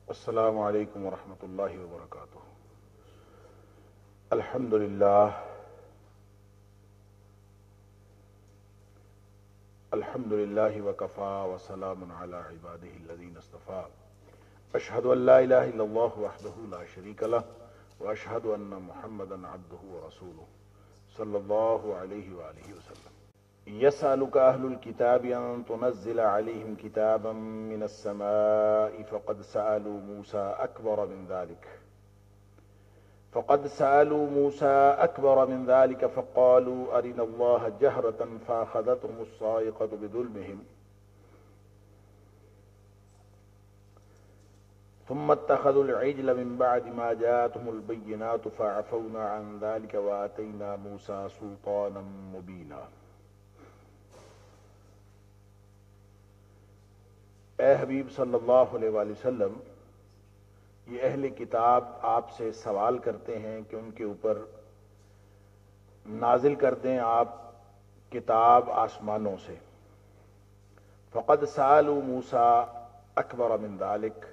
السلام علیکم ورحمۃ اللہ وبرکاتہ۔ الحمدللہ وکفی وسلام علی عبادہ الذین اصطفی۔ اشہد ان لا الہ الا اللہ وحدہ لا شریک لہ واشہد ان محمدا عبدہ ورسولہ صلی اللہ علیہ وآلہ وسلم۔ يسألك أهل الكتاب أن تنزل عليهم كتابا من السماء فقد سألوا موسى أكبر من ذلك فقالوا أرنا الله جهرة فأخذتهم الصاعقة بظلمهم ثم اتخذوا العجل من بعد ما جاءتهم البينات فعفونا عن ذلك وآتينا موسى سلطانا مبينا۔ اے حبیب صلی اللہ علیہ وآلہ وسلم، یہ اہل کتاب آپ سے سوال کرتے ہیں کہ ان کے اوپر نازل کر دیں آپ کتاب آسمانوں سے۔ فقد سألوا موسیٰ اکبر من ذلک،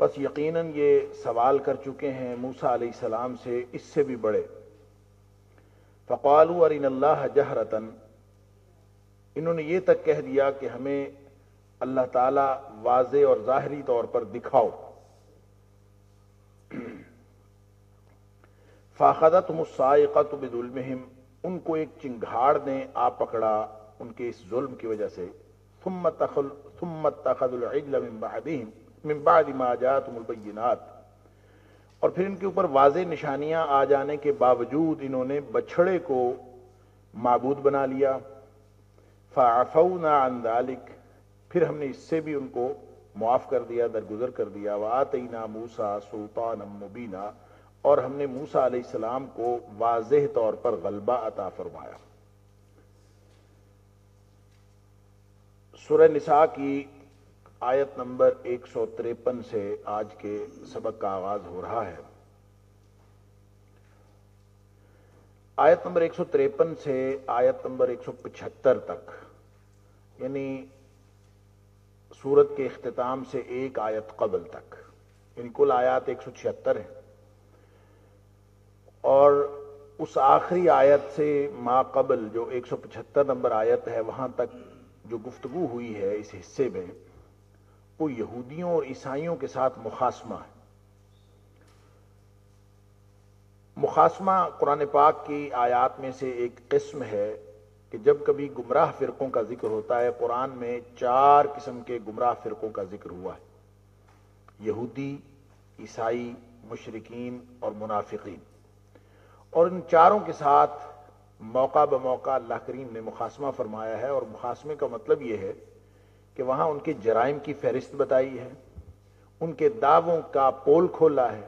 پس یقیناً یہ سوال کر چکے ہیں موسیٰ علیہ السلام سے اس سے بھی بڑے۔ فقالوا ارنا اللہ جہرتاً، انہوں نے یہ تک کہہ دیا کہ ہمیں اللہ تعالیٰ واضح اور ظاہری طور پر دکھاؤ۔ فاخذتهم الصاعقۃ بظلمہم، ان کو ایک چنگھاڑ نے آ پکڑا ان کے اس ظلم کی وجہ سے۔ ثم اتخذوا العجل من بعد ما جاءتهم البینات، اور پھر ان کے اوپر واضح نشانیاں آ جانے کے باوجود انہوں نے بچھڑے کو معبود بنا لیا۔ فعفونا عن ذلک، پھر ہم نے اس سے بھی ان کو معاف کر دیا، درگزر کر دیا۔ وآتینا موسیٰ سلطانا مبینا، اور ہم نے موسیٰ علیہ السلام کو واضح طور پر غلبہ عطا فرمایا۔ سورہ نساء کی آیت نمبر 153 سے آج کے سبق کا آغاز ہو رہا ہے۔ آیت نمبر 153 سے آیت نمبر 175 تک، یعنی سورت کے اختتام سے ایک آیت قبل تک، یعنی کل آیات 176 ہیں، اور اس آخری آیت سے ما قبل جو 175 نمبر آیت ہے وہاں تک جو گفتگو ہوئی ہے اس حصے میں، وہ یہودیوں اور عیسائیوں کے ساتھ مخاصمہ ہے۔ مخاصمہ قرآن پاک کی آیات میں سے ایک قسم ہے کہ جب کبھی گمراہ فرقوں کا ذکر ہوتا ہے، قرآن میں 4 قسم کے گمراہ فرقوں کا ذکر ہوا ہے: یہودی، عیسائی، مشرکین اور منافقین، اور ان چاروں کے ساتھ موقع بموقع اللہ کریم نے مخاصمہ فرمایا ہے۔ اور مخاصمے کا مطلب یہ ہے کہ وہاں ان کے جرائم کی فہرست بتائی ہے، ان کے دعووں کا پول کھولا ہے،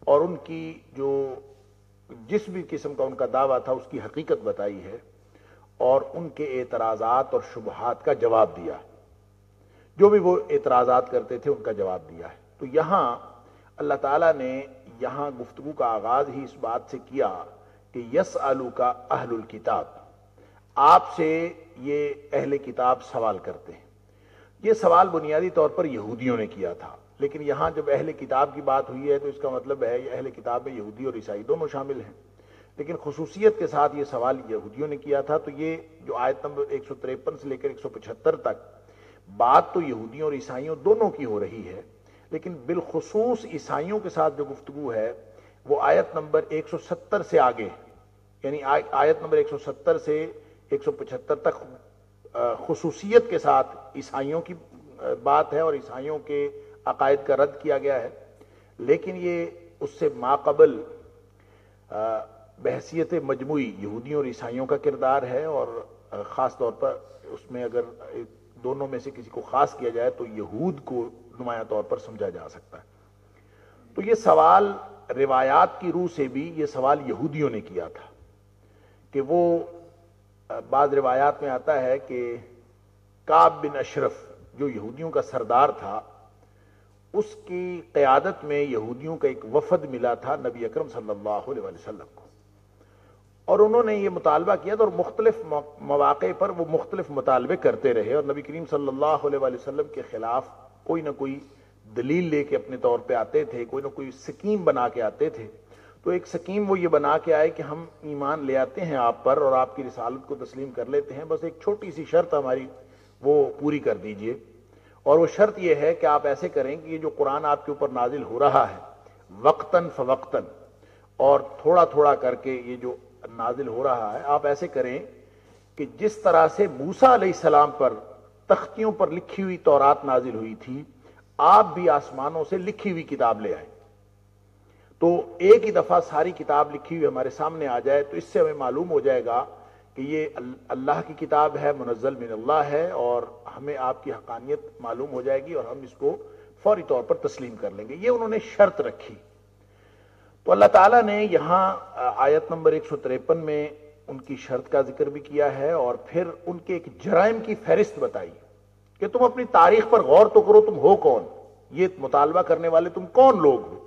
اور ان کی جو جس بھی قسم کا ان کا دعویٰ تھا اس کی حقیقت بتائی ہے، اور ان کے اعتراضات اور شبہات کا جواب دیا ہے، جو بھی وہ اعتراضات کرتے تھے ان کا جواب دیا ہے۔ تو یہاں اللہ تعالیٰ نے یہاں گفتگو کا آغاز ہی اس بات سے کیا کہ یسألوک اہل الکتاب، آپ سے یہ اہل کتاب سوال کرتے ہیں۔ یہ سوال بنیادی طور پر یہودیوں نے کیا تھا، لیکن یہاں جب اہل کتاب کی بات ہوئی ہے تو اس کا مطلب ہے یہ اہل کتاب میں یہودی اور عیسائی دونوں شامل ہیں، لیکن خصوصیت کے ساتھ یہ سوال یہودیوں نے کیا تھا۔ تو یہ جو آیت نمبر 153 سے لے کر 175 تک بات تو یہودیوں اور عیسائیوں دونوں کی ہو رہی ہے، لیکن بالخصوص عیسائیوں کے ساتھ جو گفتگو ہے وہ آیت نمبر 170 سے آگے، یعنی آیت نمبر 170 سے 175 تک خصوصیت کے ساتھ عیسائیوں کی بات ہے اور عیسائیوں کے عقائد کا رد کیا گیا ہے، لیکن یہ اس سے ماقبل بحثیت مجموعی یہودیوں اور عیسائیوں کا کردار ہے، اور خاص طور پر اس میں اگر دونوں میں سے کسی کو خاص کیا جائے تو یہود کو نمایاں طور پر سمجھا جا سکتا ہے۔ تو یہ سوال روایات کی روح سے بھی یہ سوال یہودیوں نے کیا تھا کہ وہ بعض روایات میں آتا ہے کہ کعب بن اشرف جو یہودیوں کا سردار تھا، اس کی قیادت میں یہودیوں کا ایک وفد ملا تھا نبی اکرم صلی اللہ علیہ وسلم کو، اور انہوں نے یہ مطالبہ کیا تھا، اور مختلف مواقع پر وہ مختلف مطالبے کرتے رہے، اور نبی کریم صلی اللہ علیہ وآلہ وسلم کے خلاف کوئی نہ کوئی دلیل لے کے اپنے طور پہ آتے تھے، کوئی نہ کوئی سکیم بنا کے آتے تھے۔ تو ایک سکیم وہ یہ بنا کے آئے کہ ہم ایمان لے آتے ہیں آپ پر اور آپ کی رسالت کو تسلیم کر لیتے ہیں، بس ایک چھوٹی سی شرط ہماری وہ پوری کر دیجئے، اور وہ شرط یہ ہے کہ آپ ایسے کریں کہ یہ جو قرآن آپ کے اوپر نازل ہو رہا ہے وقتاً فوقتاً اور تھوڑا تھوڑا کر کے یہ جو نازل ہو رہا ہے، آپ ایسے کریں کہ جس طرح سے موسیٰ علیہ السلام پر تختیوں پر لکھی ہوئی تورات نازل ہوئی تھی، آپ بھی آسمانوں سے لکھی ہوئی کتاب لے آئیں، تو ایک ہی دفعہ ساری کتاب لکھی ہوئی ہمارے سامنے آ جائے، تو اس سے ہمیں معلوم ہو جائے گا کہ یہ اللہ کی کتاب ہے، منزل من اللہ ہے، اور ہمیں آپ کی حقانیت معلوم ہو جائے گی اور ہم اس کو فوری طور پر تسلیم کر لیں گے۔ یہ انہوں نے شرط رکھی۔ تو اللہ تعالیٰ نے یہاں آیت نمبر 153 میں ان کی شرط کا ذکر بھی کیا ہے، اور پھر ان کے ایک جرائم کی فہرست بتائی کہ تم اپنی تاریخ پر غور تو کرو، تم ہو کون، یہ مطالبہ کرنے والے تم کون لوگ ہو،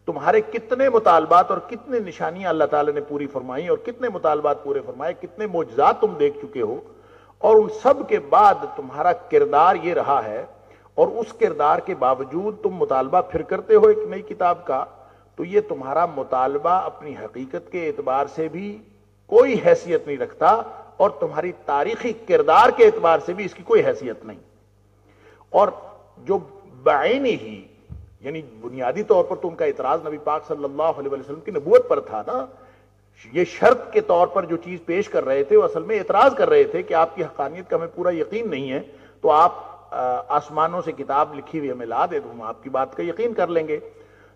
تمہارے کتنے مطالبات اور کتنے نشانیاں اللہ تعالیٰ نے پوری فرمائی اور کتنے مطالبات پورے فرمائے، کتنے معجزات تم دیکھ چکے ہو، اور ان سب کے بعد تمہارا کردار یہ رہا ہے، اور اس کردار کے باوجود تم مطالبہ پھر کرتے ہو ایک نئی کتاب کا، تو یہ تمہارا مطالبہ اپنی حقیقت کے اعتبار سے بھی کوئی حیثیت نہیں رکھتا، اور تمہاری تاریخی کردار کے اعتبار سے بھی اس کی کوئی حیثیت نہیں۔ اور جو بعینی ہی یعنی بنیادی طور پر تو ان کا اعتراض نبی پاک صلی اللہ علیہ وسلم کی نبوت پر تھا نا، یہ شرط کے طور پر جو چیز پیش کر رہے تھے وہ اصل میں اعتراض کر رہے تھے کہ آپ کی حقانیت کا ہمیں پورا یقین نہیں ہے، تو آپ آسمانوں سے کتاب لکھی ہوئی ہمیں لا دے تو ہم آپ کی بات کا یقین کر لیں گے۔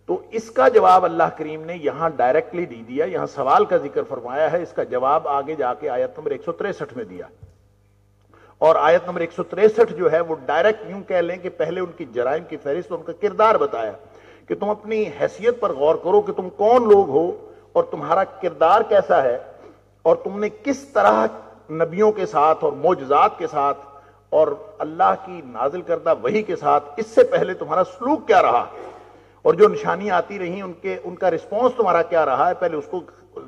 تو اس کا جواب اللہ کریم نے یہاں ڈائریکٹلی دی دیا، یہاں سوال کا ذکر فرمایا ہے، اس کا جواب آگے جا کے آیت نمبر 163 میں دیا، اور آیت نمبر 163 جو ہے وہ ڈائریکٹ یوں کہہ لیں کہ پہلے ان کی جرائم کی فہرست، ان کا کردار بتایا کہ تم اپنی حیثیت پر غور کرو کہ تم کون لوگ ہو اور تمہارا کردار کیسا ہے، اور تم نے کس طرح نبیوں کے ساتھ اور معجزات کے ساتھ اور اللہ کی نازل کردہ وحی کے ساتھ اس سے پہلے تمہارا سلوک کیا رہا، اور جو نشانیاں آتی رہیں ان کا رسپانس تمہارا کیا رہا ہے، پہلے اس کو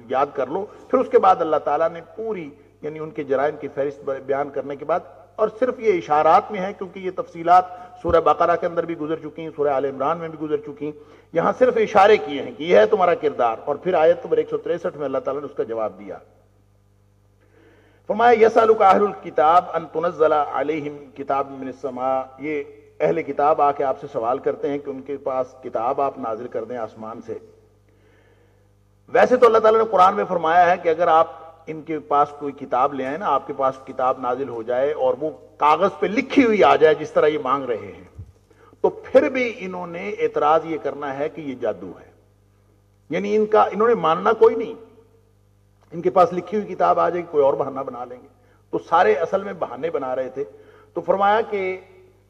یاد کر لو۔ پھر اس کے بعد اللہ تعالیٰ نے پوری یعنی ان کے جرائم کی فہرست بیان کرنے کے بعد، اور صرف یہ اشارات میں ہے کیونکہ یہ تفصیلات سورہ بقرہ کے اندر بھی گزر چکی ہیں، سورہ آل عمران میں بھی گزر چکی ہیں، یہاں صرف اشارے کیے ہیں کہ یہ ہے تمہارا کردار، اور پھر آیت نمبر 163 میں اللہ تعالیٰ نے اس کا جواب دیا۔ فرمایا یسألک اہل الکتاب ان تنزل علیہم کتاب من السماء، یہ اہل کتاب آ کے آپ سے سوال کرتے ہیں کہ ان کے پاس کتاب آپ نازل کر دیں آسمان سے۔ ویسے تو اللہ تعالیٰ نے قرآن میں فرمایا ہے کہ اگر آپ ان کے پاس کوئی کتاب لے آئیں نا، آپ کے پاس کتاب نازل ہو جائے اور وہ کاغذ پہ لکھی ہوئی آ جائے جس طرح یہ مانگ رہے ہیں، تو پھر بھی انہوں نے اعتراض یہ کرنا ہے کہ یہ جادو ہے، یعنی انہوں نے ماننا کوئی نہیں، ان کے پاس لکھی ہوئی کتاب آ جائے گی، کوئی اور بہانہ بنا لیں گے، تو سارے اصل میں بہانے بنا رہے تھے۔ تو فرمایا کہ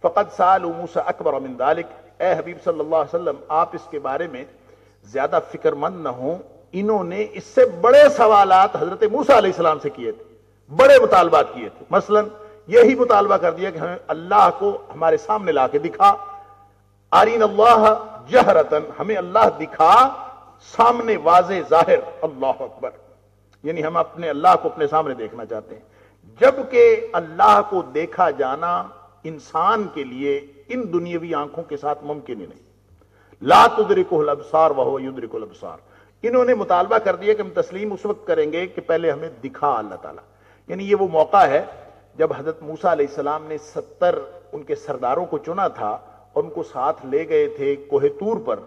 فقد سألوا موسیٰ اکبر من ذلک، اے حبیب صلی اللہ علیہ وسلم آپ اس کے بارے میں زیادہ فکر مند نہ ہوں، انہوں نے اس سے بڑے سوالات حضرت موسیٰ علیہ السلام سے کیے تھے، بڑے مطالبات کیے تھے، مثلا یہی مطالبہ کر دیا کہ ہمیں اللہ کو ہمارے سامنے لا کے دکھا، آرین اللہ جہرتن، ہمیں اللہ دکھا سامنے واضح ظاہر، اللہ اکبر، یعنی ہم اپنے اللہ کو اپنے سامنے دیکھنا چاہتے ہیں، جبکہ اللہ کو دیکھا جانا انسان کے لیے ان دنیاوی آنکھوں کے ساتھ ممکن ہی نہیں، لا تدرکہ الابصار وہو یدرک الابصار۔ انہوں نے مطالبہ کر دیا کہ ہم تسلیم اس وقت کریں گے کہ پہلے ہمیں دکھا اللہ تعالیٰ، یعنی یہ وہ موقع ہے جب حضرت موسیٰ علیہ السلام نے 70 ان کے سرداروں کو چنا تھا اور ان کو ساتھ لے گئے تھے کوہ طور پر،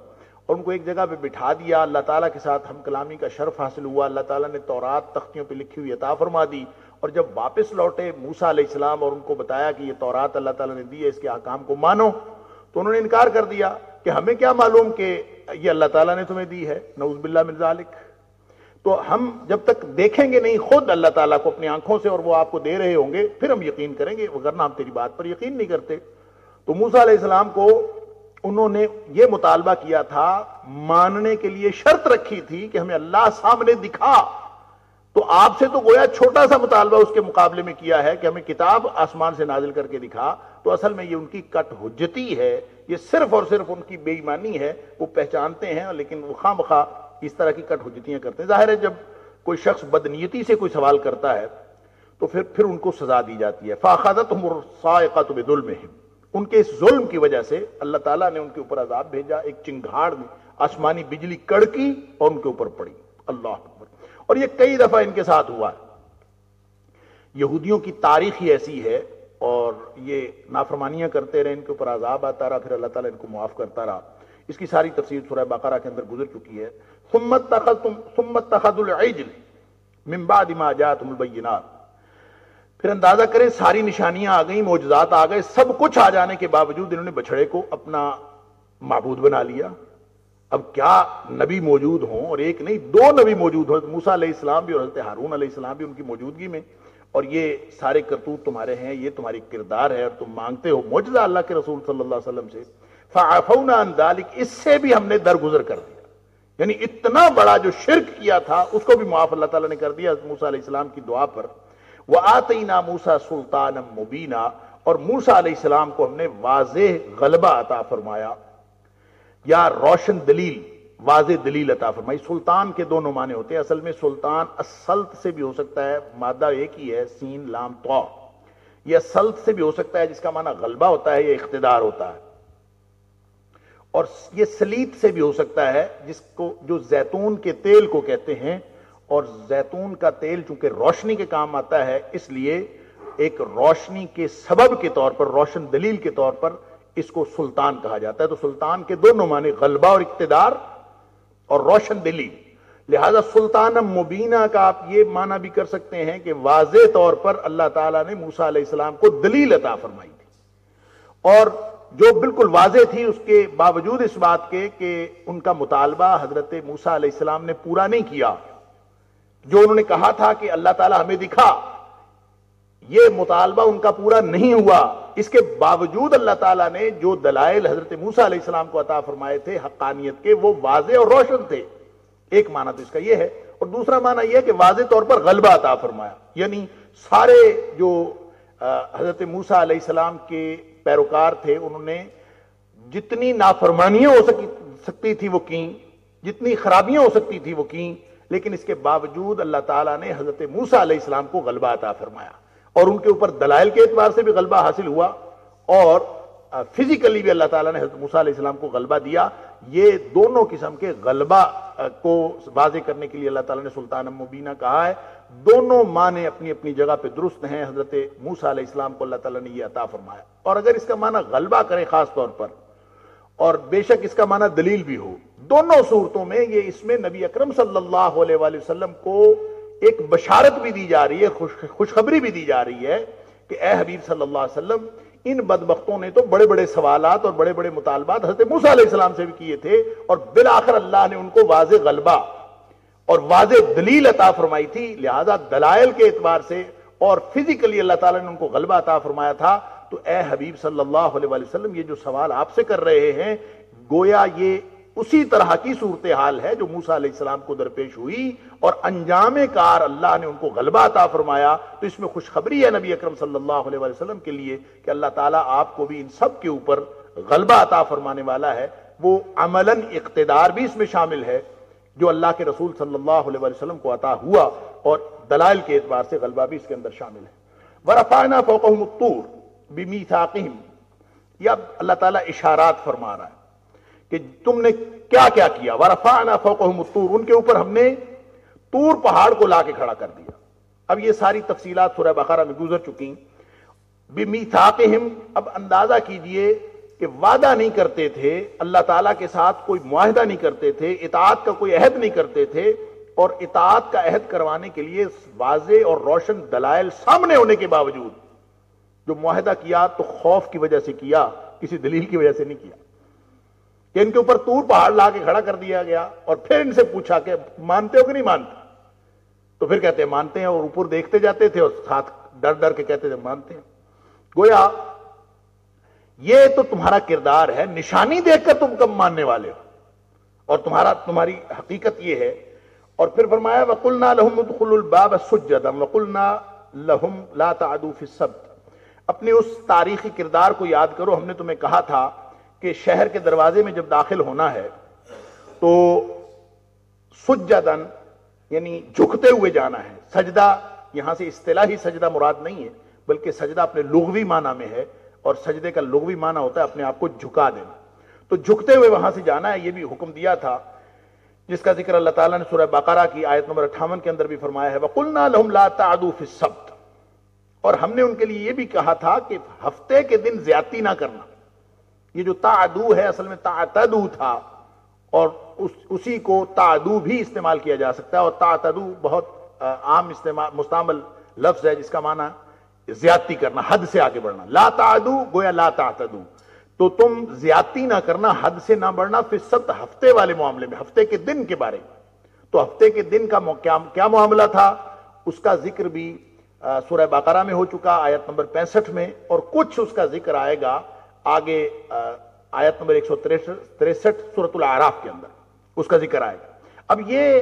اور ان کو ایک جگہ پہ بٹھا دیا، اللہ تعالیٰ کے ساتھ ہم کلامی کا شرف حاصل ہوا، اللہ تعالیٰ نے تورات تختیوں پہ لکھی ہوئی عطا فرما دی، اور جب واپس لوٹے موسیٰ علیہ السلام اور ان کو بتایا کہ یہ تورات اللہ تعالیٰ نے دی ہے، اس کے احکام کو مانو، تو انہوں نے انکار کر دیا کہ ہمیں کیا معلوم کہ یہ اللہ تعالیٰ نے تمہیں دی ہے، نعوذ باللہ من ذالک، تو ہم جب تک دیکھیں گے نہیں خود اللہ تعالیٰ کو اپنی آنکھوں سے اور وہ آپ کو دے رہے ہوں گے پھر ہم یقین کریں گے، وگرنہ ہم تیری بات پر یقین نہیں کرتے۔ تو موسیٰ علیہ السلام کو انہوں نے یہ مطالبہ کیا تھا، ماننے کے لیے شرط رکھی تھی کہ ہمیں اللہ سامنے دکھا، تو آپ سے تو گویا چھوٹا سا مطالبہ اس کے مقابلے میں کیا ہے کہ ہمیں کتاب آسمان سے نازل کر کے دکھا، تو اصل میں یہ ان کی کٹ حجتی ہے، یہ صرف اور صرف ان کی بے ایمانی ہے، وہ پہچانتے ہیں لیکن وہ خواہ مخواہ اس طرح کی کٹ حجتیاں کرتے ہیں۔ ظاہر ہے جب کوئی شخص بدنیتی سے کوئی سوال کرتا ہے تو پھر ان کو سزا دی جاتی ہے. فَأَخَذَتْهُمُ الصَّاعِقَةُ بِظُلْمِهِمْ, ان کے اس ظلم کی وجہ سے اللہ تعالیٰ نے ان کے اوپر عذاب بھیجا. ایک چنگھاڑ میں آسمانی بجلی کڑکی اور ان کے اوپر پڑی. اللہ اکبر. اور یہ کئی دفعہ ان کے ساتھ ہوا ہے. یہودیوں کی تاریخ ہی ایسی ہے, اور یہ نافرمانیاں کرتے رہے, ان کے اوپر عذاب آتا رہا, پھر اللہ تعالیٰ ان کو معاف کرتا رہا. اس کی ساری تفسیر سورہ بقرہ کے اندر گزر چکی ہے. ثم اتخذوا العجل من بعد ما جاءتهم البینات. پھر اندازہ کریں ساری نشانیاں آ گئیں, معجزات آ گئے, سب کچھ آ جانے کے باوجود انہوں نے بچڑے کو اپنا معبود بنا لیا. اب کیا نبی موجود ہوں, اور ایک نہیں دو نبی موجود ہوں, موسیٰ علیہ السلام بھی اور حضرت ہارون علیہ السلام بھی ان کی موجودگی میں, اور یہ سارے کرتوت تمہارے ہیں, یہ تمہاری کردار ہے, اور تم مانگتے ہو معجزہ اللہ کے رسول صلی اللہ علیہ وسلم سے. فعفونا عن ذلك, اس سے بھی ہم نے درگزر کر دیا. یعنی اتنا بڑا جو شرک کیا تھا اس کو بھی معاف اللہ تعالیٰ نے کر دیا موسیٰ علیہ السلام کی دعا پر. وآتینا موسیٰ سلطانا مبینا, اور موسیٰ علیہ السلام کو ہم نے واضح غلبہ عطا فرمایا, یا روشن دلیل, واضح دلیل عطا فرمائی. سلطان کے دونوں معنی ہوتے ہیں اصل میں. سلطان السلط سے بھی ہو سکتا ہے, مادہ ایک ہی ہے, سین لام طا. یہ السلط سے بھی ہو سکتا ہے جس کا معنی غلبہ ہوتا ہے یا اقتدار ہوتا ہے. اور یہ سلیط سے بھی ہو سکتا ہے جس کو جو زیتون کے تیل کو کہتے ہیں, اور زیتون کا تیل چونکہ روشنی کے کام آتا ہے اس لیے ایک روشنی کے سبب کے طور پر, روشن دلیل کے طور پر اس کو سلطان کہا جاتا ہے. تو سلطان کے دونوں معنی غلبہ اور اقتدار اور روشن دلیل. لہذا سلطان مبینہ کا آپ یہ معنی بھی کر سکتے ہیں کہ واضح طور پر اللہ تعالیٰ نے موسیٰ علیہ السلام کو دلیل عطا فرمائی تھی, اور جو بالکل واضح تھی اس کے باوجود اس بات کے کہ ان کا مطالبہ حضرت موسیٰ علیہ السلام نے پورا نہیں کیا. جو انہوں نے کہا تھا کہ اللہ تعالیٰ ہمیں دکھا, یہ مطالبہ ان کا پورا نہیں ہوا. اس کے باوجود اللہ تعالیٰ نے جو دلائل حضرت موسیٰ علیہ السلام کو عطا فرمائے تھے حقانیت کے, وہ واضح اور روشن تھے. ایک معنی تو اس کا یہ ہے, اور دوسرا معنی یہ ہے کہ واضح طور پر غلبہ عطا فرمایا. یعنی سارے جو حضرت موسیٰ علیہ السلام کے پیروکار تھے انہوں نے جتنی نافرمانیاں ہو سکتی تھی وہ کیں, جتنی خرابیاں ہو سکتی تھی وہ کیں, لیکن اس کے باوجود اللہ تعالیٰ نے حضرت موسیٰ علیہ السلام کو غلبہ عطا فرمایا, اور ان کے اوپر دلائل کے اعتبار سے بھی غلبہ حاصل ہوا, اور فزیکلی بھی اللہ تعالیٰ نے حضرت موسیٰ علیہ السلام کو غلبہ دیا. یہ دونوں قسم کے غلبہ کو واضح کرنے کے لیے اللہ تعالیٰ نے سلطان مبینہ کہا ہے. دونوں معنی اپنی اپنی جگہ پہ درست ہیں. حضرت موسیٰ علیہ السلام کو اللہ تعالیٰ نے یہ عطا فرمایا, اور اگر اس کا معنی غلبہ کرے خاص طور پر, اور بے شک اس کا معنی دلیل بھی ہو, دونوں صورتوں میں یہ اس میں نبی اکرم صلی اللہ علیہ وآلہ وسلم کو ایک بشارت بھی دی جا رہی ہے, خوشخبری بھی دی جا رہی ہے کہ اے حبیب صلی اللہ علیہ وسلم, ان بدبختوں نے تو بڑے بڑے سوالات اور بڑے بڑے مطالبات حضرت موسیٰ علیہ السلام سے بھی کیے تھے, اور بالآخر اللہ نے ان کو واضح غلبہ اور واضح دلیل عطا فرمائی تھی. لہذا دلائل کے اعتبار سے اور فزیکلی اللہ تعالیٰ نے ان کو غلبہ عطا فرمایا تھا. تو اے حبیب صلی اللہ علیہ وآلہ وسلم, یہ جو سوال آپ سے کر رہے ہیں گویا یہ اسی طرح کی صورتحال ہے جو موسیٰ علیہ السلام کو درپیش ہوئی, اور انجام کار اللہ نے ان کو غلبہ عطا فرمایا. تو اس میں خوشخبری ہے نبی اکرم صلی اللہ علیہ وآلہ وسلم کے لیے کہ اللہ تعالیٰ آپ کو بھی ان سب کے اوپر غلبہ عطا فرمانے والا ہے. وہ عملاً اقتدار بھی اس میں شامل ہے جو اللہ کے رسول صلی اللہ علیہ وآلہ وسلم کو عطا ہوا, اور دلائل کے اعتبار سے غلبہ بھی اس کے اندر شامل ہے. وَرَفَعْنَا فَوْقَهُمُ الطُّورَ بِمِيثَاقِهِمْ, یہ اللہ تعالیٰ اشارات فرما رہا ہے کہ تم نے کیا کیا کیا. وَرَفَعْنَا فَوْقَهُمُ الطُّورَ, ان کے اوپر ہم نے طور پہاڑ کو لا کے کھڑا کر دیا. اب یہ ساری تفصیلات سورہ بقرہ میں گزر چکی. بِمِيثَاقِهِمْ, اب اندازہ کیجئے کہ وعدہ نہیں کرتے تھے اللہ تعالیٰ کے ساتھ, کوئی معاہدہ نہیں کرتے تھے, اطاعت کا کوئی عہد نہیں کرتے تھے, اور اطاعت کا عہد کروانے کے لیے واضح اور روشن دلائل سامنے ہونے کے باوجود جو معاہدہ کیا تو خوف کی وجہ سے کیا, کسی دلیل کی وجہ سے نہیں کیا. کہ ان کے اوپر طور پہاڑ لا کے کھڑا کر دیا گیا, اور پھر ان سے پوچھا کہ مانتے ہو کہ نہیں مانتے, تو پھر کہتے ہیں مانتے ہیں, اور اوپر دیکھتے جاتے تھے اور ساتھ ڈر ڈر کے کہتے تھے مانتے ہیں. گویا یہ تو تمہارا کردار ہے, نشانی دیکھ کر تم کم ماننے والے ہو, اور تمہاری حقیقت یہ ہے. اور پھر فرمایا وَقُلْنَا لَهُمُ ادْخُلُوا الْبَابَ سُجَّدًا وَقُلْنَا لَهُمْ لَا تَعْدُوا فِي السَّبْتِ. اپنے اس تاریخی کردار کو یاد کرو, ہم نے تمہیں کہا تھا کہ شہر کے دروازے میں جب داخل ہونا ہے تو سجدن یعنی جھکتے ہوئے جانا ہے. سجدہ یہاں سے اصطلاحی سجدہ مراد نہیں ہے بلکہ سجدہ اپنے لغوی معنی میں ہے, اور سجدے کا لغوی معنی ہوتا ہے اپنے آپ کو جھکا دینا. تو جھکتے ہوئے وہاں سے جانا ہے. یہ بھی حکم دیا تھا جس کا ذکر اللہ تعالیٰ نے سورہ بقرہ کی آیت نمبر 58 کے اندر بھی فرمایا ہے, وَقُلْنَا لَهُمْ لَا تَعْدُوا فِي السَّبْتِ, اور ہم نے ان کے لیے یہ بھی کہا تھا کہ ہفتے کے دن زیادتی نہ کرنا. یہ جو تعدو ہے اصل میں تعتدو تھا, اور اسی کو تعدو بھی استعمال کیا جا سکتا ہے, اور تعتدو بہت عام مستعمل لفظ ہے جس کا معنی زیادتی کرنا, حد سے آگے بڑھنا. لا تعدو گویا لا تعتدو, تو تم زیادتی نہ کرنا, حد سے نہ بڑھنا. پھر سبت ہفتے والے معاملے میں, ہفتے کے دن کے بارے میں. تو ہفتے کے دن کا کیا معاملہ تھا اس کا ذکر بھی سورہ بقرہ میں ہو چکا آیت نمبر 65 میں, اور کچھ اس کا ذکر آئے گا آگے آیت نمبر 163 سورۃ الاعراف کے اندر, اس کا ذکر آئے گا. اب یہ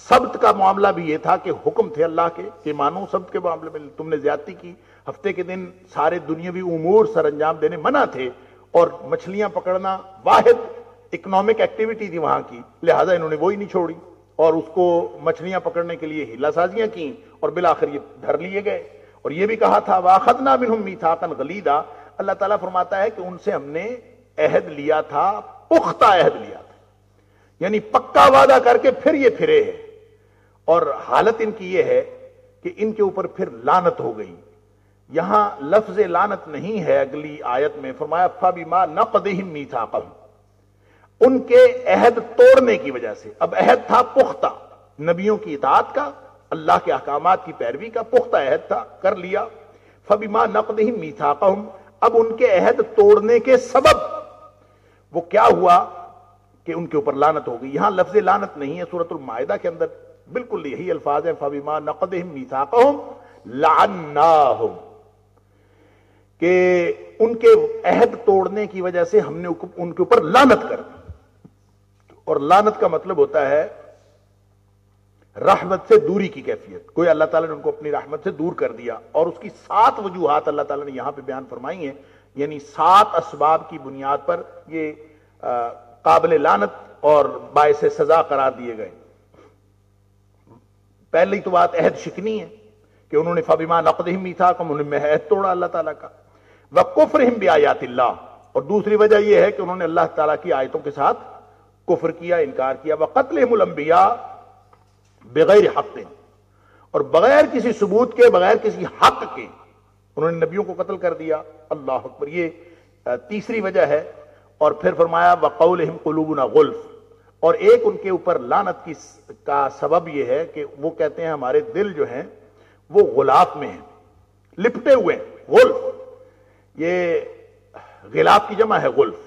سبت کا معاملہ بھی یہ تھا کہ حکم تھے اللہ کے کہ مانو سبت کے معاملے میں تم نے زیادتی کی. ہفتے کے دن سارے دنیاوی امور سر انجام دینے منع تھے, اور مچھلیاں پکڑنا واحد اکنامک ایکٹیویٹی تھی وہاں کی, لہٰذا انہوں نے وہی نہیں چھوڑی, اور اس کو مچھلیاں پکڑنے کے لیے ہیلا سازیاں کیں, اور بالآخر یہ دھر لیے گئے. اور یہ بھی کہا تھا وَأَخَذْنَا مِنْهُمْ مِيثَاقًا غَلِيظًا, اللہ تعالیٰ فرماتا ہے کہ ان سے ہم نے عہد لیا تھا, پختہ عہد لیا تھا, یعنی پکا وعدہ کر کے پھر یہ پھرے ہیں. اور حالت ان کی یہ ہے کہ ان کے اوپر پھر لعنت ہو گئی. یہاں لفظ لعنت نہیں ہے, اگلی آیت میں فرمایا فَبِمَا نَقْضِهِمْ مِيثَاقَهُمْ, ان کے عہد توڑنے کی وجہ سے. اب عہد تھا پختہ, نبیوں کی اطاعت کا, اللہ کے احکامات کی پیروی کا پختہ عہد تھا, کر لیا. فَبِمَا نَقْضِهِمْ مِيثَاقَهُمْ, اب ان کے عہد توڑنے کے سبب وہ کیا ہوا کہ ان کے اوپر لعنت ہو گئی. یہاں لفظ لعنت نہیں ہے, سورۃ المائدہ کے اندر بالکل یہی الفاظ ہیں, فَبِمَا نَقْضِهِمْ مِيثَاقَهُمْ لَعَنَّاهُمْ, کہ ان کے عہد توڑنے کی وجہ سے ہم نے ان کے اوپر لعنت کر دی. اور لعنت کا مطلب ہوتا ہے رحمت سے دوری کی کیفیت. کوئی اللہ تعالیٰ نے ان کو اپنی رحمت سے دور کر دیا, اور اس کی 7 وجوہات اللہ تعالیٰ نے یہاں پہ بیان فرمائی ہیں, یعنی 7 اسباب کی بنیاد پر یہ قابل لعنت اور باعث سزا قرار دیے گئے. پہلی تو بات عہد شکنی ہے کہ انہوں نے فَبِمَا نَقْضِهِمْ مِيثَاقَهُمْ, انہوں نے عہد توڑا اللہ تعالیٰ کا. وَكُفْرِهِمْ بِآيَاتِ اللَّهِ, اور دوسری وجہ یہ ہے کہ انہوں نے اللہ تعالیٰ کی آیتوں کے ساتھ کفر کیا, انکار کیا. وَقَتْلِهِمُ الْأَنْبِيَاءَ بغیر حق, اور بغیر کسی ثبوت کے, بغیر کسی حق کے انہوں نے نبیوں کو قتل کر دیا. اللہ اکبر, یہ تیسری وجہ ہے. اور پھر فرمایا وَقَوْلِهِمْ قُلُوبُنَا غُلْفٌ, اور ایک ان کے اوپر لعنت کا سبب یہ ہے کہ وہ کہتے ہیں ہمارے دل جو ہیں وہ غلاف میں ہیں, لپٹے ہوئے ہیں. غلف, یہ غلاف کی جمع ہے غلف,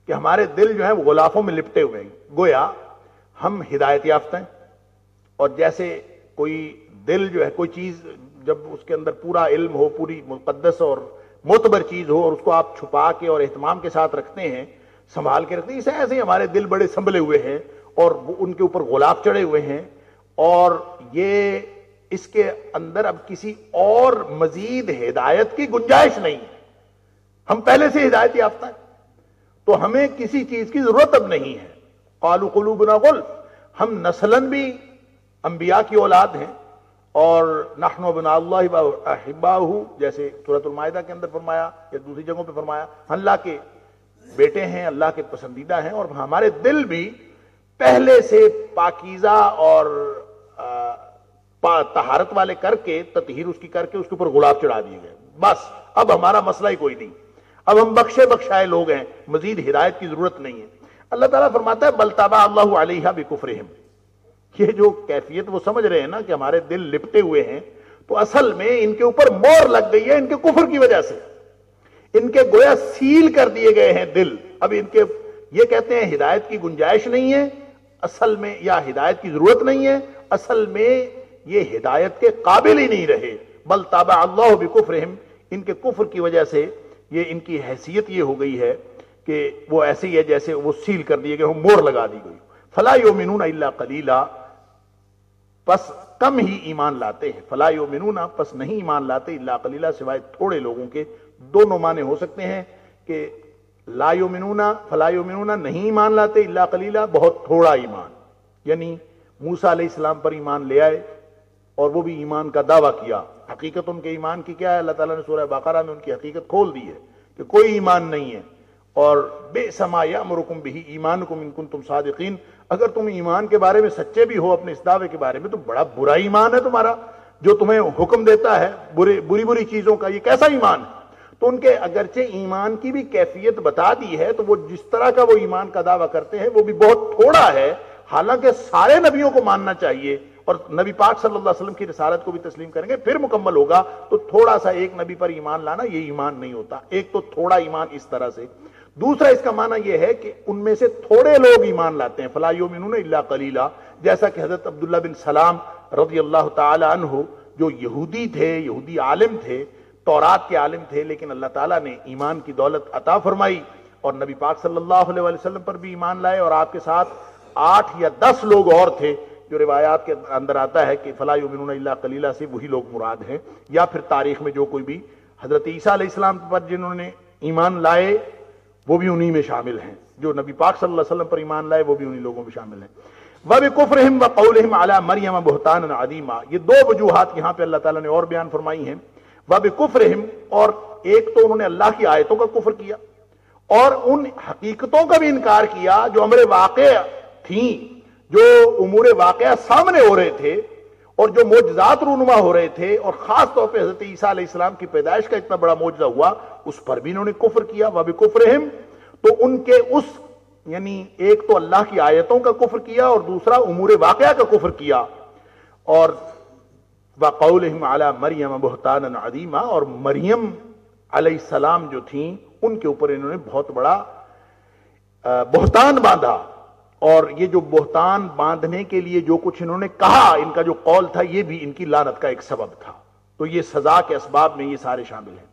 کہ ہمارے دل جو ہیں وہ غلافوں میں لپٹے ہوئے ہیں. گویا ہم ہدایت یافتہ ہیں, اور جیسے کوئی دل جو ہے, کوئی چیز جب اس کے اندر پورا علم ہو, پوری مقدس اور معتبر چیز ہو, اور اس کو آپ چھپا کے اور اہتمام کے ساتھ رکھتے ہیں, سنبھال کے رکھتے ہیں, اسے ایسے ہی ہمارے دل بڑے سنبھلے ہوئے ہیں, اور وہ ان کے اوپر غلاف چڑھے ہوئے ہیں, اور یہ اس کے اندر اب کسی اور مزید ہدایت کی گنجائش نہیں ہے. ہم پہلے سے ہدایت یافتہ ہیں, تو ہمیں کسی چیز کی ضرورت اب نہیں ہے. قالوا قلوبنا غلف, ہم نسلاً بھی انبیاء کی اولاد ہیں, اور نحن ابناء اللہ واحباؤہ, جیسے سورۃ المائدہ کے اندر فرمایا یا دوسری جگہوں پہ فرمایا, اللہ کے بیٹے ہیں, اللہ کے پسندیدہ ہیں, اور ہمارے دل بھی پہلے سے پاکیزہ اور طہارت والے کر کے, تطہیر اس کی کر کے اس کے اوپر غلاف چڑھا دیے گئے. بس اب ہمارا مسئلہ ہی کوئی نہیں, اب ہم بخشے بخشائے لوگ ہیں, مزید ہدایت کی ضرورت نہیں ہے. اللہ تعالیٰ فرماتا ہے بل طبع اللہ علیہا بکفرہم, یہ جو کیفیت وہ سمجھ رہے ہیں نا کہ ہمارے دل لپٹے ہوئے ہیں, تو اصل میں ان کے اوپر مور لگ گئی ہے ان کے کفر کی وجہ سے. ان کے گویا سیل کر دیے گئے ہیں دل. اب ان کے یہ کہتے ہیں ہدایت کی گنجائش نہیں ہے اصل میں, یا ہدایت کی ضرورت نہیں ہے, اصل میں یہ ہدایت کے قابل ہی نہیں رہے. بل طبع اللہ بکفرہم, ان کے کفر کی وجہ سے یہ ان کی حیثیت یہ ہو گئی ہے کہ وہ ایسے ہی ہے جیسے وہ سیل کر دیے گئے ہوں, مور لگا دی گئی. فلا یؤمنون الا قلیلا, پس کم ہی ایمان لاتے ہیں. فلا یؤمنون, پس نہیں ایمان لاتے, الا قلیلا, سوائے تھوڑے لوگوں کے. دونوں معنی ہو سکتے ہیں کہ لا یؤمنون, فلا یؤمنون, نہیں ایمان لاتے, الا قلیلا, بہت تھوڑا ایمان, یعنی موسیٰ علیہ السلام پر ایمان لے آئے اور وہ بھی ایمان کا دعویٰ کیا. حقیقت ان کے ایمان کی کیا ہے؟ اللہ تعالیٰ نے سورہ بقرہ میں ان کی حقیقت کھول دی ہے کہ کوئی ایمان نہیں ہے. اور بئس ما یأمرکم بہ ایمانکم ان کنتم صادقین، اگر تم ایمان کے بارے میں سچے بھی ہو اپنے اس دعوے کے بارے میں تو بڑا برا ایمان ہے تمہارا جو تمہیں حکم دیتا ہے بری چیزوں کا. یہ کیسا ایمان ہے؟ تو ان کے اگرچہ ایمان کی بھی کیفیت بتا دی ہے تو وہ جس طرح کا وہ ایمان کا دعویٰ کرتے ہیں وہ بھی بہت تھوڑا ہے، حالانکہ سارے نبیوں کو ماننا چاہیے اور نبی پاک صلی اللہ علیہ وسلم کی رسالت کو بھی تسلیم کریں گے پھر مکمل ہوگا. تو تھوڑا سا ایک نبی پر ایمان لانا یہ ایمان نہیں ہوتا. ایک تو تھوڑا ایمان اس طرح سے، دوسرا اس کا معنی یہ ہے کہ ان میں سے تھوڑے لوگ ایمان لاتے ہیں. فلا یؤمنون الا قلیلا، جیسا کہ حضرت عبداللہ بن سلام رضی اللہ تعالی عنہ جو یہودی تھے، یہودی عالم تھے، تورات کے عالم تھے، لیکن اللہ تعالیٰ نے ایمان کی دولت عطا فرمائی اور نبی پاک صلی اللہ علیہ وسلم پر بھی ایمان لائے، اور آپ کے ساتھ 8 یا 10 لوگ اور تھے جو روایات کے اندر آتا ہے کہ فلا یؤمنون الا قلیلا سے وہی لوگ مراد ہیں، یا پھر تاریخ میں جو کوئی بھی حضرت عیسیٰ علیہ السلام پر جنہوں نے ایمان لائے وہ بھی انہی میں شامل ہیں، جو نبی پاک صلی اللہ علیہ وسلم پر ایمان لائے وہ بھی انہی لوگوں میں شامل ہیں. وَبِكُفْرِهِمْ وَقَوْلِهِمْ عَلَى مَرْيَمَ بُهْتَانًا عَظِيمًا، یہ دو وجوہات یہاں پہ اللہ تعالیٰ نے اور بیان فرمائی ہیں. وَبِكُفْرِهِمْ، اور ایک تو انہوں نے اللہ کی آیتوں کا کفر کیا اور ان حقیقتوں کا بھی انکار کیا جو امر واقع تھیں، جو امور واقعہ سامنے ہو رہے تھے اور جو معجزات رونما ہو رہے تھے، اور خاص طور پہ حضرت عیسیٰ علیہ السلام کی پیدائش کا اتنا بڑا معجزہ ہوا اس پر بھی انہوں نے کفر کیا. وَبِكُفْرِهِمْ، تو ان کے اس یعنی ایک تو اللہ کی آیتوں کا کفر کیا اور دوسرا امور واقعہ کا کفر کیا. اور وَقَوْلِهِمْ عَلَى مَرْيَمَ بُهْتَانًا عَظِيمًا، اور مریم علیہ السلام جو تھیں ان کے اوپر انہوں نے بہت بڑا بہتان باندھا، اور یہ جو بہتان باندھنے کے لیے جو کچھ انہوں نے کہا، ان کا جو قول تھا، یہ بھی ان کی لعنت کا ایک سبب تھا. تو یہ سزا کے اسباب میں یہ سارے شامل ہیں.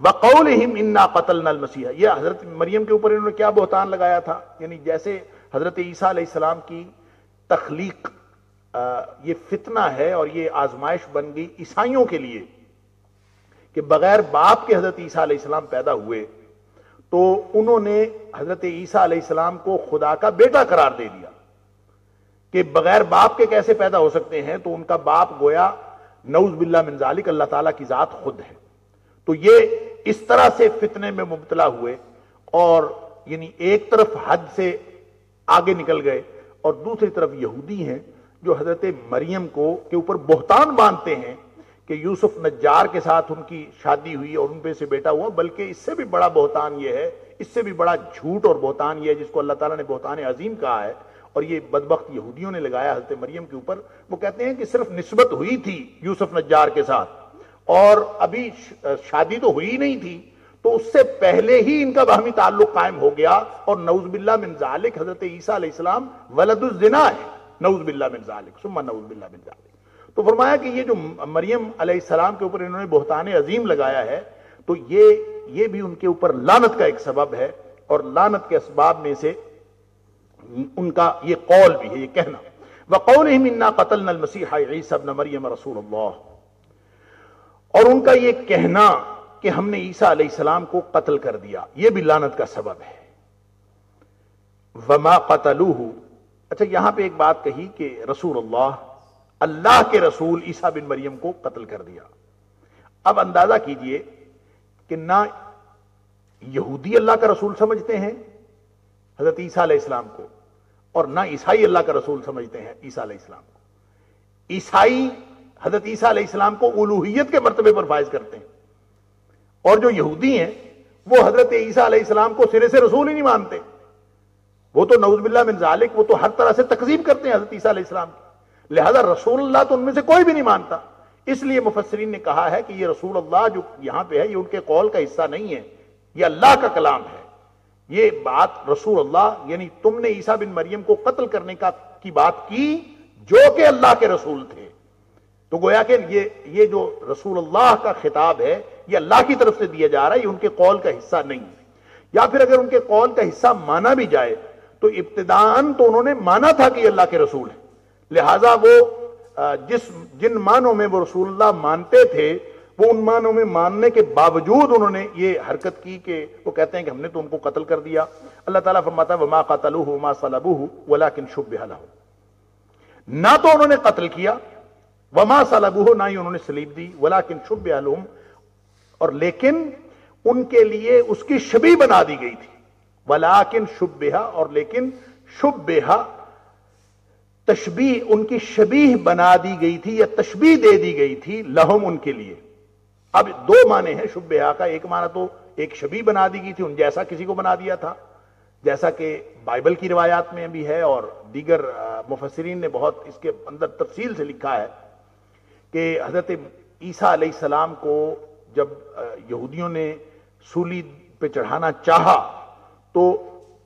وَقَوْلِهِمْ إِنَّا قَتَلْنَا الْمَسِيحَ، یہ حضرت مریم کے اوپر انہوں نے کیا بہتان لگایا تھا؟ یعنی جیسے حضرت عیسیٰ علیہ السلام کی تخلیق یہ فتنہ ہے اور یہ آزمائش بن گئی عیسائیوں کے لیے کہ بغیر باپ کے حضرت عیسیٰ علیہ السلام پیدا ہوئے، تو انہوں نے حضرت عیسیٰ علیہ السلام کو خدا کا بیٹا قرار دے دیا کہ بغیر باپ کے کیسے پیدا ہو سکتے ہیں. تو ان کا باپ گویا نعوذ باللہ من ذالک اللہ تعالیٰ کی ذات خود ہے. تو یہ اس طرح سے فتنے میں مبتلا ہوئے اور یعنی ایک طرف حد سے آگے نکل گئے، اور دوسری طرف یہودی ہیں جو حضرت مریم کو کے اوپر بہتان باندھتے ہیں کہ یوسف نجار کے ساتھ ان کی شادی ہوئی اور ان پہ سے بیٹا ہوا. بلکہ اس سے بھی بڑا بہتان یہ ہے، اس سے بھی بڑا جھوٹ اور بہتان یہ ہے جس کو اللہ تعالیٰ نے بہتان عظیم کہا ہے، اور یہ بدبخت یہودیوں نے لگایا حضرت مریم کے اوپر. وہ کہتے ہیں کہ صرف نسبت ہوئی تھی یوسف نجار کے ساتھ اور ابھی شادی تو ہوئی نہیں تھی، تو اس سے پہلے ہی ان کا باہمی تعلق قائم ہو گیا، اور نعوذ باللہ من ذالک حضرت عیسیٰ علیہ السلام ولد الزنا ہے. نعوذ باللہ من ذالک ثم نعوذ باللہ من ذالک. تو فرمایا کہ یہ جو مریم علیہ السلام کے اوپر انہوں نے بہتان عظیم لگایا ہے تو یہ بھی ان کے اوپر لعنت کا ایک سبب ہے، اور لعنت کے اسباب میں سے ان کا یہ قول بھی ہے، یہ کہنا. وَقَوْلِهِمْ إِنَّا قَتَلْنَا الْمَسِيحَ عِيسَى ابْنَ مَرْيَمَ رَسُولَ اللَّهِ، اور ان کا یہ کہنا کہ ہم نے عیسیٰ علیہ السلام کو قتل کر دیا، یہ بھی لعنت کا سبب ہے. وَمَا قَتَلُوهُ، اچھا یہاں پہ ایک بات کہی کہ رسول اللہ کے رسول عیسیٰ بن مریم کو قتل کر دیا. اب اندازہ کیجئے کہ نہ یہودی اللہ کا رسول سمجھتے ہیں حضرت عیسیٰ علیہ السلام کو، اور نہ عیسائی اللہ کا رسول سمجھتے ہیں عیسیٰ علیہ السلام کو. عیسائی حضرت عیسیٰ علیہ السلام کو الوہیت کے مرتبے پر فائز کرتے ہیں، اور جو یہودی ہیں وہ حضرت عیسیٰ علیہ السلام کو سرے سے رسول ہی نہیں مانتے. وہ تو نعوذ باللہ من ذالک وہ تو ہر طرح سے تکذیب کرتے ہیں حضرت عیسیٰ علیہ السلام کی. لہذا رسول اللہ تو ان میں سے کوئی بھی نہیں مانتا. اس لیے مفسرین نے کہا ہے کہ یہ رسول اللہ جو یہاں پہ ہے یہ ان کے قول کا حصہ نہیں ہے، یہ اللہ کا کلام ہے. یہ بات رسول اللہ یعنی تم نے عیسیٰ بن مریم کو قتل کرنے کی بات کی جو کہ اللہ کے رسول تھے. تو گویا کہ یہ جو رسول اللہ کا خطاب ہے یہ اللہ کی طرف سے دیا جا رہا ہے، یہ ان کے قول کا حصہ نہیں ہے. یا پھر اگر ان کے قول کا حصہ مانا بھی جائے تو ابتداءً تو انہوں نے مانا تھا کہ یہ اللہ کے رسول ہے، لہٰذا وہ جن معنوں میں وہ رسول اللہ مانتے تھے وہ ان معنوں میں ماننے کے باوجود انہوں نے یہ حرکت کی کہ وہ کہتے ہیں کہ ہم نے تو ان کو قتل کر دیا. اللہ تعالیٰ فرماتا ہے وَمَا قَتَلُوهُ وَمَا صَلَبُوهُ وَلَكِنْ شُبِّهَ لَهُمْ، نہ تو انہوں نے قتل کیا، وما صلبوہ، نہ ہی انہوں نے صلیب دی، ولکن شبہ لہم، اور لیکن ان کے لیے اس کی شبیہ بنا دی گئی تھی، ولکن شبہ، اور لیکن شبہ تشبیہ، ان کی شبیہ بنا دی گئی تھی یا تشبیہ دے دی گئی تھی لہم، ان کے لیے۔ اب دو معنی ہیں شبہ کا، ایک معنی تو ایک شبیہ بنا دی گئی تھی، ان جیسا کسی کو بنا دیا تھا، جیسا کہ بائبل کی روایات میں بھی ہے، اور دیگر مفسرین نے بہت اس کے اندر تفصیل سے لکھا ہے کہ حضرت عیسیٰ علیہ السلام کو جب یہودیوں نے سولی پہ چڑھانا چاہا تو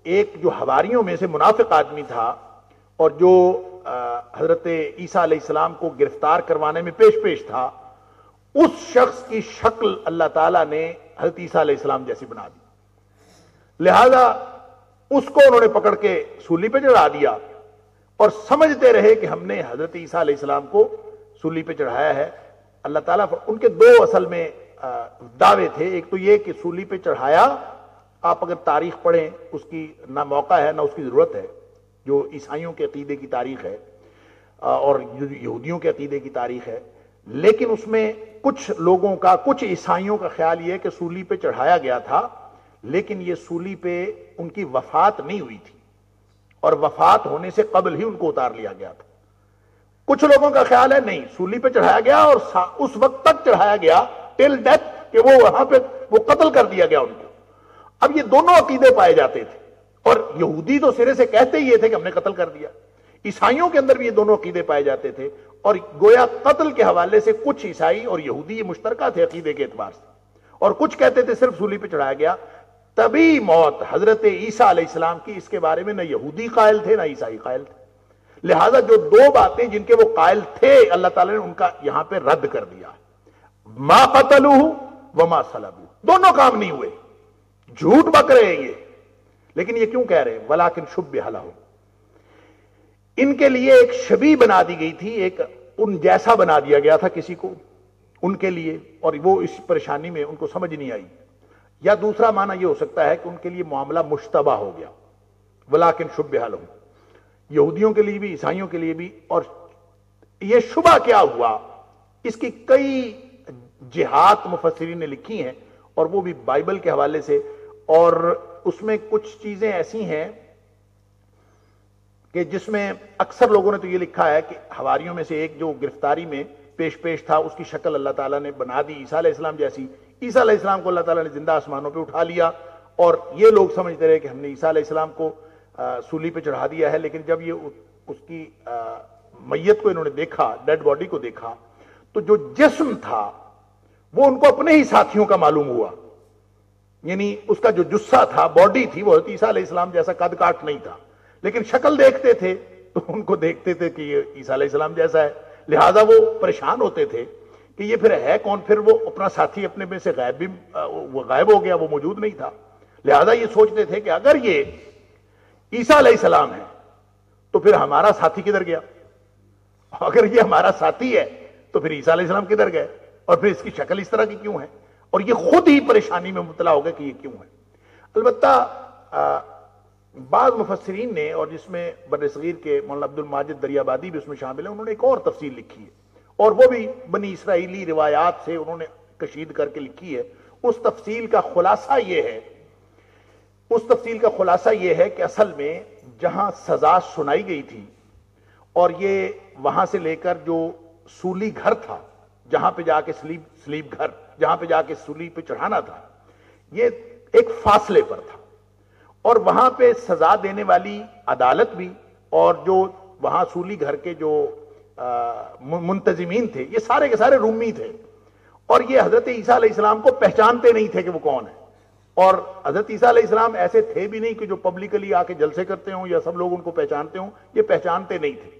ایک جو حواریوں میں سے منافق آدمی تھا اور جو حضرت عیسیٰ علیہ السلام کو گرفتار کروانے میں پیش تھا، اس شخص کی شکل اللہ تعالیٰ نے حضرت عیسیٰ علیہ السلام جیسی بنا دی، لہذا اس کو انہوں نے پکڑ کے سولی پہ چڑھا دیا اور سمجھتے رہے کہ ہم نے حضرت عیسیٰ علیہ السلام کو سولی پہ چڑھایا ہے۔ اللہ تعالیٰ ان کے دو اصل میں دعوے تھے، ایک تو یہ کہ سولی پہ چڑھایا، آپ اگر تاریخ پڑھیں اس کی نہ موقع ہے نہ اس کی ضرورت ہے، جو عیسائیوں کے عقیدے کی تاریخ ہے اور یہودیوں کے عقیدے کی تاریخ ہے، لیکن اس میں کچھ لوگوں کا، کچھ عیسائیوں کا خیال یہ کہ سولی پہ چڑھایا گیا تھا، لیکن یہ سولی پہ ان کی وفات نہیں ہوئی تھی اور وفات ہونے سے قبل ہی ان کو اتار لیا گیا تھا۔ کچھ لوگوں کا خیال ہے نہیں، سولی پہ چڑھایا گیا اور اس وقت تک چڑھایا گیا ٹل ڈیتھ کہ وہ وہاں پہ وہ قتل کر دیا گیا ان کو۔ اب یہ دونوں عقیدے پائے جاتے تھے، اور یہودی تو سرے سے کہتے ہی یہ تھے کہ ہم نے قتل کر دیا، عیسائیوں کے اندر بھی یہ دونوں عقیدے پائے جاتے تھے، اور گویا قتل کے حوالے سے کچھ عیسائی اور یہودی یہ مشترکہ تھے عقیدے کے اعتبار سے، اور کچھ کہتے تھے صرف سولی پہ چڑھایا گیا۔ تبھی موت حضرت عیسیٰ علیہ السلام کی، اس کے بارے میں نہ یہودی قائل تھے نہ عیسائی قائل تھے، لہذا جو دو باتیں جن کے وہ قائل تھے اللہ تعالیٰ نے ان کا یہاں پہ رد کر دیا، ما قتلوہ وما صلبوہ، دونوں کام نہیں ہوئے، جھوٹ بک رہے ہیں یہ، لیکن یہ کیوں کہہ رہے ہیں ولکن شبہ لہم، ان کے لیے ایک شبیہ بنا دی گئی تھی، ایک ان جیسا بنا دیا گیا تھا کسی کو ان کے لیے، اور وہ اس پریشانی میں ان کو سمجھ نہیں آئی۔ یا دوسرا معنی یہ ہو سکتا ہے کہ ان کے لیے معاملہ مشتبہ ہو گیا، ولکن شبہ لہم، یہودیوں کے لیے بھی عیسائیوں کے لیے بھی۔ اور یہ شبہ کیا ہوا، اس کی کئی جہات مفسرین نے لکھی ہیں، اور وہ بھی بائبل کے حوالے سے، اور اس میں کچھ چیزیں ایسی ہیں کہ جس میں اکثر لوگوں نے تو یہ لکھا ہے کہ حواریوں میں سے ایک جو گرفتاری میں پیش تھا، اس کی شکل اللہ تعالیٰ نے بنا دی عیسیٰ علیہ السلام جیسی، عیسیٰ علیہ السلام کو اللہ تعالیٰ نے زندہ آسمانوں پہ اٹھا لیا، اور یہ لوگ سمجھتے رہے کہ ہم نے عیسیٰ علیہ السلام کو سولی پہ چڑھا دیا ہے، لیکن جب یہ اس کی میت کو انہوں نے دیکھا، ڈیڈ باڈی کو دیکھا، تو جو جسم تھا وہ ان کو اپنے ہی ساتھیوں کا معلوم ہوا، یعنی اس کا جو جثہ تھا، باڈی تھی، وہ عیسیٰ علیہ السلام جیسا قد کاٹ نہیں تھا، لیکن شکل دیکھتے تھے تو ان کو دیکھتے تھے کہ یہ عیسیٰ علیہ السلام جیسا ہے، لہذا وہ پریشان ہوتے تھے کہ یہ پھر ہے کون، پھر وہ اپنا ساتھی اپنے میں سے وہ غائب ہو گیا، وہ موجود نہیں تھا، لہذا یہ سوچتے تھے کہ اگر یہ عیسیٰ علیہ السلام ہے تو پھر ہمارا ساتھی کدھر گیا، اگر یہ ہمارا ساتھی ہے تو پھر عیسیٰ علیہ السلام کدھر گئے، اور پھر اس کی شکل اس طرح کی کیوں ہے، اور یہ خود ہی پریشانی میں مبتلا ہو گئے کہ یہ کیوں ہے۔ البتہ بعض مفسرین نے، اور جس میں برصغیر کے مولانا عبد الماجد دریابادی بھی اس میں شامل ہیں، انہوں نے ایک اور تفصیل لکھی ہے، اور وہ بھی بنی اسرائیلی روایات سے انہوں نے کشید کر کے لکھی ہے۔ اس تفصیل کا خلاصہ یہ ہے کہ اصل میں جہاں سزا سنائی گئی تھی، اور یہ وہاں سے لے کر جو سولی گھر تھا، جہاں پہ جا کے سلیب گھر، جہاں پہ جا کے سولی پہ چڑھانا تھا، یہ ایک فاصلے پر تھا، اور وہاں پہ سزا دینے والی عدالت بھی، اور جو وہاں سولی گھر کے جو منتظمین تھے، یہ سارے کے سارے رومی تھے، اور یہ حضرت عیسیٰ علیہ السلام کو پہچانتے نہیں تھے کہ وہ کون ہے، اور حضرت عیسیٰ علیہ السلام ایسے تھے بھی نہیں کہ جو پبلکلی آ کے جلسے کرتے ہوں یا سب لوگ ان کو پہچانتے ہوں، یہ پہچانتے نہیں تھے۔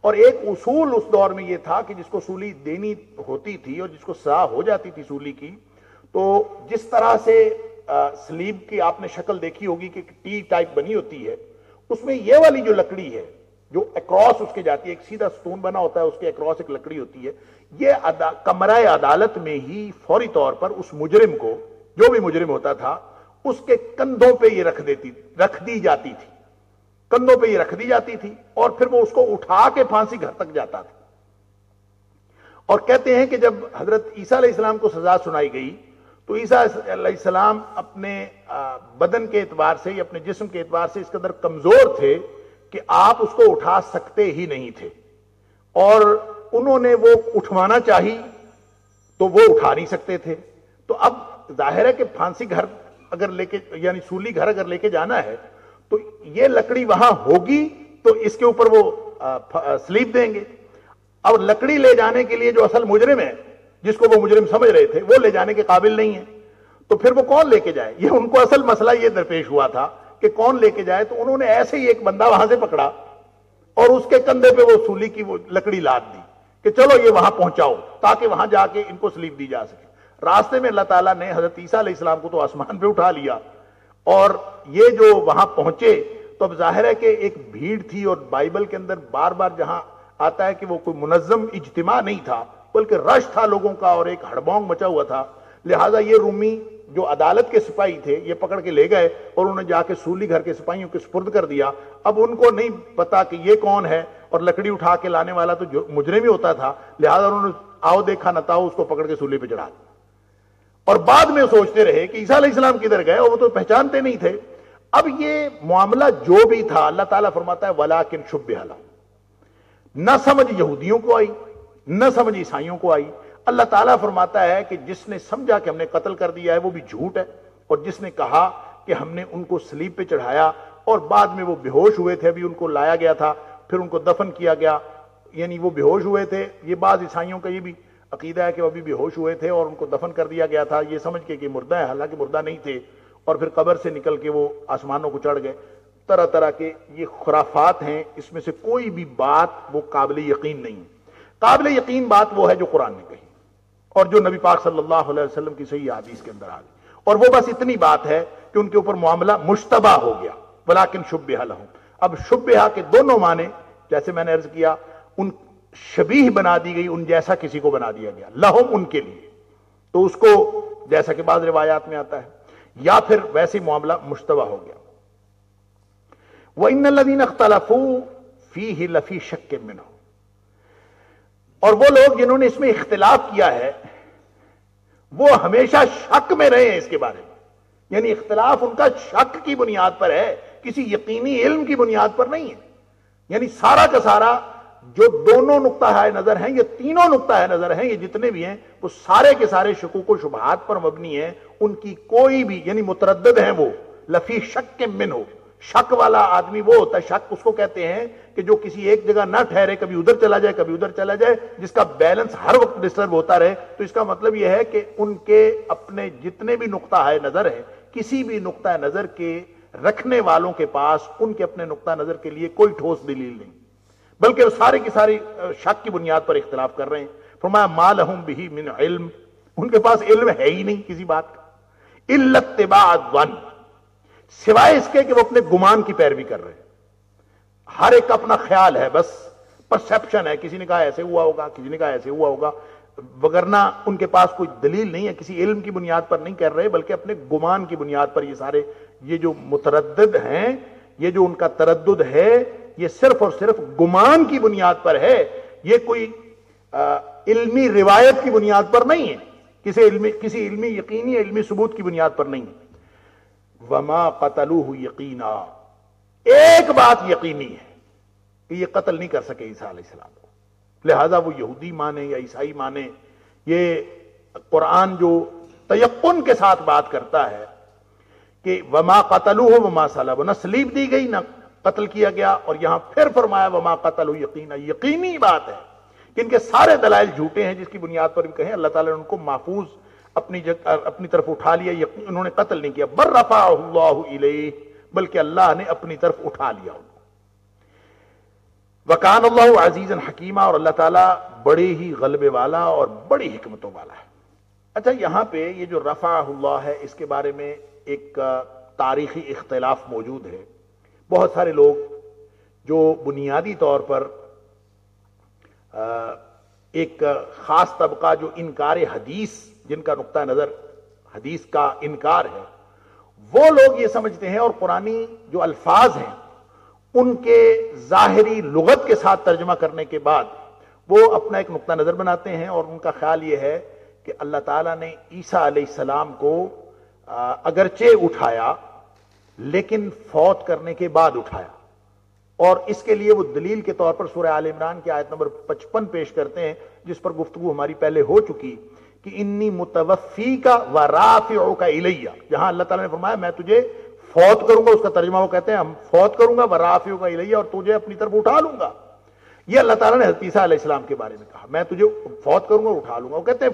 اور ایک اصول اس دور میں یہ تھا کہ جس کو سولی دینی ہوتی تھی اور جس کو سزا ہو جاتی تھی سولی کی، تو جس طرح سے سلیب کی آپ نے شکل دیکھی ہوگی کہ ٹی ٹائپ بنی ہوتی ہے، اس میں یہ والی جو لکڑی ہے جو اکراس اس کے جاتی ہے، ایک سیدھا ستون بنا ہوتا ہے، اس کے اکراس ایک لکڑی ہوتی ہے، یہ کمرہ عدالت میں ہی فوری طور پر اس مجرم کو، جو بھی مجرم ہوتا تھا، اس کے کندھوں پہ یہ رکھ دی جاتی تھی، کندھوں پہ یہ رکھ دی جاتی تھی اور پھر وہ اس کو اٹھا کے پھانسی گھر تک جاتا تھا. اور کہتے ہیں کہ جب حضرت عیسیٰ علیہ السلام کو سزا سنائی گئی تو عیسیٰ علیہ السلام اپنے بدن کے اعتبار سے یا اپنے جسم کے اعتبار سے اس قدر کمزور تھے کہ آپ اس کو اٹھا سکتے ہی نہیں تھے, اور انہوں نے وہ اٹھوانا چاہی تو وہ اٹھا نہیں سکتے تھے. تو اب ظاہر ہے کہ پھانسی گھر اگر لے کے یعنی سولی گھر اگر لے کے جانا ہے تو یہ لکڑی وہاں ہوگی تو اس کے اوپر وہ سلیپ دیں گے. اب لکڑی لے جانے کے لیے جو اصل مجرم ہے, جس کو وہ مجرم سمجھ رہے تھے, وہ لے جانے کے قابل نہیں ہے, تو پھر وہ کون لے کے جائے؟ یہ ان کو اصل مسئلہ یہ درپیش ہوا تھا کہ کون لے کے جائے. تو انہوں نے ایسے ہی ایک بندہ وہاں سے پکڑا اور اس کے کندھے پہ وہ سولی کی وہ لکڑی لاد دی کہ چلو یہ وہاں پہنچاؤ تاکہ وہاں جا کے ان کو سلیپ دی جا سکے. راستے میں اللہ تعالیٰ نے حضرت عیسیٰ علیہ السلام کو تو آسمان پہ اٹھا لیا, اور یہ جو وہاں پہنچے تو اب ظاہر ہے کہ ایک بھیڑ تھی, اور بائبل کے اندر بار بار جہاں آتا ہے کہ وہ کوئی منظم اجتماع نہیں تھا بلکہ رش تھا لوگوں کا اور ایک ہڑبونگ مچا ہوا تھا, لہٰذا یہ رومی جو عدالت کے سپاہی تھے یہ پکڑ کے لے گئے اور انہوں نے جا کے سولی گھر کے سپاہیوں کے سپرد کر دیا. اب ان کو نہیں پتا کہ یہ کون ہے, اور لکڑی اٹھا کے لانے والا تو جو مجرم ہی ہوتا تھا, لہٰذا انہوں نے آؤ دیکھا نہ تاؤ اس کو پکڑ کے سولی پہ چڑھا دیا. اور بعد میں سوچتے رہے کہ عیسیٰ علیہ السلام کدھر گئے, اور وہ تو پہچانتے نہیں تھے. اب یہ معاملہ جو بھی تھا اللہ تعالیٰ فرماتا ہے وَلَٰكِنْ شُبِّهَ لَهُمْ, نہ سمجھ یہودیوں کو آئی نہ سمجھ عیسائیوں کو آئی. اللہ تعالیٰ فرماتا ہے کہ جس نے سمجھا کہ ہم نے قتل کر دیا ہے وہ بھی جھوٹ ہے, اور جس نے کہا کہ ہم نے ان کو صلیب پہ چڑھایا اور بعد میں وہ بے ہوش ہوئے تھے, ابھی ان کو لایا گیا تھا پھر ان کو دفن کیا گیا, یعنی وہ بے ہوش ہوئے تھے. یہ بعض عیسائیوں کا یہ بھی عقیدہ ہے کہ وہ ابھی بے ہوش ہوئے تھے اور ان کو دفن کر دیا گیا تھا یہ سمجھ کے کہ مردہ ہے, حالانکہ مردہ نہیں تھے, اور پھر قبر سے نکل کے وہ آسمانوں کو چڑھ گئے. طرح طرح کے یہ خرافات ہیں, اس میں سے کوئی بھی بات وہ قابل یقین نہیں. قابل یقین بات وہ ہے جو قرآن نے کہی اور جو نبی پاک صلی اللہ علیہ وسلم کی صحیح حدیث کے اندر آ گئی, اور وہ بس اتنی بات ہے کہ ان کے اوپر معاملہ مشتبہ ہو گیا. ولیکن شبہ لہم, اب شبہ کے دونوں معنی جیسے میں نے عرض کیا, ان شبیہ بنا دی گئی, ان جیسا کسی کو بنا دیا گیا, لہم ان کے لیے, تو اس کو جیسا کہ بعض روایات میں آتا ہے, یا پھر ویسے معاملہ مشتبہ ہو گیا. وَإِنَّ الَّذِينَ اخْتَلَفُوا فِيهِ لَفِي شَكٍّ مِّنْهُ, اور وہ لوگ جنہوں نے اس میں اختلاف کیا ہے وہ ہمیشہ شک میں رہے ہیں اس کے بارے میں, یعنی اختلاف ان کا شک کی بنیاد پر ہے, کسی یقینی علم کی بنیاد پر نہیں ہے. یعنی سارا کا سارا جو دونوں نقطہ نظر ہیں, یہ تینوں نقطہ نظر ہیں, یہ جتنے بھی ہیں وہ سارے کے سارے شکوک و شبہات پر مبنی ہیں. ان کی کوئی بھی یعنی متردد ہیں وہ, لفی شک منہ, شک والا آدمی وہ ہوتا ہے, شک اس کو کہتے ہیں کہ جو کسی ایک جگہ نہ ٹھہرے, کبھی ادھر چلا جائے کبھی ادھر چلا جائے, جس کا بیلنس ہر وقت ڈسٹرب ہوتا رہے. تو اس کا مطلب یہ ہے کہ ان کے اپنے جتنے بھی نقطہ نظر ہیں, کسی بھی نقطہ نظر کے رکھنے والوں کے پاس ان کے اپنے نقطہ نظر کے لیے کوئی ٹھوس دلیل نہیں, بلکہ وہ سارے کی ساری شک کی بنیاد پر اختلاف کر رہے ہیں. فرمایا ما لہم بہ من علم, ان کے پاس علم ہے ہی نہیں کسی بات کا, الا اتباع الظن, سوائے اس کے کہ وہ اپنے گمان کی پیروی کر رہے ہیں. ہر ایک اپنا خیال ہے, بس پرسپشن ہے, کسی نے کہا ایسے ہوا ہوگا, کسی نے کہا ایسے ہوا ہوگا, وگرنہ ان کے پاس کوئی دلیل نہیں ہے, کسی علم کی بنیاد پر نہیں کر رہے بلکہ اپنے گمان کی بنیاد پر. یہ سارے یہ جو متردد ہیں, یہ جو ان کا تردد ہے, یہ صرف اور صرف گمان کی بنیاد پر ہے, یہ کوئی علمی روایت کی بنیاد پر نہیں ہے, کسی علمی یقینی علمی ثبوت کی بنیاد پر نہیں ہے. وما قتلوہ یقینا, ایک بات یقینی ہے کہ یہ قتل نہیں کر سکے عیسیٰ علیہ السلام کو, لہذا وہ یہودی مانے یا عیسائی مانے. یہ قرآن جو تیقن کے ساتھ بات کرتا ہے کہ وما قتلوہ وما صلبوہ, نہ صلیب دی گئی نہ قتل کیا گیا, اور یہاں پھر فرمایا وما قتلوہ یقینا, یقینی بات ہے کہ ان کے سارے دلائل جھوٹے ہیں, جس کی بنیاد پر بھی کہیں اللہ تعالیٰ نے ان کو محفوظ اپنی طرف اٹھا لیا, انہوں نے قتل نہیں کیا. بل رفعہ اللہ الیہ, بلکہ اللہ نے اپنی طرف اٹھا لیا ان کو. وکان اللہ عزیزا حکیما, اور اللہ تعالیٰ بڑے ہی غلبے والا اور بڑی حکمتوں والا ہے. اچھا, یہاں پہ یہ جو رفعہ اللہ ہے اس کے بارے میں ایک تاریخی اختلاف موجود ہے. بہت سارے لوگ جو بنیادی طور پر ایک خاص طبقہ جو انکار حدیث, جن کا نقطہ نظر حدیث کا انکار ہے, وہ لوگ یہ سمجھتے ہیں, اور قرآنی جو الفاظ ہیں ان کے ظاہری لغت کے ساتھ ترجمہ کرنے کے بعد وہ اپنا ایک نقطہ نظر بناتے ہیں، اور ان کا خیال یہ ہے کہ اللہ تعالیٰ نے عیسیٰ علیہ السلام کو اگرچہ اٹھایا لیکن فوت کرنے کے بعد اٹھایا، اور اس کے لیے وہ دلیل کے طور پر سورہ آل عمران کی آیت نمبر 55 پیش کرتے ہیں، جس پر گفتگو ہماری پہلے ہو چکی کہ انی متوفیک و رافعک الیہ، جہاں اللہ تعالیٰ نے فرمایا میں تجھے فوت کروں گا، اس کا ترجمہ وہ کہتے ہیں ہم فوت کروں گا و رافعک الیہ، اور تجھے اپنی طرف اٹھا لوں گا۔ یہ اللہ تعالیٰ نے حضرت عیسیٰ علیہ السلام کے بارے میں کہا، میں تجھے فوت کروں گا اور اٹھا لوں گا۔ وہ کہتے ہیں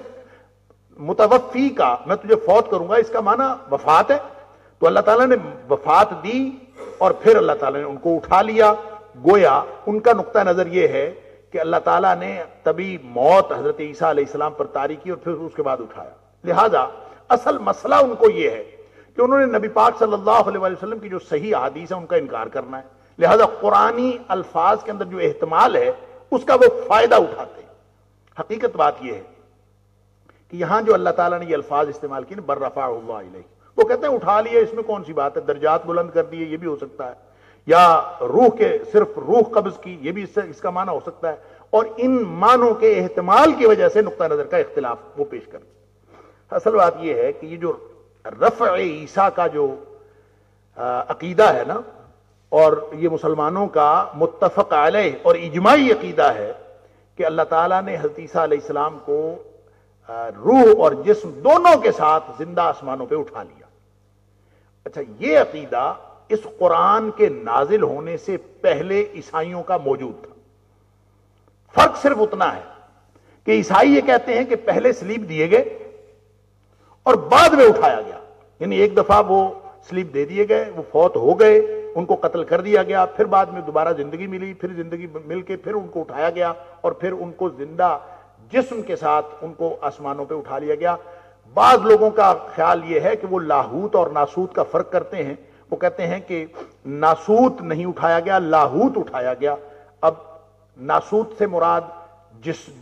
متوفی کا، میں تجھے فوت کروں گا، اس کا معنی وفات ہے، تو اللہ تعالیٰ نے وفات دی اور پھر اللہ تعالیٰ نے ان کو اٹھا لیا۔ گویا ان کا نقطہ نظر یہ ہے کہ اللہ تعالیٰ نے تبھی موت حضرت عیسیٰ علیہ السلام پر طاری کی اور پھر اس کے بعد اٹھایا۔ لہذا اصل مسئلہ ان کو یہ ہے کہ انہوں نے نبی پاک صلی اللہ علیہ وسلم کی جو صحیح احادیث ہے ان کا انکار کرنا ہے، لہذا قرآنی الفاظ کے اندر جو احتمال ہے اس کا وہ فائدہ اٹھاتے ہیں۔ حقیقت بات یہ ہے کہ یہاں جو اللہ تعالیٰ نے یہ الفاظ استعمال کیے بر رفعہ اللہ الیہ، وہ کہتے ہیں اٹھا لیے، اس میں کون سی بات ہے، درجات بلند کر دیے، یہ بھی ہو سکتا ہے، یا روح کے صرف روح قبض کی، یہ بھی اس کا معنی ہو سکتا ہے، اور ان معنوں کے احتمال کی وجہ سے نقطہ نظر کا اختلاف وہ پیش کر دیا۔ اصل بات یہ ہے کہ یہ جو رفع عیسیٰ کا جو عقیدہ ہے نا، اور یہ مسلمانوں کا متفق علیہ اور اجماعی عقیدہ ہے کہ اللہ تعالیٰ نے حضرت عیسیٰ علیہ السلام کو روح اور جسم دونوں کے ساتھ زندہ آسمانوں پہ اٹھا لیا۔ اچھا، یہ عقیدہ اس قرآن کے نازل ہونے سے پہلے عیسائیوں کا موجود تھا۔ فرق صرف اتنا ہے کہ عیسائی یہ کہتے ہیں کہ پہلے سلیب دیے گئے اور بعد میں اٹھایا گیا، یعنی ایک دفعہ وہ سلیب دے دیے گئے، وہ فوت ہو گئے، ان کو قتل کر دیا گیا، پھر بعد میں دوبارہ زندگی ملی، پھر زندگی مل کے پھر ان کو اٹھایا گیا، اور پھر ان کو زندہ جسم کے ساتھ ان کو آسمانوں پہ اٹھا لیا گیا۔ بعض لوگوں کا خیال یہ ہے کہ وہ لاہوت اور ناسوت کا فرق کرتے ہیں، وہ کہتے ہیں کہ ناسوت نہیں اٹھایا گیا، لاہوت اٹھایا گیا۔ اب ناسوت سے مراد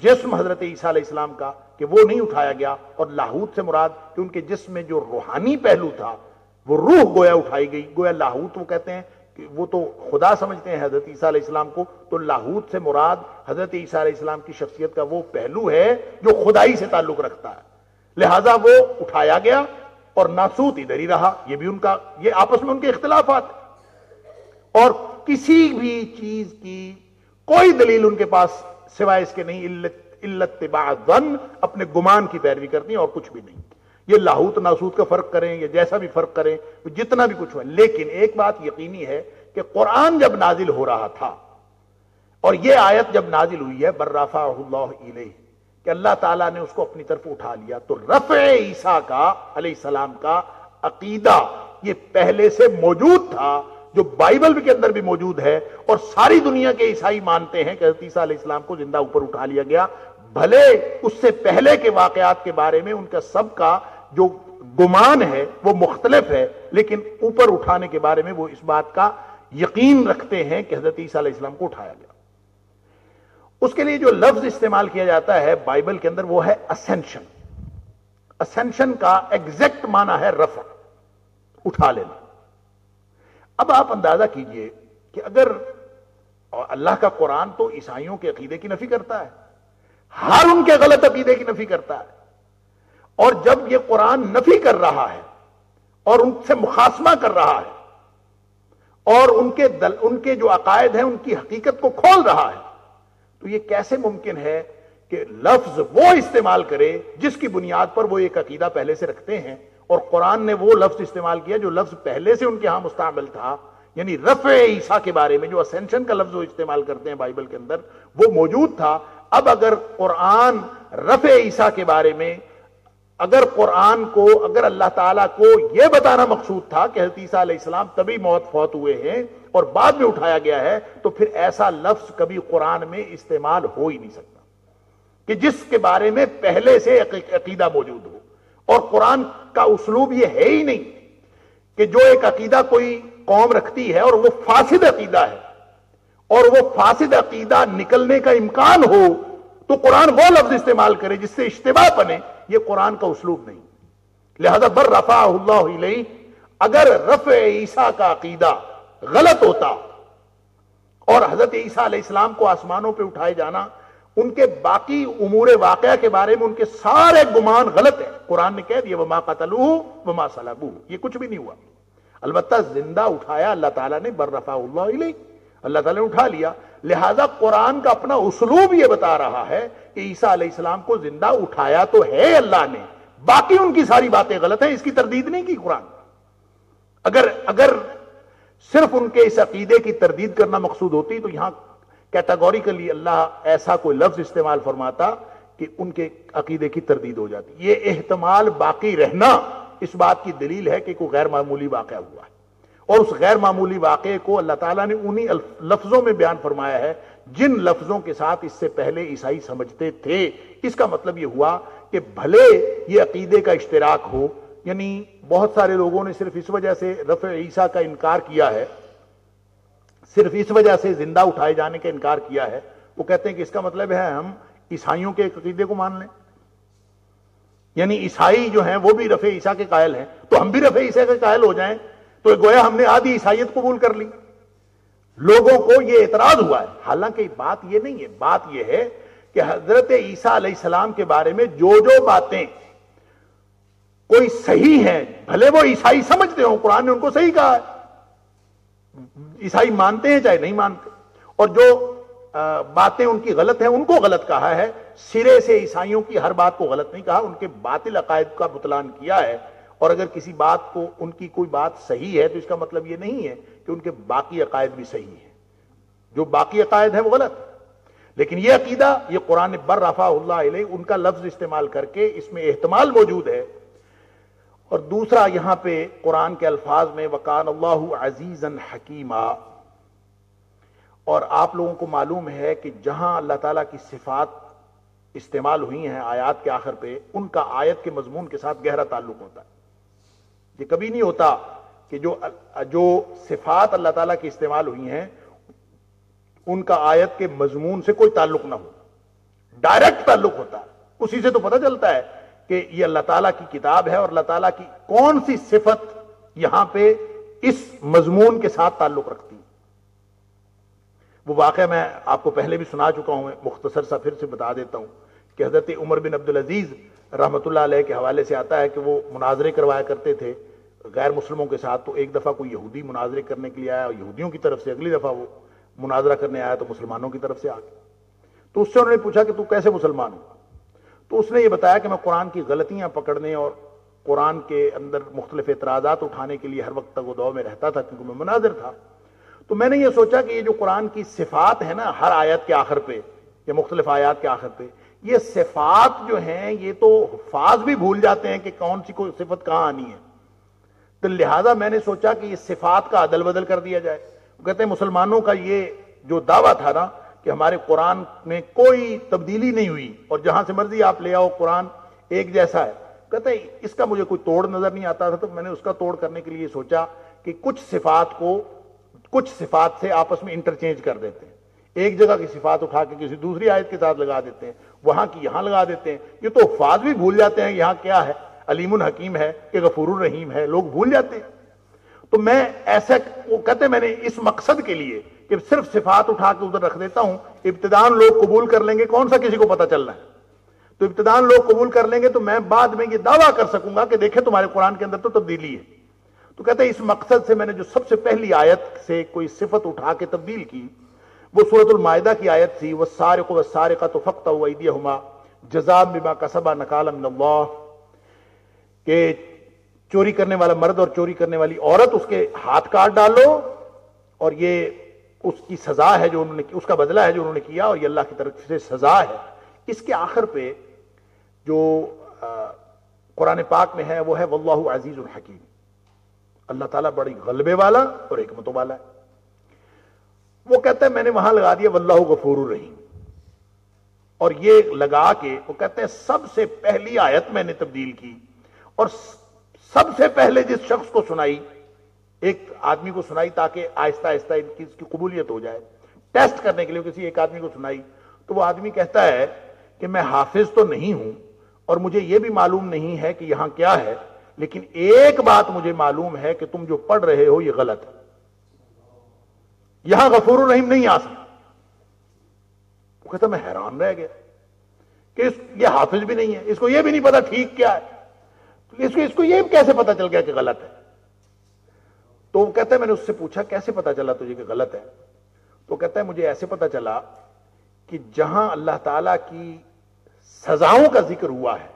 جسم حضرت عیسیٰ علیہ السلام کا کہ وہ نہیں اٹھایا گیا، اور لاہوت سے مراد کہ ان کے جسم میں جو روحانی پہلو تھا وہ روح گویا اٹھائی گئی۔ گویا لاہوت وہ کہتے ہیں کہ وہ تو خدا سمجھتے ہیں حضرت عیسیٰ علیہ السلام کو، تو لاہوت سے مراد حضرت عیسیٰ علیہ السلام کی شخصیت کا وہ پہلو ہے جو خدائی سے تعلق رکھتا ہے، لہذا وہ اٹھایا گیا، اور ناسوت ادھر ہی رہا۔ یہ بھی ان کا، یہ آپس میں ان کے اختلافات ہیں، اور کسی بھی چیز کی کوئی دلیل ان کے پاس سوائے اس کے نہیں، الا اتباع الظن، اپنے گمان کی پیروی کرتی ہیں اور کچھ بھی نہیں۔ یہ لاہوت ناسوت کا فرق کریں یا جیسا بھی فرق کریں، جتنا بھی کچھ ہو، لیکن ایک بات یقینی ہے کہ قرآن جب نازل ہو رہا تھا اور یہ آیت جب نازل ہوئی ہے بر رفعہ اللہ الیہ، کہ اللہ تعالیٰ نے اس کو اپنی طرف اٹھا لیا، تو رفع عیسیٰ کا علیہ السلام کا عقیدہ یہ پہلے سے موجود تھا، جو بائبل کے اندر بھی موجود ہے، اور ساری دنیا کے عیسائی مانتے ہیں کہ حضرت عیسیٰ علیہ السلام کو زندہ اوپر اٹھا لیا گیا۔ بھلے اس سے پہلے کے واقعات کے بارے میں ان کا سب کا جو گمان ہے وہ مختلف ہے، لیکن اوپر اٹھانے کے بارے میں وہ اس بات کا یقین رکھتے ہیں کہ حضرت عیسیٰ علیہ السلام کو اٹھایا گیا۔ اس کے لیے جو لفظ استعمال کیا جاتا ہے بائبل کے اندر وہ ہے اسینشن۔ اسینشن کا ایگزیکٹ معنی ہے رفع، اٹھا لینا۔ اب آپ اندازہ کیجئے کہ اگر اللہ کا قرآن تو عیسائیوں کے عقیدے کی نفی کرتا ہے، ہر ان کے غلط عقیدے کی نفی کرتا ہے، اور جب یہ قرآن نفی کر رہا ہے اور ان سے مخاصمہ کر رہا ہے اور ان کے جو عقائد ہیں ان کی حقیقت کو کھول رہا ہے، تو یہ کیسے ممکن ہے کہ لفظ وہ استعمال کرے جس کی بنیاد پر وہ ایک عقیدہ پہلے سے رکھتے ہیں، اور قرآن نے وہ لفظ استعمال کیا جو لفظ پہلے سے ان کے ہاں مستعمل تھا، یعنی رفع عیسیٰ کے بارے میں جو اسینشن کا لفظ وہ استعمال کرتے ہیں بائبل کے اندر وہ موجود تھا۔ اب اگر قرآن رفع عیسیٰ کے بارے میں، اگر قرآن کو، اگر اللہ تعالیٰ کو یہ بتانا مقصود تھا کہ حضرت عیسیٰ علیہ السلام تبھی فوت ہوئے ہیں اور بعد میں اٹھایا گیا ہے، تو پھر ایسا لفظ کبھی قرآن میں استعمال ہو ہی نہیں سکتا کہ جس کے بارے میں پہلے سے عقیدہ موجود ہو۔ اور قرآن کا اسلوب یہ ہے ہی نہیں کہ جو ایک عقیدہ کوئی قوم رکھتی ہے اور وہ فاسد عقیدہ ہے اور وہ فاسد عقیدہ نکلنے کا امکان ہو تو قرآن وہ لفظ استعمال کرے جس سے اشتباہ بنے، یہ قرآن کا اسلوب نہیں۔ لہذا بر رفعہ اللہ الیہ، اگر رفع عیسیٰ کا عقیدہ غلط ہوتا اور حضرت عیسیٰ علیہ السلام کو آسمانوں پہ اٹھائے جانا، ان کے باقی امور واقعہ کے بارے میں ان کے سارے گمان غلط ہیں۔ قرآن نے کہہ دیا وما قتلوہ وما صلبوہ، یہ کچھ بھی نہیں ہوا، البتہ زندہ اٹھایا اللہ تعالیٰ نے، بر رفعہ اللہ الیہ، اللہ تعالیٰ نے اٹھا لیا۔ لہذا قرآن کا اپنا اسلوب یہ بتا رہا ہے کہ عیسیٰ علیہ السلام کو زندہ اٹھایا تو ہے اللہ نے، باقی ان کی ساری باتیں غلط ہیں، اس کی تردید نہیں کی قرآن۔ اگر صرف ان کے اس عقیدے کی تردید کرنا مقصود ہوتی تو یہاں کیٹاگوریکلی اللہ ایسا کوئی لفظ استعمال فرماتا کہ ان کے عقیدے کی تردید ہو جاتی۔ یہ احتمال باقی رہنا اس بات کی دلیل ہے کہ کوئی غیر معمولی واقعہ ہوا ہے، اور اس غیر معمولی واقعے کو اللہ تعالیٰ نے انہی لفظوں میں بیان فرمایا ہے جن لفظوں کے ساتھ اس سے پہلے عیسائی سمجھتے تھے۔ اس کا مطلب یہ ہوا کہ بھلے یہ عقیدے کا اشتراک ہو، یعنی بہت سارے لوگوں نے صرف اس وجہ سے رفع عیسیٰ کا انکار کیا ہے، صرف اس وجہ سے زندہ اٹھائے جانے کا انکار کیا ہے، وہ کہتے ہیں کہ اس کا مطلب ہے ہم عیسائیوں کے عقیدے کو مان لیں، یعنی عیسائی جو ہیں وہ بھی رفع عیسیٰ کے قائل ہیں تو ہم بھی رفع عیسیٰ کے قائل ہو جائیں، تو گویا ہم نے آدھی عیسائیت قبول کر لی۔ لوگوں کو یہ اعتراض ہوا ہے، حالانکہ بات یہ نہیں ہے، بات یہ ہے کہ حضرت عیسیٰ علیہ السلام کے بارے میں جو باتیں کوئی صحیح ہیں، بھلے وہ عیسائی سمجھتے ہوں، قرآن نے ان کو صحیح کہا ہے، عیسائی مانتے ہیں چاہے نہیں مانتے، اور جو باتیں ان کی غلط ہیں ان کو غلط کہا ہے، سرے سے عیسائیوں کی ہر بات کو غلط نہیں کہا، ان کے باطل عقائد کا بطلان کیا ہے۔ اور اگر کسی بات کو ان کی کوئی بات صحیح ہے تو اس کا مطلب یہ نہیں ہے کہ ان کے باقی عقائد بھی صحیح ہیں، جو باقی عقائد ہیں وہ غلط ہیں۔ لیکن یہ عقیدہ، یہ قرآن بر رفع اللہ علیہ، ان کا لفظ استعمال کر کے اس میں احتمال موجود ہے۔ اور دوسرا یہاں پہ قرآن کے الفاظ میں وَقَانَ اللَّهُ عَزِيزًا حَكِيمًا، اور آپ لوگوں کو معلوم ہے کہ جہاں اللہ تعالیٰ کی صفات استعمال ہوئی ہیں آیات کے آخر پہ، ان کا آیت کے مضمون کے ساتھ گہرا تعلق ہوتا ہے۔ یہ کبھی نہیں ہوتا کہ جو صفات اللہ تعالیٰ کی استعمال ہوئی ہیں ان کا آیت کے مضمون سے کوئی تعلق نہ ہو، ڈائریکٹ تعلق ہوتا ہے۔ اسی سے تو پتہ چلتا ہے کہ یہ اللہ تعالیٰ کی کتاب ہے اور اللہ تعالیٰ کی کون سی صفت یہاں پہ اس مضمون کے ساتھ تعلق رکھتی ہے۔ وہ واقعہ میں آپ کو پہلے بھی سنا چکا ہوں، مختصر سا پھر سے بتا دیتا ہوں کہ حضرت عمر بن عبدالعزیز رحمۃ اللہ علیہ کے حوالے سے آتا ہے کہ وہ مناظرے کروایا کرتے تھے غیر مسلموں کے ساتھ۔ تو ایک دفعہ کوئی یہودی مناظرے کرنے کے لیے آیا، اور یہودیوں کی طرف سے، اگلی دفعہ وہ مناظرہ کرنے آیا تو مسلمانوں کی طرف سے آ گیا۔ تو اس سے انہوں نے پوچھا کہ تو کیسے مسلمان ہو؟ تو اس نے یہ بتایا کہ میں قرآن کی غلطیاں پکڑنے اور قرآن کے اندر مختلف اعتراضات اٹھانے کے لیے ہر وقت تک وہ دو میں رہتا تھا کیونکہ میں مناظر تھا۔ تو میں نے یہ سوچا کہ یہ جو قرآن کی صفات ہے نا ہر آیت کے آخر پہ یا مختلف آیات کے آخر پہ، یہ صفات جو ہیں یہ تو حفاظ بھی بھول جاتے ہیں کہ کون سی کوئی صفت کہاں آنی ہے، تو لہٰذا میں نے سوچا کہ یہ صفات کا عدل بدل کر دیا جائے۔ وہ کہتے ہیں مسلمانوں کا یہ جو دعویٰ تھا نا کہ ہمارے قرآن میں کوئی تبدیلی نہیں ہوئی اور جہاں سے مرضی آپ لے آؤ قرآن ایک جیسا ہے، کہتے ہیں اس کا مجھے کوئی توڑ نظر نہیں آتا تھا، تو میں نے اس کا توڑ کرنے کے لیے سوچا کہ کچھ صفات کو کچھ صفات سے آپس میں انٹرچینج کر دیتے ہیں، ایک جگہ کی صفات اٹھا کے کسی دوسری آیت کے ساتھ لگا دیتے ہیں، وہاں کی یہاں لگا دیتے ہیں۔ یہ تو حفاظ بھی بھول جاتے ہیں یہاں کیا ہے، علیم الحکیم ہے کہ غفور الرحیم ہے، لوگ بھول جاتے ہیں۔ تو میں ایسا وہ کہتے ہیں میں نے اس مقصد کے لیے کہ صرف صفات اٹھا کے ادھر رکھ دیتا ہوں، ابتداءً لوگ قبول کر لیں گے، کون سا کسی کو پتہ چلنا ہے، تو ابتداءً لوگ قبول کر لیں گے تو میں بعد میں یہ دعویٰ کر سکوں گا کہ دیکھیں تمہارے قرآن کے اندر تو تبدیلی ہے۔ تو کہتے ہیں اس مقصد سے میں نے جو سب سے پہلی آیت سے کوئی صفت اٹھا کے تبدیل کی وہ سورۃ المائدہ کی آیت تھی، والسارق والسارقۃ فاقطعوا ایدیہما جزاء بما کسبا نکالا من اللہ، کہ چوری کرنے والا مرد اور چوری کرنے والی عورت اس کے ہاتھ کاٹ ڈالو، اور یہ اس کی سزا ہے جو انہوں نے، اس کا بدلہ ہے جو انہوں نے کیا، اور یہ اللہ کی طرف سے سزا ہے۔ اس کے آخر پہ جو قرآن پاک میں ہے وہ ہے واللہ عزیز الحکیم، اللہ تعالیٰ بڑی غلبے والا اور حکمتوں والا ہے۔ وہ کہتے ہیں میں نے وہاں لگا دیا واللہ غفور الرحیم، اور یہ لگا کے وہ کہتے ہیں سب سے پہلی آیت میں نے تبدیل کی، اور سب سے پہلے جس شخص کو سنائی، ایک آدمی کو سنائی تاکہ آہستہ آہستہ اس کی قبولیت ہو جائے، ٹیسٹ کرنے کے لیے کسی ایک آدمی کو سنائی، تو وہ آدمی کہتا ہے کہ میں حافظ تو نہیں ہوں اور مجھے یہ بھی معلوم نہیں ہے کہ یہاں کیا ہے، لیکن ایک بات مجھے معلوم ہے کہ تم جو پڑھ رہے ہو یہ غلط ہے۔ یہاں غفور الرحیم نہیں آ سکتا۔ وہ کہتا میں حیران رہ گیا کہ یہ حافظ بھی نہیں ہے، اس کو یہ بھی نہیں پتا ٹھیک کیا ہے، اس کو یہ کیسے پتا چل گیا کہ غلط ہے؟ تو وہ کہتا ہے میں نے اس سے پوچھا کیسے پتا چلا تجھے کہ غلط ہے؟ تو کہتا ہے مجھے ایسے پتا چلا کہ جہاں اللہ تعالیٰ کی سزاؤں کا ذکر ہوا ہے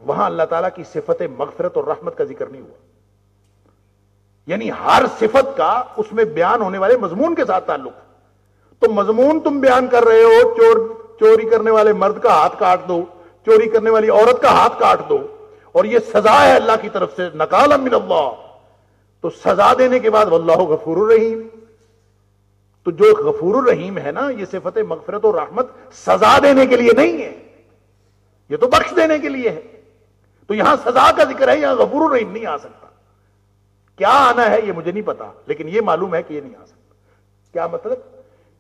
وہاں اللہ تعالیٰ کی صفت مغفرت اور رحمت کا ذکر نہیں ہوا۔ یعنی ہر صفت کا اس میں بیان ہونے والے مضمون کے ساتھ تعلق ہے۔ تو مضمون تم بیان کر رہے ہو، چوری کرنے والے مرد کا ہاتھ کاٹ دو، چوری کرنے والی عورت کا ہاتھ کاٹ دو، اور یہ سزا ہے اللہ کی طرف سے، نکالا من اللہ، تو سزا دینے کے بعد واللہ غفور الرحیم، تو جو غفور الرحیم ہے نا، یہ صفت مغفرت اور رحمت سزا دینے کے لیے نہیں ہے، یہ تو بخش دینے کے لیے ہے۔ تو یہاں سزا کا ذکر ہے، یہاں غفور الرحیم نہیں آ سکتا۔ کیا آنا ہے یہ مجھے نہیں پتا، لیکن یہ معلوم ہے کہ یہ نہیں آ سکتا۔ کیا مطلب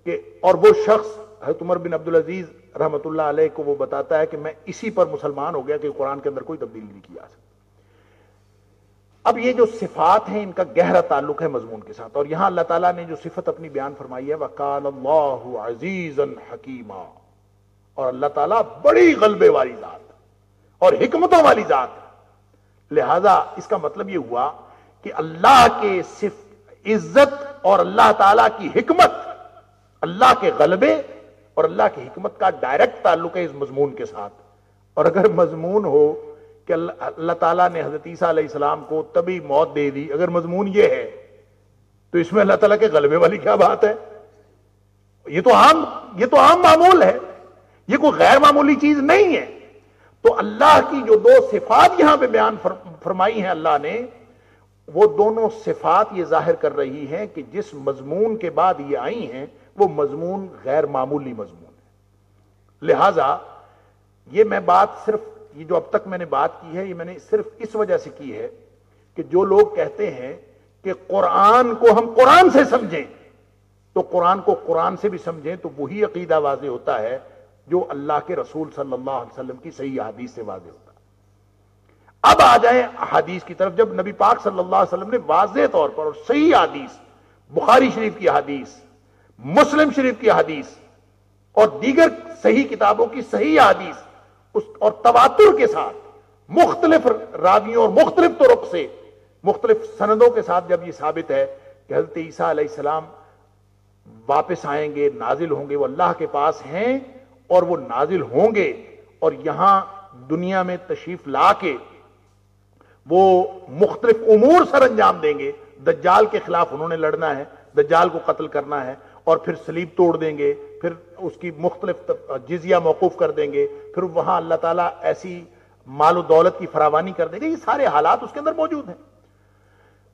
کہ اور وہ شخص حضرت عمر بن عبدالعزیز رحمت اللہ علیہ کو وہ بتاتا ہے کہ میں اسی پر مسلمان ہو گیا کہ قرآن کے اندر کوئی تبدیلی نہیں کی جا سکتی۔ اب یہ جو صفات ہیں ان کا گہرا تعلق ہے مضمون کے ساتھ، اور یہاں اللہ تعالیٰ نے جو صفت اپنی بیان فرمائی ہے وَقَالَ اللَّهُ عَزِيزًا حَكِيمًا، اور اللہ تعالیٰ بڑی غلبے والی ذات اور حکمتوں والی ذات ہے۔ لہذا اس کا مطلب یہ ہوا کہ اللہ کے صرف عزت اور اللہ تعالیٰ کی حکمت، اللہ کے غلبے اور اللہ کی حکمت کا ڈائریکٹ تعلق ہے اس مضمون کے ساتھ۔ اور اگر مضمون ہو کہ اللہ تعالیٰ نے حضرت عیسیٰ علیہ السلام کو طبی موت دے دی، اگر مضمون یہ ہے تو اس میں اللہ تعالیٰ کے غلبے والی کیا بات ہے؟ یہ تو عام معمول ہے، یہ کوئی غیر معمولی چیز نہیں ہے۔ تو اللہ کی جو دو صفات یہاں پہ بیان فرمائی ہیں اللہ نے، وہ دونوں صفات یہ ظاہر کر رہی ہیں کہ جس مضمون کے بعد یہ آئی ہیں وہ مضمون غیر معمولی مضمون ہے۔ لہذا یہ میں بات صرف یہ جو اب تک میں نے بات کی ہے یہ میں نے صرف اس وجہ سے کی ہے کہ جو لوگ کہتے ہیں کہ قرآن کو ہم قرآن سے سمجھیں تو قرآن کو قرآن سے بھی سمجھیں، تو وہی عقیدہ واضح ہوتا ہے جو اللہ کے رسول صلی اللہ علیہ وسلم کی صحیح حدیث سے واضح ہوتا ہے۔ اب آ جائیں حدیث کی طرف۔ جب نبی پاک صلی اللہ علیہ وسلم نے واضح طور پر اور صحیح حدیث، بخاری شریف کی حدیث، مسلم شریف کی حدیث اور دیگر صحیح کتابوں کی صحیح حدیث اور تواتر کے ساتھ مختلف راویوں اور مختلف طرق سے مختلف سندوں کے ساتھ جب یہ ثابت ہے کہ حضرت عیسیٰ علیہ السلام واپس آئیں گے، نازل ہوں گے، وہ اللہ کے پاس ہیں اور وہ نازل ہوں گے اور یہاں دنیا میں تشریف لا کے وہ مختلف امور سر انجام دیں گے۔ دجال کے خلاف انہوں نے لڑنا ہے، دجال کو قتل کرنا ہے، اور پھر صلیب توڑ دیں گے، پھر اس کی مختلف جزیہ موقوف کر دیں گے، پھر وہاں اللہ تعالیٰ ایسی مال و دولت کی فراوانی کر دیں گے۔ یہ سارے حالات اس کے اندر موجود ہیں۔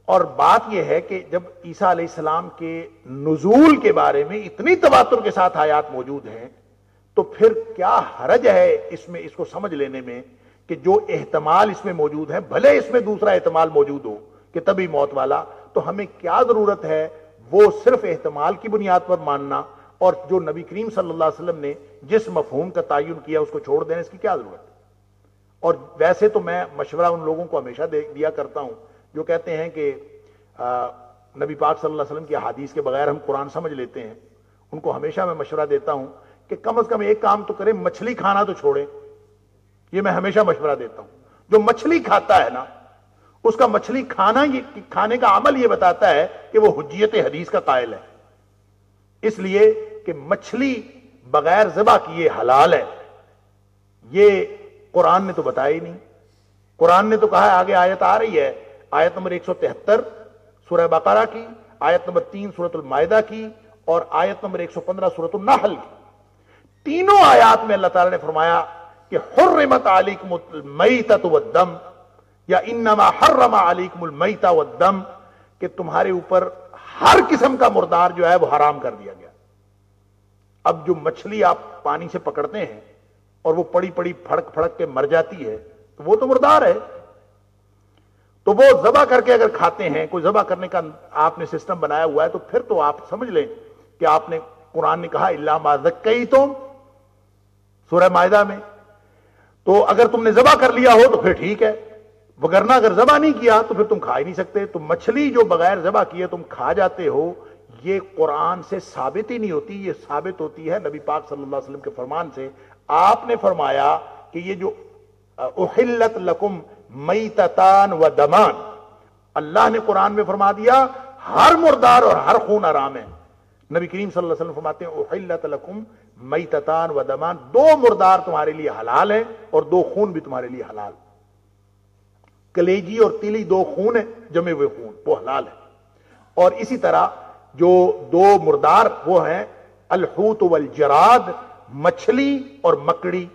اور بات یہ ہے کہ جب عیسیٰ علیہ السلام کے نزول کے بارے میں اتنی تواتر کے ساتھ آیات موجود ہیں تو پھر کیا حرج ہے اس میں، اس کو سمجھ لینے میں کہ جو احتمال اس میں موجود ہے، بھلے اس میں دوسرا احتمال موجود ہو کہ طبی موت والا، تو ہمیں کیا ضرورت ہے وہ صرف احتمال کی بنیاد پر ماننا، اور جو نبی کریم صلی اللہ علیہ وسلم نے جس مفہوم کا تعین کیا اس کو چھوڑ دینے، اس کی کیا ضرورت ہے؟ اور ویسے تو میں مشورہ ان لوگوں کو ہمیشہ دیا کرتا ہوں جو کہتے ہیں کہ نبی پاک صلی اللہ علیہ وسلم کی احادیث کے بغیر ہم قرآن سمجھ لیتے ہیں، ان کو ہمیشہ میں مشورہ دیتا ہوں کہ کم از کم ایک کام تو کریں، مچھلی کھانا تو چھوڑیں۔ یہ میں ہمیشہ مشورہ دیتا ہوں۔ جو مچھلی کھاتا ہے نا، اس کا مچھلی کھانے کا عمل یہ بتاتا ہے کہ وہ حجیت حدیث کا قائل ہے، اس لیے کہ مچھلی بغیر ذبح کیے حلال ہے۔ یہ قرآن نے تو بتایا ہی نہیں۔ قرآن نے تو کہا ہے، آگے آیت آ رہی ہے، آیت نمبر 173 سورہ بقرہ کی، آیت نمبر 3 سورۃ المائدہ کی، اور آیت نمبر 115 سورۃ النحل کی۔ تینوں آیات میں اللہ تعالیٰ نے فرمایا کہ حرمت علیکم المیتۃ والدم، یا انما حرم علیکم المیتۃ والدم، کہ تمہارے اوپر ہر قسم کا مردار جو ہے وہ حرام کر دیا گیا۔ اب جو مچھلی آپ پانی سے پکڑتے ہیں اور وہ پڑی پڑی پھڑک پھڑک کے مر جاتی ہے تو وہ تو مردار ہے، تو وہ ذبح کر کے اگر کھاتے ہیں، کوئی ذبح کرنے کا آپ نے سسٹم بنایا ہوا ہے، تو پھر تو آپ سمجھ لیں کہ آپ نے، قرآن نے کہا الا ما ذکیتم سورہ مائدہ میں، تو اگر تم نے ذبح کر لیا ہو تو پھر ٹھیک ہے، وگرنہ اگر ذبح نہیں کیا تو پھر تم کھا ہی نہیں سکتے۔ تو مچھلی جو بغیر ذبح کیے تم کھا جاتے ہو، یہ قرآن سے ثابت ہی نہیں ہوتی، یہ ثابت ہوتی ہے نبی پاک صلی اللہ علیہ وسلم کے فرمان سے۔ آپ نے فرمایا کہ یہ جو احلت لکم میتتان و دمان، اللہ نے قرآن میں فرما دیا ہر مردار اور ہر خون حرام ہے۔ نبی کریم صلی اللہ علیہ وسلم فرماتے ہیں احلت لکم میتتان و دمان، دو مردار تمہارے لیے حلال ہیں اور دو خون بھی تمہارے لیے حلال۔ کلیجی اور تیلی دو خون ہیں، جمے ہوئے خون، وہ حلال ہے۔ اور اسی طرح جو دو مردار وہ ہیں الحوت والجراد، مچھلی اور مکڑی،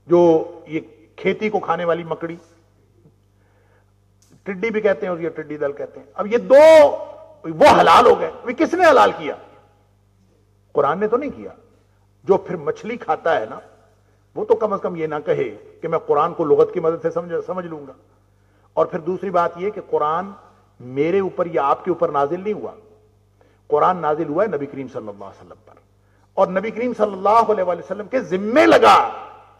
جو یہ کھیتی کو کھانے والی مکڑی، ٹڈی بھی کہتے ہیں اور یہ ٹڈی دل کہتے ہیں۔ اب یہ دو وہ حلال ہو گئے، وہ کس نے حلال کیا؟ قرآن نے تو نہیں کیا۔ جو پھر مچھلی کھاتا ہے نا، وہ تو کم از کم یہ نہ کہے کہ میں قرآن کو لغت کی مدد سے سمجھ لوں گا۔ اور پھر دوسری بات یہ کہ قرآن میرے اوپر یا آپ کے اوپر نازل نہیں ہوا، قرآن نازل ہوا ہے نبی کریم صلی اللہ علیہ وسلم پر، اور نبی کریم صلی اللہ علیہ وسلم کے ذمے لگا۔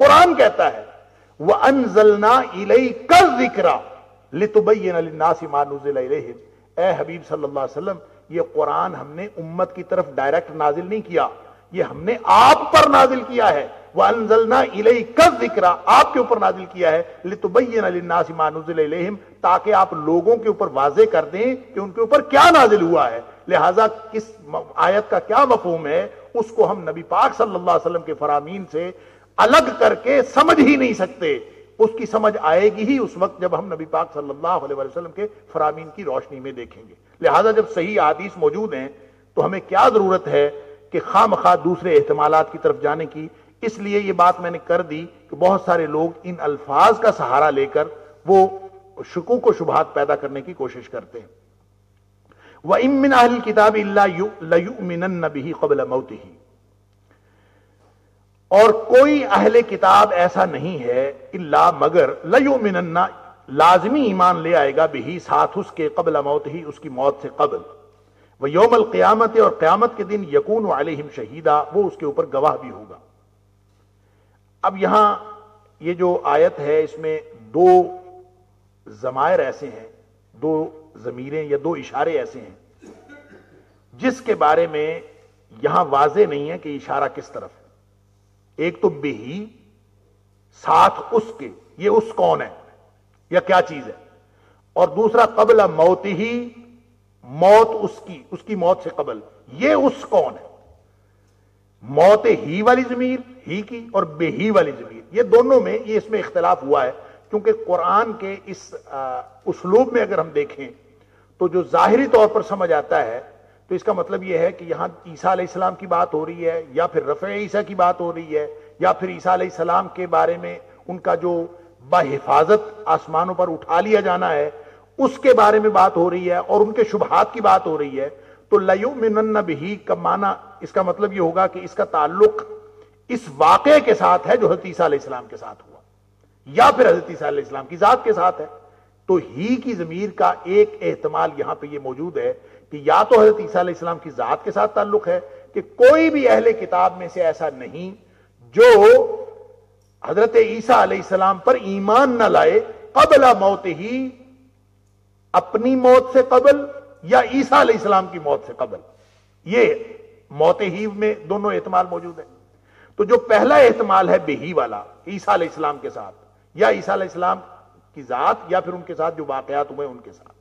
قرآن کہتا ہے وَأَنزَلْنَا إِلَيْكَ الذِّكْرَ لِتُبَيِّنَ لِلنَّاسِ مَا نُزِّلَ إِلَيْهِمْ، اے حبیب صلی اللہ علیہ وسلم، یہ قرآن ہم نے امت کی طرف ڈائریکٹ نازل نہیں کیا، یہ ہم نے آپ پر نازل کیا ہے۔ وَأَنزَلْنَا إِلَيْكَ الذِّكْرَ، آپ کے اوپر نازل کیا ہے، لِتُبَيِّنَ لِلنَّاسِ مَا نُزِّلَ إِلَيْهِمْ، تاکہ آپ لوگوں کے اوپر واضح کر دیں کہ ان کے اوپر کیا نازل ہوا ہے۔ لہٰذا کس آیت کا کیا مفہوم ہے اس کو ہم نبی پاک صلی اللہ علیہ وسلم کے فرامین سے الگ کر کے سمجھ ہی نہیں سکتے۔ اس کی سمجھ آئے گی ہی اس وقت جب ہم نبی پاک صلی اللہ علیہ وسلم کے فرامین کی روشنی میں دیکھیں گے۔ لہٰذا جب صحیح احادیث موجود ہیں تو ہمیں کیا ضرورت ہے کہ خواہ مخواہ دوسرے احتمالات کی طرف جانے کی۔ اس لیے یہ بات میں نے کر دی کہ بہت سارے لوگ ان الفاظ کا سہارا لے کر وہ شکوک و شبہات پیدا کرنے کی کوشش کرتے ہیں۔ وَإِن مِّنْ أَهْلِ الْكِتَابِ إِلَّا لَيُؤْمِنَنَّ بِهِ قَبْلَ مَوْتِهِ، اور کوئی اہل کتاب ایسا نہیں ہے الا مگر لَيُؤْمِنَنَّ، لازمی ایمان لے آئے گا بِهِ، ساتھ اس کے، قبل موتہ، اس کی موت سے قبل، وَيَوْمَ الْقِيَامَةِ، اور قیامت کے دن، يَكُونُ عَلَيْهِمْ شَهِيدًا، وہ اس کے اوپر گواہ بھی ہوگا۔ اب یہاں یہ جو آیت ہے اس میں دو ضمائر ایسے ہیں، دو ضمیریں یا دو اشارے ایسے ہیں جس کے بارے میں یہاں واضح نہیں ہے کہ اشارہ کس طرف ہے۔ ایک تو بہی، ساتھ اس کے، یہ اس کون ہے یا کیا چیز ہے، اور دوسرا قبل موت ہی، موت اس کی موت سے قبل، یہ اس کون ہے۔ موت ہی والی ضمیر ہی کی اور بے ہی والی ضمیر، یہ دونوں میں یہ اس میں اختلاف ہوا ہے، کیونکہ قرآن کے اس اسلوب میں اگر ہم دیکھیں تو جو ظاہری طور پر سمجھ آتا ہے تو اس کا مطلب یہ ہے کہ یہاں عیسیٰ علیہ السلام کی بات ہو رہی ہے، یا پھر رفع عیسیٰ کی بات ہو رہی ہے، یا پھر عیسیٰ علیہ السلام کے بارے میں ان کا جو بحفاظت آسمانوں پر اٹھا لیا جانا ہے اس کے بارے میں بات ہو رہی ہے اور ان کے شبہات کی بات ہو رہی ہے۔ تو لَيُؤْمِنَنَّ بِهِ کا معنی، اس کا مطلب یہ ہوگا کہ اس کا تعلق اس واقعے کے ساتھ ہے جو حضرت عیسیٰ علیہ السلام کے ساتھ ہوا، یا پھر حضرت عیسیٰ علیہ السلام کی ذات کے ساتھ ہے۔ تو ہی کی ضمیر کا ایک احتمال یہاں پہ یہ موجود ہے کہ یا تو حضرت عیسیٰ علیہ السلام کی ذات کے ساتھ تعلق ہے کہ کوئی بھی اہل کتاب میں سے ایسا نہیں جو حضرت عیسیٰ علیہ السلام پر ایمان نہ لائے قبل موت ہی، اپنی موت سے قبل یا عیسیٰ علیہ السلام کی موت سے قبل۔ یہ موت ہی میں دونوں احتمال موجود ہیں۔ تو جو پہلا احتمال ہے بہی والا، عیسیٰ علیہ السلام کے ساتھ یا عیسیٰ علیہ السلام کی ذات یا پھر ان کے ساتھ جو واقعات ہوئے ان کے ساتھ،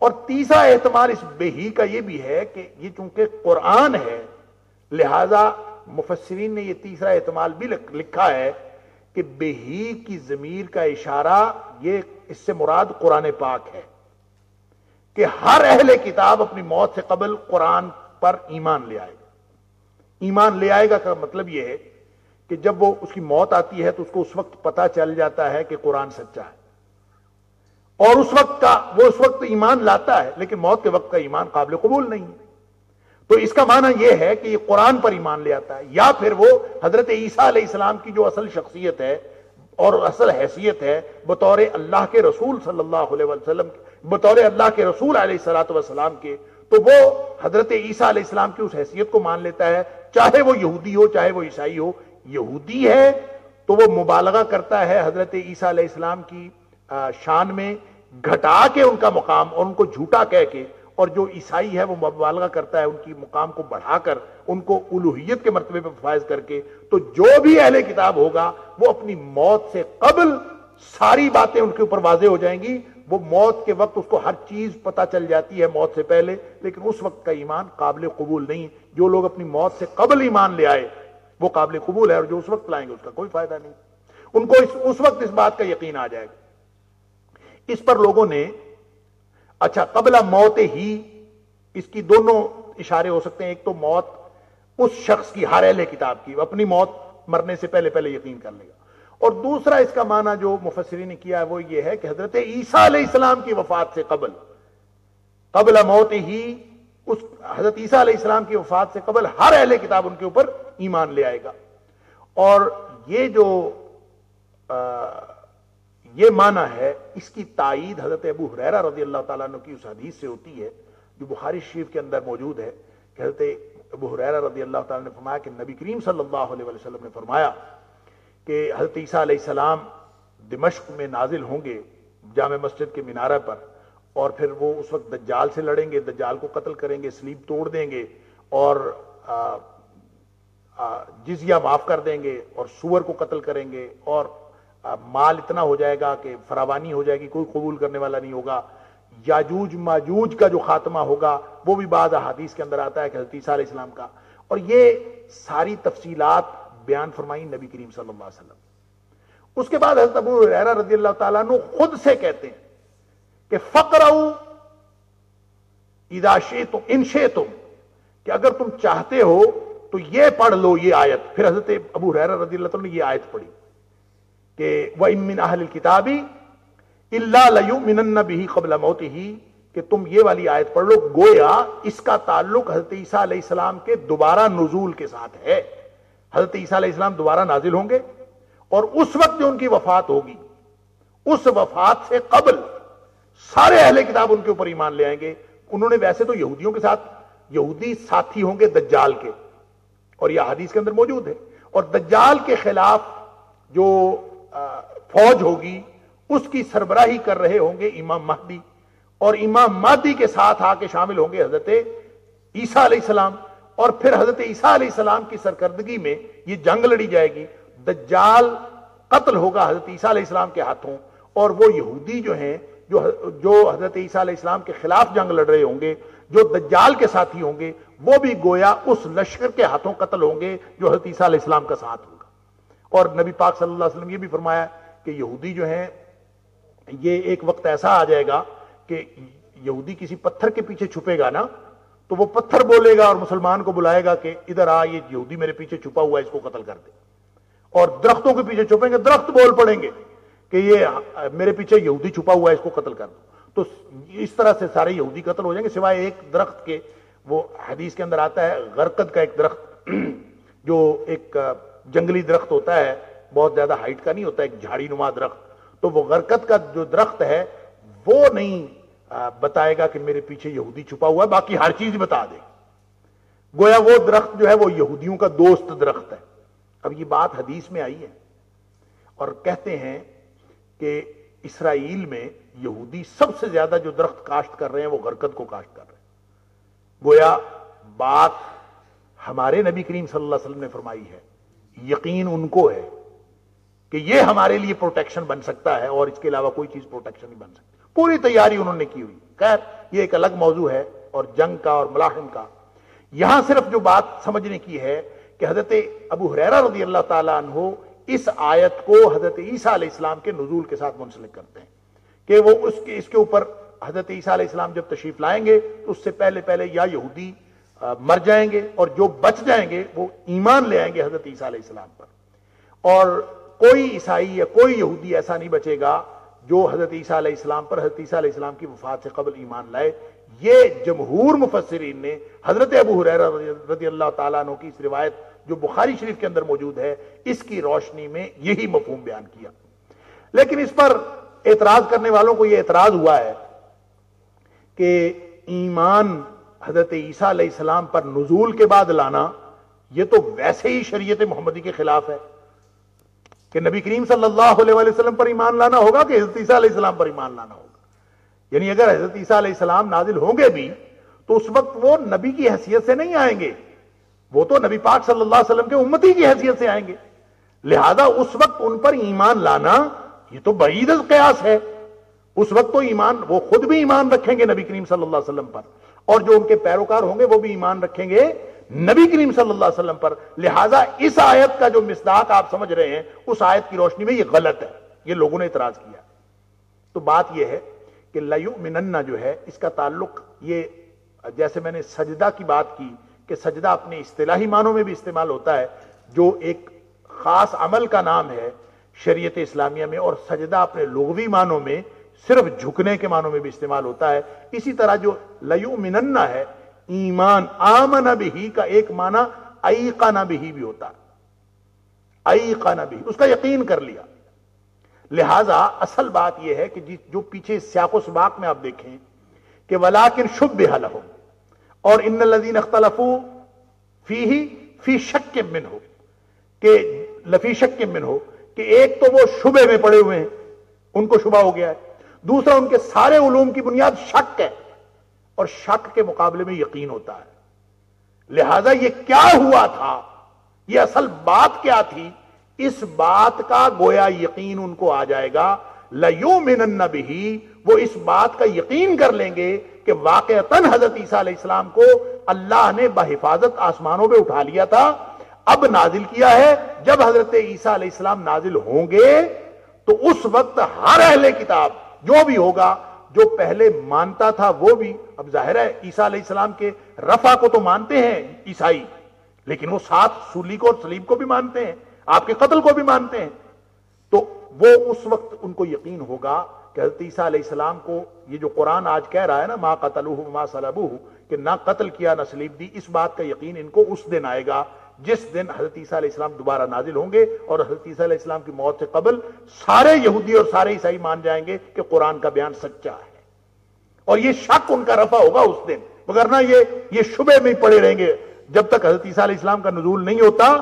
اور تیسرا احتمال اس بہی کا یہ بھی ہے کہ یہ چونکہ قرآن ہے لہذا مفسرین نے یہ تیسرا احتمال بھی لکھا ہے کہ بہی کی ضمیر کا اشارہ، یہ اس سے مراد قرآن پاک ہے کہ ہر اہل کتاب اپنی موت سے قبل قرآن پر ایمان لے آئے گا۔ ایمان لے آئے گا کا مطلب یہ ہے کہ جب وہ اس کی موت آتی ہے تو اس کو اس وقت پتا چل جاتا ہے کہ قرآن سچا ہے، اور اس وقت ایمان لاتا ہے، لیکن موت کے وقت کا ایمان قابل قبول نہیں ہے۔ تو اس کا معنی یہ ہے کہ یہ قرآن پر ایمان لے آتا ہے، یا پھر وہ حضرت عیسیٰ علیہ السلام کی جو اصل شخصیت ہے اور اصل حیثیت ہے بطور اللہ کے رسول صلی اللہ علیہ وسلم، بطور اللہ کے رسول علیہ الصلوۃ والسلام کے، تو وہ حضرت عیسیٰ علیہ السلام کی اس حیثیت کو مان لیتا ہے، چاہے وہ یہودی ہو چاہے وہ عیسائی ہو۔ یہودی ہے تو وہ مبالغہ کرتا ہے حضرت عیسیٰ علیہ السلام کی شان میں، گھٹا کے ان کا مقام اور ان کو جھوٹا کہہ کے اور جو عیسائی ہے وہ مبالغہ کرتا ہے ان کی مقام کو بڑھا کر ان کو الوہیت کے مرتبے پر فائز کر کے، تو جو بھی اہل کتاب ہوگا وہ اپنی موت سے قبل ساری باتیں ان کے اوپر واضح ہو جائیں گی. وہ موت کے وقت اس کو ہر چیز پتہ چل جاتی ہے موت سے پہلے، لیکن اس وقت کا ایمان قابل قبول نہیں. جو لوگ اپنی موت سے قبل ایمان لے آئے وہ قابل قبول ہے، اور جو اس وقت لائیں گے اس کا کوئی فائدہ نہیں. ان کو اس وقت اس بات کا یقین آ جائے گا. اس پر لوگوں نے اچھا قبل موت ہی، اس کی دونوں اشارے ہو سکتے ہیں. ایک تو موت اس شخص کی، ہر اہل کتاب کی، اپنی موت مرنے سے پہلے پہلے یقین کر لے گا. اور دوسرا اس کا معنی جو مفسرین نے کیا ہے وہ یہ ہے کہ حضرت عیسیٰ علیہ السلام کی وفات سے قبل موت ہی، اس حضرت عیسیٰ علیہ السلام کی وفات سے قبل ہر اہل کتاب ان کے اوپر ایمان لے آئے گا. اور یہ جو یہ معنی ہے، اس کی تائید حضرت ابو ہریرہ رضی اللہ تعالیٰ عنہ کی اس حدیث سے ہوتی ہے جو بخاری شریف کے اندر موجود ہے کہ حضرت ابو ہریرہ رضی اللہ تعالیٰ نے فرمایا کہ نبی کریم صلی اللہ علیہ وسلم نے فرمایا کہ حضرت عیسیٰ علیہ السلام دمشق میں نازل ہوں گے جامع مسجد کے مینارے پر، اور پھر وہ اس وقت دجال سے لڑیں گے، دجال کو قتل کریں گے، صلیب توڑ دیں گے اور جزیہ معاف کر دیں گے اور سور کو قتل کریں گے، اور مال اتنا ہو جائے گا کہ فراوانی ہو جائے گی، کوئی قبول کرنے والا نہیں ہوگا. یاجوج ماجوج کا جو خاتمہ ہوگا وہ بھی بعض احادیث کے اندر آتا ہے کہ حضرت عیسیٰ علیہ السلام کا. اور یہ ساری تفصیلات بیان فرمائی نبی کریم صلی اللہ علیہ وسلم. اس کے بعد حضرت ابو ہریرہ رضی اللہ تعالیٰ عنہ خود سے کہتے ہیں کہ فقرؤ اذا شئتم ان شئتم، کہ اگر تم چاہتے ہو تو یہ پڑھ لو یہ آیت. پھر حضرت ابو ہریرہ رضی اللہ تعالیٰ نے یہ آیت پڑھی کہ وَإِن مِّنْ أَهْلِ الْكِتَابِ إِلَّا لَيُؤْمِنَنَّ بِهِ قَبْلَ مَوْتِهِ، کہ تم یہ والی آیت پڑھ لو. گویا اس کا تعلق حضرت عیسیٰ علیہ السلام کے دوبارہ نزول کے ساتھ ہے. حضرت عیسیٰ علیہ السلام دوبارہ نازل ہوں گے اور اس وقت جو ان کی وفات ہوگی، اس وفات سے قبل سارے اہل کتاب ان کے اوپر ایمان لے آئیں گے. انہوں نے ویسے تو یہودیوں کے ساتھ، یہودی ساتھی ہوں گے دجال کے، اور یہ حدیث کے اندر موجود ہے. اور دجال کے خلاف جو فوج ہوگی اس کی سربراہی کر رہے ہوں گے امام مہدی، اور امام مہدی کے ساتھ آ کے شامل ہوں گے حضرت عیسیٰ علیہ السلام. اور پھر حضرت عیسیٰ علیہ السلام کی سرکردگی میں یہ جنگ لڑی جائے گی. دجال قتل ہوگا حضرت عیسیٰ علیہ السلام کے ہاتھوں، اور وہ یہودی جو ہیں جو حضرت عیسیٰ علیہ السلام کے خلاف جنگ لڑ رہے ہوں گے، جو دجال کے ساتھی ہوں گے، وہ بھی گویا اس لشکر کے ہاتھوں قتل ہوں گے جو حضرت عیسیٰ علیہ السلام کا ساتھ ہوگا. اور نبی پاک صلی اللہ علیہ وسلم یہ بھی فرمایا کہ یہودی جو ہیں، یہ ایک وقت ایسا آ جائے گا کہ یہودی کسی پتھر کے پیچھے چھپے گا نا، تو وہ پتھر بولے گا اور مسلمان کو بلائے گا کہ ادھر آ، یہ یہودی میرے پیچھے چھپا ہوا ہے، اس کو قتل کر دے. اور درختوں کے پیچھے چھپیں گے، درخت بول پڑیں گے کہ یہ میرے پیچھے یہودی چھپا ہوا ہے، اس کو قتل کر دو. تو اس طرح سے سارے یہودی قتل ہو جائیں گے سوائے ایک درخت کے. وہ حدیث کے اندر آتا ہے غرقد کا ایک درخت جو ایک جنگلی درخت ہوتا ہے، بہت زیادہ ہائٹ کا نہیں ہوتا، ایک جھاڑی نما درخت. تو وہ غرقد کا جو درخت ہے وہ نہیں بتائے گا کہ میرے پیچھے یہودی چھپا ہوا ہے، باقی ہر چیز بتا دے. گویا وہ درخت جو ہے وہ یہودیوں کا دوست درخت ہے. اب یہ بات حدیث میں آئی ہے، اور کہتے ہیں کہ اسرائیل میں یہودی سب سے زیادہ جو درخت کاشت کر رہے ہیں وہ غرقد کو کاشت کر رہے ہیں. گویا بات ہمارے نبی کریم صلی اللہ علیہ وسلم نے فرمائی ہے، یقین ان کو ہے کہ یہ ہمارے لیے پروٹیکشن بن سکتا ہے، اور اس کے علاوہ کوئی چیز پروٹیکشن نہیں بن سکتی. پوری تیاری انہوں نے کی ہوئی. خیر یہ ایک الگ موضوع ہے، اور جنگ کا اور ملاحم کا. یہاں صرف جو بات سمجھنے کی ہے کہ حضرت ابو ہریرہ رضی اللہ تعالیٰ عنہ اس آیت کو حضرت عیسیٰ علیہ السلام کے نزول کے ساتھ منسلک کرتے ہیں کہ وہ اس کے اوپر حضرت عیسیٰ علیہ السلام جب تشریف لائیں گے تو اس سے پہلے یا یہودی مر جائیں گے، اور جو بچ جائیں گے وہ ایمان لے آئیں گے حضرت عیسیٰ علیہ السلام پر. اور کوئی عیسائی یا کوئی یہودی ایسا نہیں بچے گا جو حضرت عیسیٰ علیہ السلام پر حضرت عیسیٰ علیہ السلام کی وفات سے قبل ایمان لائے. یہ جمہور مفسرین نے حضرت ابو ہریرہ رضی اللہ تعالیٰ عنہ کی اس روایت جو بخاری شریف کے اندر موجود ہے اس کی روشنی میں یہی مفہوم بیان کیا. لیکن اس پر اعتراض کرنے والوں کو یہ اعتراض ہوا ہے کہ ایمان حضرت عیسیٰ علیہ السلام پر نزول کے بعد لانا یہ تو ویسے ہی شریعت محمدی کے خلاف ہے کہ نبی کریم صلی اللہ علیہ وسلم پر ایمان لانا ہوگا کہ حضرت عیسیٰ علیہ السلام پر ایمان لانا ہوگا. یعنی اگر حضرت عیسیٰ علیہ السلام نازل ہوں گے بھی تو اس وقت وہ نبی کی حیثیت سے نہیں آئیں گے، وہ تو نبی پاک صلی اللہ علیہ وسلم کے امتی کی حیثیت سے آئیں گے، لہذا اس وقت ان پر ایمان لانا یہ تو بعید القیاس ہے۔ اس وقت تو ایمان، وہ خود بھی ایمان رکھیں گے نبی کریم صلی اللہ علیہ وسلم پر، اور جو ان کے پیروکار ہوں گے وہ بھی ایمان رکھیں گے نبی کریم صلی اللہ علیہ وسلم پر، لہذا اس آیت کا جو مصداق آپ سمجھ رہے ہیں اس آیت کی روشنی میں یہ غلط ہے، یہ لوگوں نے اعتراض کیا۔ تو بات یہ ہے کہ لَيُؤْمِنَنَّ جو ہے اس کا تعلق، یہ جیسے میں نے سجدہ کی بات کی کہ سجدہ اپنے اصطلاحی معنوں میں بھی استعمال ہوتا ہے، جو ایک خاص عمل کا نام ہے شریعت اسلامیہ میں، اور سجدہ اپنے لغوی معنوں میں صرف جھکنے کے معنوں میں بھی استعمال ہوتا ہے، اسی طرح جو لَيُؤْمِنَنَّ ہے ایمان، آمن بہی کا ایک معنی ایقن بہی بھی ہوتا ہے، ایقن بہی، اس کا یقین کر لیا۔ لہذا اصل بات یہ ہے کہ جو پیچھے سیاق و سباق میں آپ دیکھیں کہ وَلَٰكِنْ شُبِّهَ لَهُمْ اور إِنَّ الَّذِينَ اخْتَلَفُوا فِيهِ فِي شَكٍّ مِّنْهُ، کہ لفی شک منہ، کہ ایک تو وہ شبے میں پڑے ہوئے ہیں، ان کو شبہ ہو گیا ہے، دوسرا ان کے سارے علوم کی بنیاد شک ہے، اور شک کے مقابلے میں یقین ہوتا ہے۔ لہذا یہ کیا ہوا تھا، یہ اصل بات کیا تھی، اس بات کا گویا یقین ان کو آ جائے گا۔ لَيُؤْمِنَنَّ بِهِ، وہ اس بات کا یقین کر لیں گے کہ واقعتاً حضرت عیسیٰ علیہ السلام کو اللہ نے بحفاظت آسمانوں پہ اٹھا لیا تھا، اب نازل کیا ہے۔ جب حضرت عیسیٰ علیہ السلام نازل ہوں گے تو اس وقت ہر اہل کتاب جو بھی ہوگا، جو پہلے مانتا تھا وہ بھی، اب ظاہر ہے عیسیٰ علیہ السلام کے رفع کو تو مانتے ہیں عیسائی، لیکن وہ ساتھ سولی کو اور صلیب کو بھی مانتے ہیں، آپ کے قتل کو بھی مانتے ہیں، تو وہ اس وقت ان کو یقین ہوگا کہ حضرت عیسیٰ علیہ السلام کو یہ جو قرآن آج کہہ رہا ہے نا ما قتلوہ وما صلبوہ، کہ نہ قتل کیا نہ صلیب دی، اس بات کا یقین ان کو اس دن آئے گا جس دن حضرت عیسیٰ علیہ السلام دوبارہ نازل ہوں گے، اور حضرت عیسیٰ علیہ السلام کی موت سے قبل سارے یہودی اور سارے عیسائی مان جائیں گے کہ قرآن کا بیان سچا ہے، اور یہ شک ان کا رفع ہوگا اس دن، وگرنہ یہ شبے میں پڑے رہیں گے جب تک حضرت عیسیٰ علیہ السلام کا نزول نہیں ہوتا،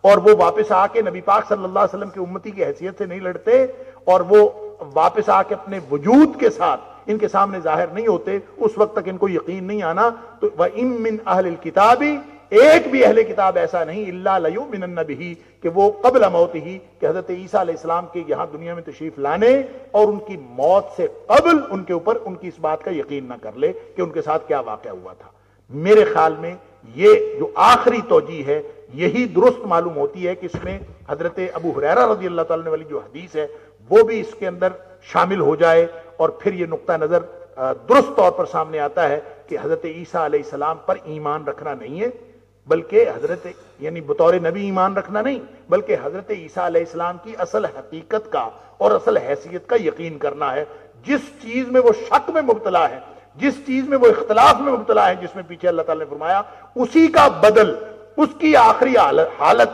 اور وہ واپس آ کے نبی پاک صلی اللہ علیہ وسلم کی امتی کی حیثیت سے نہیں لڑتے، اور وہ واپس آ کے اپنے وجود کے ساتھ ان کے سامنے ظاہر نہیں ہوتے، اس وقت تک ان کو یقین نہیں آنا۔ تو وَإِن مِّنْ أَهْلِ الْكِتَابِ، ایک بھی اہل کتاب ایسا نہیں الا لیؤمنن بہ، کہ وہ قبل موتہ، کہ حضرت عیسیٰ علیہ السلام کے یہاں دنیا میں تشریف لانے اور ان کی موت سے قبل ان کے اوپر ان کی اس بات کا یقین نہ کر لے کہ ان کے ساتھ کیا واقعہ ہوا تھا۔ میرے خیال میں یہ جو آخری توجیہ ہے یہی درست معلوم ہوتی ہے کہ اس میں حضرت ابو ہریرہ رضی اللہ تعالیٰ عنہ والی جو حدیث ہے وہ بھی اس کے اندر شامل ہو جائے، اور پھر یہ نقطہ نظر درست طور پر سامنے آتا ہے کہ حضرت عیسیٰ علیہ السلام پر ایمان رکھنا نہیں ہے، بلکہ حضرت یعنی بطور نبی ایمان رکھنا نہیں، بلکہ حضرت عیسیٰ علیہ السلام کی اصل حقیقت کا اور اصل حیثیت کا یقین کرنا ہے۔ جس چیز میں وہ شک میں مبتلا ہے، جس چیز میں وہ اختلاف میں مبتلا ہے، جس میں پیچھے اللہ تعالیٰ نے فرمایا اسی کا بدل، اس کی آخری حالت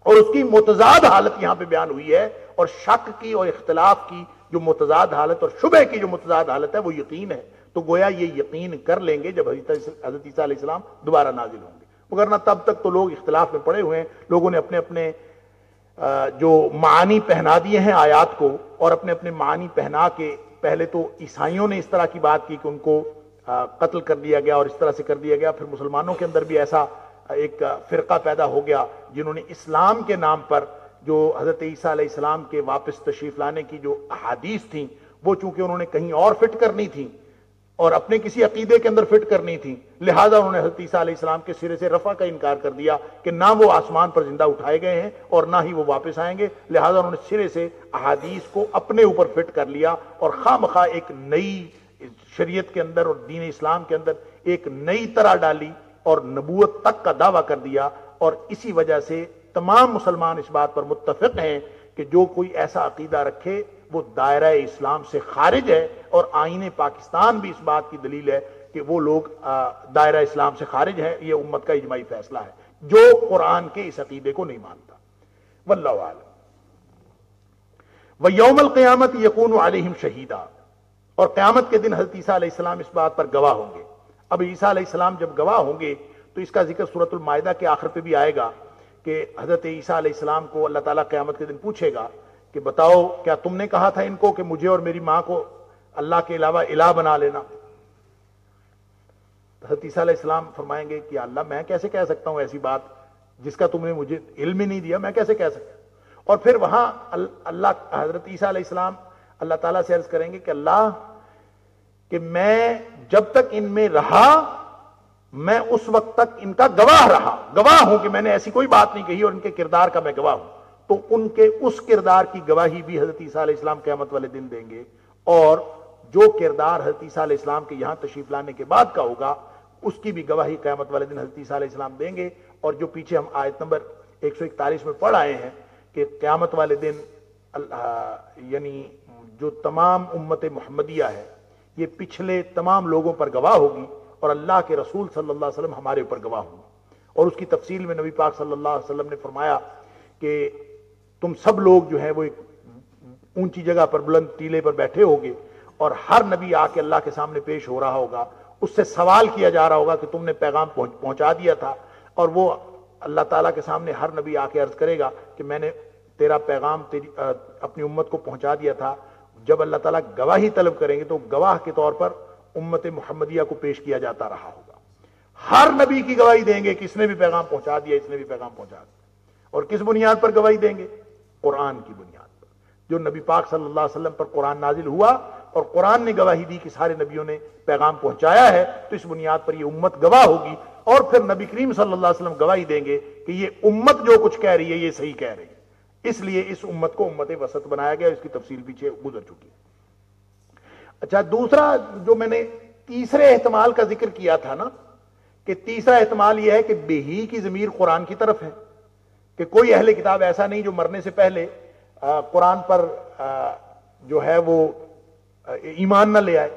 اور اس کی متضاد حالت یہاں پہ بیان ہوئی ہے، اور شک کی اور اختلاف کی جو متضاد حالت اور شبہ کی جو متضاد حالت ہے وہ یقین ہے۔ تو گویا یہ یقین کر لیں گے جب حضرت عیسیٰ علیہ السلام دوبارہ نازل ہوں گے، وگرنہ تب تک تو لوگ اختلاف میں پڑے ہوئے ہیں، لوگوں نے اپنے اپنے جو معانی پہنا دیے ہیں آیات کو، اور اپنے اپنے معانی پہنا کے پہلے تو عیسائیوں نے اس طرح کی بات کی کہ ان کو قتل کر دیا گیا اور اس طرح سے کر دیا گیا، پھر مسلمانوں کے اندر بھی ایسا ایک فرقہ پیدا ہو گیا جنہوں نے اسلام کے نام پر جو حضرت عیسیٰ علیہ السلام کے واپس تشریف لانے کی جو احادیث تھیں وہ چونکہ انہوں نے کہیں اور فٹ کرنی تھی اور اپنے کسی عقیدے کے اندر فٹ کرنی تھی، لہٰذا انہوں نے حضرت عیسیٰ علیہ السلام کے سرے سے رفع کا انکار کر دیا کہ نہ وہ آسمان پر زندہ اٹھائے گئے ہیں اور نہ ہی وہ واپس آئیں گے، لہٰذا انہوں نے سرے سے احادیث کو اپنے اوپر فٹ کر لیا اور خواہ مخواہ ایک نئی شریعت کے اندر اور دین اسلام کے اندر ایک نئی طرح ڈالی اور نبوت تک کا دعویٰ کر دیا، اور اسی وجہ سے تمام مسلمان اس بات پر متفق ہیں کہ جو کوئی ایسا عقیدہ رکھے وہ دائرہ اسلام سے خارج ہے، اور آئین پاکستان بھی اس بات کی دلیل ہے کہ وہ لوگ دائرہ اسلام سے خارج ہیں، یہ امت کا اجماعی فیصلہ ہے جو قرآن کے اس عقیدے کو نہیں مانتا۔ واللہ اعلم۔ وَيَوْمَ الْقِيَامَةِ يَكُونُ عَلَيْهِمْ شَهِيدًا، اور قیامت کے دن حضرت عیسیٰ علیہ السلام اس بات پر گواہ ہوں گے۔ اب عیسیٰ علیہ السلام جب گواہ ہوں گے تو اس کا ذکر سورۃ المائدہ کے آخر پہ بھی آئے گا کہ حضرت عیسیٰ علیہ السلام کو اللہ تعالیٰ قیامت کے دن پوچھے گا کہ بتاؤ کیا تم نے کہا تھا ان کو کہ مجھے اور میری ماں کو اللہ کے علاوہ الہ بنا لینا. حضرت عیسیٰ علیہ السلام فرمائیں گے کہ اللہ میں کیسے کہہ سکتا ہوں ایسی بات جس کا تم نے مجھے علم ہی نہیں دیا, میں کیسے کہہ سکتا. اور پھر وہاں اللہ حضرت عیسیٰ علیہ السلام اللہ تعالیٰ سے عرض کریں گے کہ اللہ کہ میں جب تک ان میں رہا میں اس وقت تک ان کا گواہ ہوں کہ میں نے ایسی کوئی بات نہیں کہی اور ان کے کردار کا میں گواہ ہوں. تو ان کے اس کردار کی گواہی بھی حضرت عیسیٰ علیہ السلام قیامت والے دن دیں گے, اور جو کردار حضرت عیسیٰ علیہ السلام کے یہاں تشریف لانے کے بعد کا ہوگا اس کی بھی گواہی قیامت والے دن حضرت عیسیٰ علیہ السلام دیں گے. اور جو پیچھے ہم آیت نمبر 141 میں پڑھ آئے ہیں کہ قیامت والے دن یعنی جو تمام امت محمدیہ ہے یہ پچھلے تمام لوگوں پر گواہ ہوگی اور اللہ کے رسول صلی اللہ علیہ وسلم ہمارے اوپر گواہ ہوں. اور اس کی تفصیل میں نبی پاک صلی اللہ علیہ وسلم نے فرمایا کہ تم سب لوگ جو ہیں وہ ایک اونچی جگہ پر بلند ٹیلے پر بیٹھے ہوگے اور ہر نبی آ کے اللہ کے سامنے پیش ہو رہا ہوگا, اس سے سوال کیا جا رہا ہوگا کہ تم نے پیغام پہنچا دیا تھا, اور وہ اللہ تعالیٰ کے سامنے ہر نبی آ کے عرض کرے گا کہ میں نے تیرا پیغام اپنی امت کو پہنچا دیا تھا. جب اللہ تعالیٰ گواہی طلب کریں گے تو گواہ کے طور پر امت محمدیہ کو پیش کیا جاتا رہا ہوگا. ہر نبی کی گواہی دیں گے کہ اس نے بھی پیغام پہنچا دیا, اس نے بھی پیغام پہنچا دیا. اور کس بنیاد پر گواہی دیں گے؟ قرآن کی بنیاد پر. جو نبی پاک صلی اللہ علیہ وسلم پر قرآن نازل ہوا اور قرآن نے گواہی دی کہ سارے نبیوں نے پیغام پہنچایا ہے, تو اس بنیاد پر یہ امت گواہ ہوگی. اور پھر نبی کریم صلی اللہ علیہ وسلم گواہی دیں گے کہ یہ امت جو کچھ کہہ رہی ہے یہ صحیح کہہ رہی ہے. اس لیے اس امت کو امت وسط بنایا گیا, اس کی تفصیل پیچھے گزر چکی ہے. اچھا, دوسرا جو میں نے تیسرے احتمال کا ذکر کیا تھا نا, کہ تیسرا احتمال یہ ہے کہ بے ہی کی ضمیر قرآن کی طرف ہے, کہ کوئی اہل کتاب ایسا نہیں جو مرنے سے پہلے قرآن پر جو ہے وہ ایمان نہ لے آئے.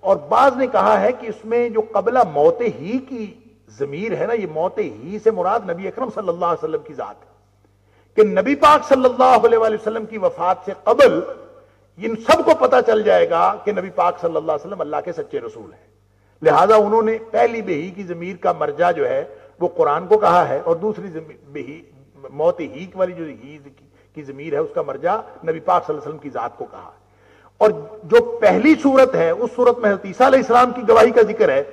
اور بعض نے کہا ہے کہ اس میں جو قبلہ موت ہی کی ضمیر ہے نا, یہ موت ہی سے مراد نبی اکرم صلی اللہ علیہ وسلم کی ذات ہے, کہ نبی پاک صلی اللہ علیہ وسلم کی وفات سے قبل ان سب کو پتا چل جائے گا کہ نبی پاک صلی اللہ علیہ وسلم اللہ کے سچے رسول ہیں. لہذا انہوں نے پہلی بے ہی کی ضمیر کا مرجع جو ہے وہ قرآن کو کہا ہے, اور دوسری موت ہی والی جو ہی کی ضمیر ہے اس کا مرجع نبی پاک صلی اللہ علیہ وسلم کی ذات کو کہا ہے. اور جو پہلی صورت ہے اس صورت میں حضرت عیسیٰ علیہ السلام کی گواہی کا ذکر ہے,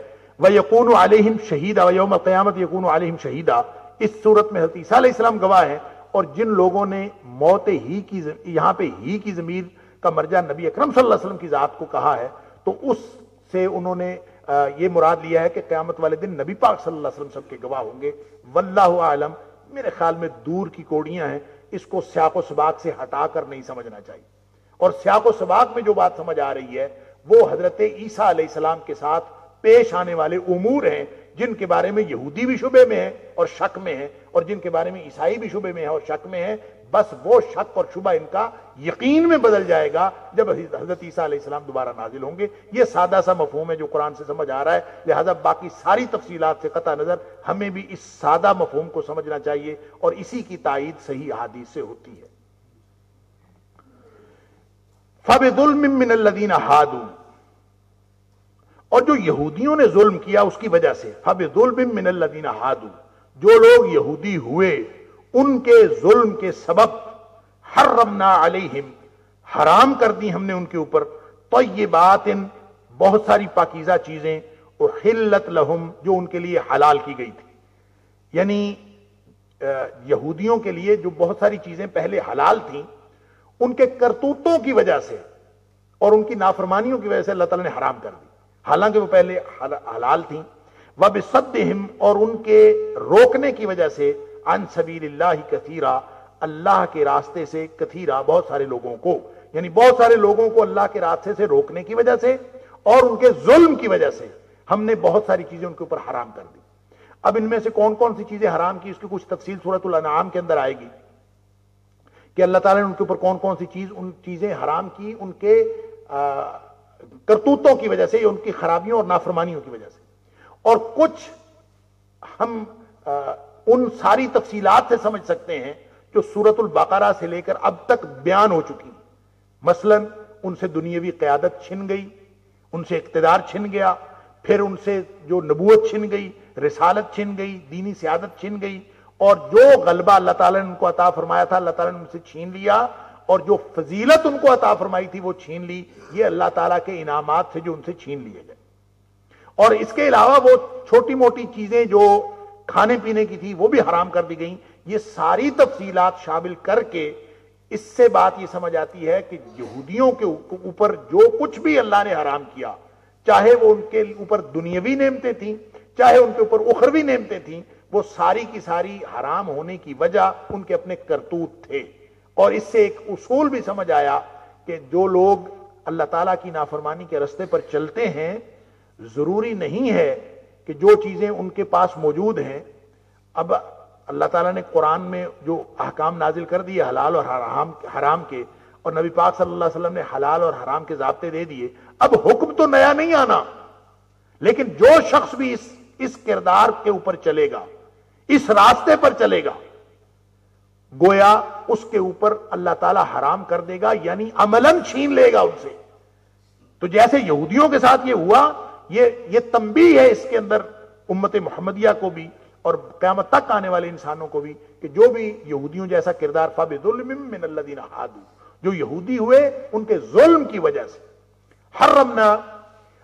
وَيَكُونُ عَلَيْهِمْ شَهِيدًا وَيَوْمَ الْقِيَامَةِ يَكُونُ عَلَيْهِمْ شَهِيدًا. اس صورت میں حضرت عیسیٰ علیہ السلام گواہ ہیں. اور جن لوگوں نے موت ہی کی یہاں پہ ہی کی ضمیر کا مرجع نبی اکرم صلی اللہ علیہ وسلم کی ذات کو کہا ہے, تو اس سے انہوں نے یہ مراد لیا ہے کہ قیامت والے دن نبی پاک صلی اللہ علیہ وسلم سب کے گواہ ہوں گے. واللہ اعلم, میرے خیال میں دور کی کوڑیاں ہیں, اس کو سیاق و سباق سے ہٹا کر نہیں سمجھنا چاہیے. اور سیاق و سباق میں جو بات سمجھ آ رہی ہے وہ حضرت عیسیٰ علیہ السلام کے ساتھ پیش آنے والے امور ہیں جن کے بارے میں یہودی بھی شبے میں ہیں اور شک میں ہیں, اور جن کے بارے میں عیسائی بھی شبے میں ہیں اور شک میں ہیں. بس وہ شک اور شبہ ان کا یقین میں بدل جائے گا جب حضرت عیسیٰ علیہ السلام دوبارہ نازل ہوں گے. یہ سادہ سا مفہوم ہے جو قرآن سے سمجھ آ رہا ہے, لہذا باقی ساری تفصیلات سے قطع نظر ہمیں بھی اس سادہ مفہوم کو سمجھنا چاہیے, اور اسی کی تائید صحیح احادیث سے ہوتی ہے. فَبِظُلْمٍ مِّنَ الَّذِينَ هَادُوا, اور جو یہودیوں نے ظلم کیا اس کی وجہ سے, فَبِظُلْمٍ مِّنَ الَّذِينَ هَادُوا, جو لوگ یہودی ہوئے ان کے ظلم کے سبب حرمنا علیہم, حرام کر دی ہم نے ان کے اوپر, طیبات, بہت ساری پاکیزہ چیزیں, احلت لہم, جو ان کے لیے حلال کی گئی تھی. یعنی یہودیوں کے لیے جو بہت ساری چیزیں پہلے حلال تھیں ان کے کرتوتوں کی وجہ سے اور ان کی نافرمانیوں کی وجہ سے اللہ تعالیٰ نے حرام کر دی, حالانکہ وہ پہلے حلال تھیں. وَبِصَدِّهِمْ, اور ان کے روکنے کی وجہ سے, عن سبیل اللہ کثیرا, اللہ کے راستے سے, کثیرا, بہت سارے لوگوں کو, یعنی بہت سارے لوگوں کو اللہ کے راستے سے روکنے کی وجہ سے اور ان کے ظلم کی وجہ سے ہم نے بہت ساری چیزیں ان کے اوپر حرام کر دی. اب ان میں سے کون کون سی چیزیں حرام کی اس کی کچھ تفصیل سورۃ الانعام کے اندر آئے گی کہ اللہ تعالیٰ نے ان کے اوپر کون کون سی چیزیں حرام کی ان کے کرتوتوں کی وجہ سے, ان کی خرابیوں اور نافرمانیوں کی وجہ سے. اور کچھ ہم ان ساری تفصیلات سے سمجھ سکتے ہیں جو سورۃ البقرہ سے لے کر اب تک بیان ہو چکی. مثلا ان سے دنیاوی قیادت چھن گئی, ان سے اقتدار چھن گیا, پھر ان سے جو نبوت چھن گئی, رسالت چھن گئی, دینی سیادت چھن گئی, اور جو غلبہ اللہ تعالیٰ نے ان کو عطا فرمایا تھا اللہ تعالیٰ نے ان سے چھین لیا, اور جو فضیلت ان کو عطا فرمائی تھی وہ چھین لی. یہ اللہ تعالیٰ کے انعامات سے جو ان سے چھین لیے گئے. اور اس کے علاوہ وہ چھوٹی موٹی چیزیں جو کھانے پینے کی تھی وہ بھی حرام کر دی گئیں. یہ ساری تفصیلات شامل کر کے اس سے بات یہ سمجھ آتی ہے کہ یہودیوں کے اوپر جو کچھ بھی اللہ نے حرام کیا، چاہے وہ ان کے اوپر دنیاوی نعمتیں تھیں، چاہے ان کے اوپر اخروی نعمتیں تھیں، وہ ساری کی ساری حرام ہونے کی وجہ ان کے اپنے کرتوت تھے. اور اس سے ایک اصول بھی سمجھ آیا کہ جو لوگ اللہ تعالیٰ کی نافرمانی کے راستے پر چلتے ہیں، ضروری نہیں ہے کہ جو چیزیں ان کے پاس موجود ہیں. اب اللہ تعالیٰ نے قرآن میں جو احکام نازل کر دیے حلال اور حرام کے، اور نبی پاک صلی اللہ علیہ وسلم نے حلال اور حرام کے ضابطے دے دیے. اب حکم تو نیا نہیں آنا، لیکن جو شخص بھی اس کردار کے اوپر چلے گا، اس راستے پر چلے گا، گویا اس کے اوپر اللہ تعالیٰ حرام کر دے گا، یعنی عملاً چھین لے گا ان سے. تو جیسے یہودیوں کے ساتھ یہ ہوا، یہ تنبیہ ہے اس کے اندر امت محمدیہ کو بھی اور قیامت تک آنے والے انسانوں کو بھی، کہ جو بھی یہودیوں جیسا کردار فَبِظُلْمٍ مِّنَ الَّذِينَ هَادُوا، جو یہودی ہوئے ان کے ظلم کی وجہ سے، حرمنا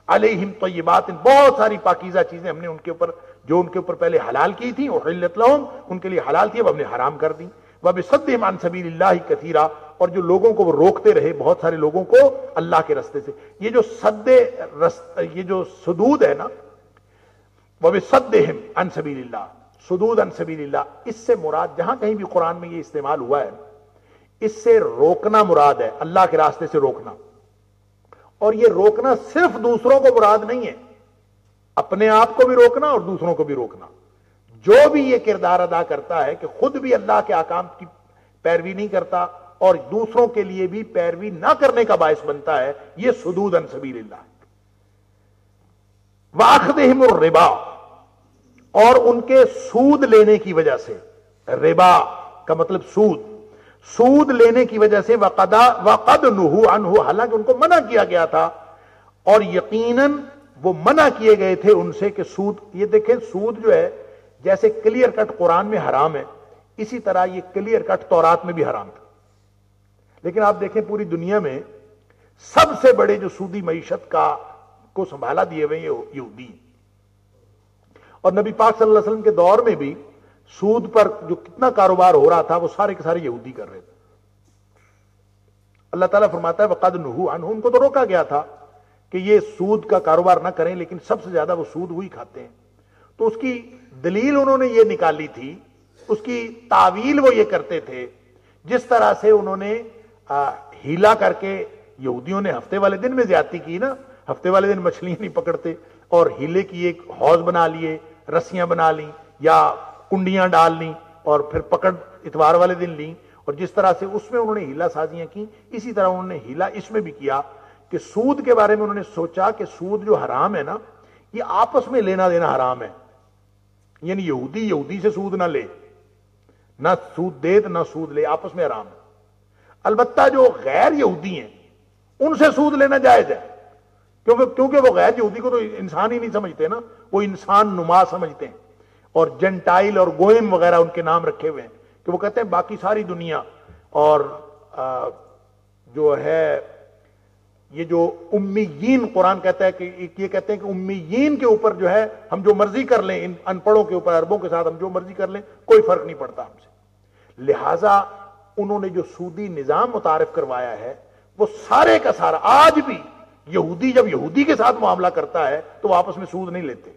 علیہم طیبات، بہت ساری پاکیزہ چیزیں ہم نے ان کے اوپر، جو ان کے اوپر پہلے حلال کی تھی، احلت لہم، ان کے لیے حلال تھی، اب ہم نے حرام کر دی. وَبِصَدِّهِمْ عَنْ سَبِيلِ اللَّهِ كَثِيرًا، اور جو لوگوں کو وہ روکتے رہے، بہت سارے لوگوں کو اللہ کے رستے سے. یہ جو سدود ہے نا، وَبِصَدِّهِمْ عَنْ سَبِيلِ اللَّهِ، سدود عن سبیل اللہ، اس سے مراد جہاں کہیں بھی قرآن میں یہ استعمال ہوا ہے، اس سے روکنا مراد ہے، اللہ کے راستے سے روکنا. اور یہ روکنا صرف دوسروں کو مراد نہیں ہے، اپنے آپ کو بھی روکنا اور دوسروں کو بھی روکنا. جو بھی یہ کردار ادا کرتا ہے کہ خود بھی اللہ کے احکام کی پیروی نہیں کرتا اور دوسروں کے لیے بھی پیروی نہ کرنے کا باعث بنتا ہے، یہ سدود عن سبیل اللہ. وَأَخْذِهِمُ الرِّبَا، اور ان کے سود لینے کی وجہ سے، ربا کا مطلب سود لینے کی وجہ سے، وَقَدْ نُهُوا عَنْهُ، حالانکہ ان کو منع کیا گیا تھا، اور یقیناً وہ منع کیے گئے تھے ان سے کہ سود. یہ دیکھیں سود جو ہے جیسے کلیئر کٹ قرآن میں حرام ہے، اسی طرح یہ کلیئر کٹ تورات میں بھی حرام تھا. لیکن آپ دیکھیں پوری دنیا میں سب سے بڑے جو سودی معیشت کو سنبھالا دیے ہوئے یہودی، اور نبی پاک صلی اللہ علیہ وسلم کے دور میں بھی سود پر جو کتنا کاروبار ہو رہا تھا وہ سارے کے سارے یہودی کر رہے تھے. اللہ تعالیٰ فرماتا ہے وَقَدْ نُهُوا عَنْهُ، ان کو تو روکا گیا تھا کہ یہ سود کا کاروبار نہ کریں، لیکن سب سے زیادہ وہ سود وہی کھاتے ہیں. تو اس کی دلیل انہوں نے یہ نکالی تھی، اس کی تعویل وہ یہ کرتے تھے، جس طرح سے انہوں نے ہیلا کر کے یہودیوں نے ہفتے والے دن میں زیادتی کی نا، ہفتے والے دن مچھلیاں نہیں پکڑتے اور ہیلے کی ایک حوض بنا لیے، رسیاں بنا لیں یا کنڈیاں ڈال لیں اور پھر پکڑ اتوار والے دن لیں، اور جس طرح سے اس میں انہوں نے ہیلا سازیاں کی، اسی طرح انہوں نے ہیلا اس میں بھی کیا کہ سود کے بارے میں انہوں نے سوچا کہ سود جو حرام ہے نا، یہ آپس میں لینا دینا حرام ہے، یعنی یہودی سے سود نہ لے، نہ سود دے نہ سود لے، آپس میں حرام ہے. البتہ جو غیر یہودی ہیں ان سے سود لینا جائز ہے، کیونکہ وہ غیر یہودی کو تو انسان ہی نہیں سمجھتے نا، وہ انسان نما سمجھتے ہیں، اور جنٹائل اور گوئم وغیرہ ان کے نام رکھے ہوئے ہیں، کہ وہ کہتے ہیں باقی ساری دنیا، اور جو ہے یہ جو امیین قرآن کہتا ہے کہ یہ کہتے ہیں کہ امیین کے اوپر جو ہے ہم جو مرضی کر لیں، ان ان پڑھوں کے اوپر، عربوں کے ساتھ ہم جو مرضی کر لیں، کوئی فرق نہیں پڑتا ہم سے. لہٰذا انہوں نے جو سودی نظام متعارف کروایا ہے وہ سارے کا سارا، آج بھی یہودی جب یہودی کے ساتھ معاملہ کرتا ہے تو وہ آپس میں سود نہیں لیتے.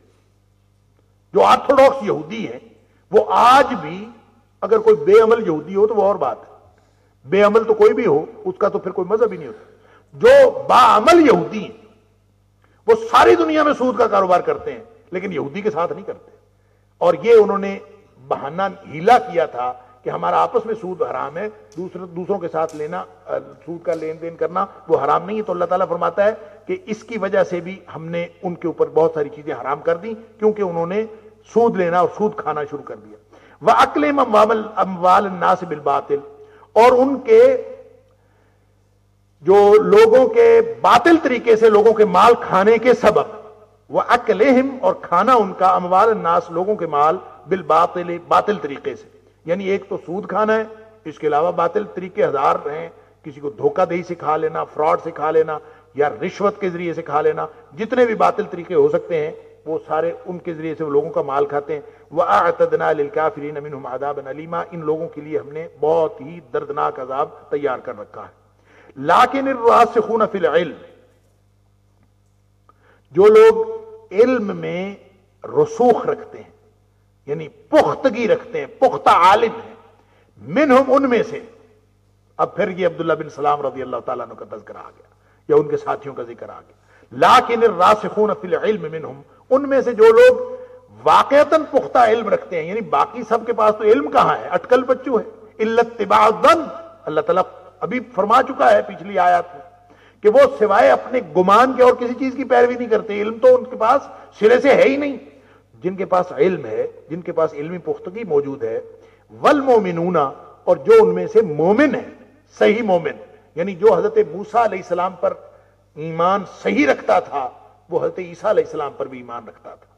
جو آرتھوڈاکس یہودی ہیں وہ آج بھی، اگر کوئی بے عمل یہودی ہو تو وہ اور بات ہے، بے عمل تو کوئی بھی ہو، اس کا تو پھر کوئی مذہب ہی نہیں ہوتا. جو باعمل یہودی ہیں وہ ساری دنیا میں سود کا کاروبار کرتے ہیں لیکن یہودی کے ساتھ نہیں کرتے. اور یہ انہوں نے بہانہ ہیلا کیا تھا کہ ہمارا آپس میں سود حرام ہے، دوسروں کے ساتھ لینا، سود کا لین دین کرنا وہ حرام نہیں ہے. تو اللہ تعالیٰ فرماتا ہے کہ اس کی وجہ سے بھی ہم نے ان کے اوپر بہت ساری چیزیں حرام کر دی، کیونکہ انہوں نے سود لینا اور سود کھانا شروع کر دیا. وَأَكْلِهِمْ أَمْوَالَ النَّاسِ بِالْبَاطِلِ، اور ان کے جو لوگوں کے باطل طریقے سے لوگوں کے مال کھانے کے سبب، وَأَكْلِهِمْ، اور کھانا ان کا، اموال الناس، لوگوں کے مال، بالباطل، باطل طریقے سے، یعنی ایک تو سود کھانا ہے، اس کے علاوہ باطل طریقے ہزار ہیں کسی کو دھوکہ دہی سے کھا لینا، فراڈ سے کھا لینا، یا رشوت کے ذریعے سے کھا لینا، جتنے بھی باطل طریقے ہو سکتے ہیں وہ سارے ان کے ذریعے سے وہ لوگوں کا مال کھاتے ہیں۔ وَأَعْتَدْنَا لِلْكَافِرِينَ مِنْهُمْ عَذَابًا أَلِيمًا، ان لوگوں کے لیے ہم نے بہت ہی دردناک عذاب تیار کر رکھا ہے۔ لَٰكِنِ الرَّاسِخُونَ فِي الْعِلْمِ، جو لوگ علم میں رسوخ رکھتے ہیں، یعنی پختگی رکھتے ہیں، پختہ عالم ہیں، منہم ان میں سے، اب پھر یہ عبداللہ بن سلام رضی اللہ تعالیٰ عنہ کا تذکرہ آ گیا یا ان کے ساتھیوں کا ذکر آ گیا۔ لیکن الراسخون فی العلم منہم، ان میں سے جو لوگ واقعتاً پختہ علم رکھتے ہیں، یعنی باقی سب کے پاس تو علم کہاں ہے، اٹکل بچو ہے، الا اتباع الظن، اللہ تعالیٰ ابھی فرما چکا ہے پچھلی آیات میں کہ وہ سوائے اپنے گمان کے اور کسی چیز کی پیروی نہیں کرتے، علم تو ان کے پاس سرے سے ہے ہی نہیں۔ جن کے پاس علم ہے، جن کے پاس علمی پختگی موجود ہے، والمومنون، اور جو ان میں سے مومن ہے، صحیح مومن، یعنی جو حضرت موسیٰ علیہ السلام پر ایمان صحیح رکھتا تھا وہ حضرت عیسیٰ علیہ السلام پر بھی ایمان رکھتا تھا،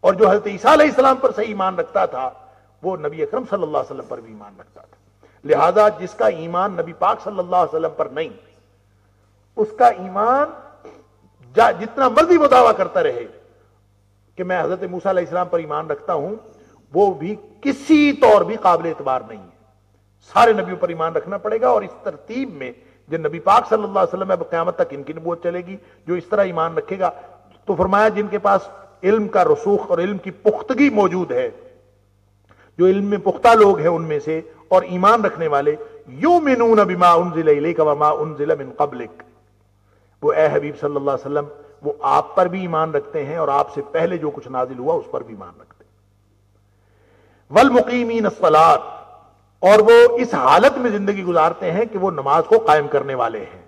اور جو حضرت عیسیٰ علیہ السلام پر صحیح ایمان رکھتا تھا وہ نبی اکرم صلی اللہ علیہ وسلم پر بھی ایمان رکھتا تھا۔ لہذا جس کا ایمان نبی پاک صلی اللہ علیہ وسلم پر نہیں، اس کا ایمان جتنا مرضی وہ دعویٰ کرتا رہے کہ میں حضرت موسیٰ علیہ السلام پر ایمان رکھتا ہوں، وہ بھی کسی طور بھی قابل اعتبار نہیں ہے۔ سارے نبیوں پر ایمان رکھنا پڑے گا، اور اس ترتیب میں جو نبی پاک صلی اللہ علیہ وسلم میں قیامت تک ان کی نبوت چلے گی، جو اس طرح ایمان رکھے گا۔ تو فرمایا جن کے پاس علم کا رسوخ اور علم کی پختگی موجود ہے، جو علم میں پختہ لوگ ہیں ان میں سے اور ایمان رکھنے والے، یؤمنون بما انزل الیک وما انزل من قبلک، وہ اے حبیب صلی اللہ علیہ وسلم وہ آپ پر بھی ایمان رکھتے ہیں اور آپ سے پہلے جو کچھ نازل ہوا اس پر بھی ایمان رکھتے ہیں۔ والمقیمین الصلاۃ، اور وہ اس حالت میں زندگی گزارتے ہیں کہ وہ نماز کو قائم کرنے والے ہیں۔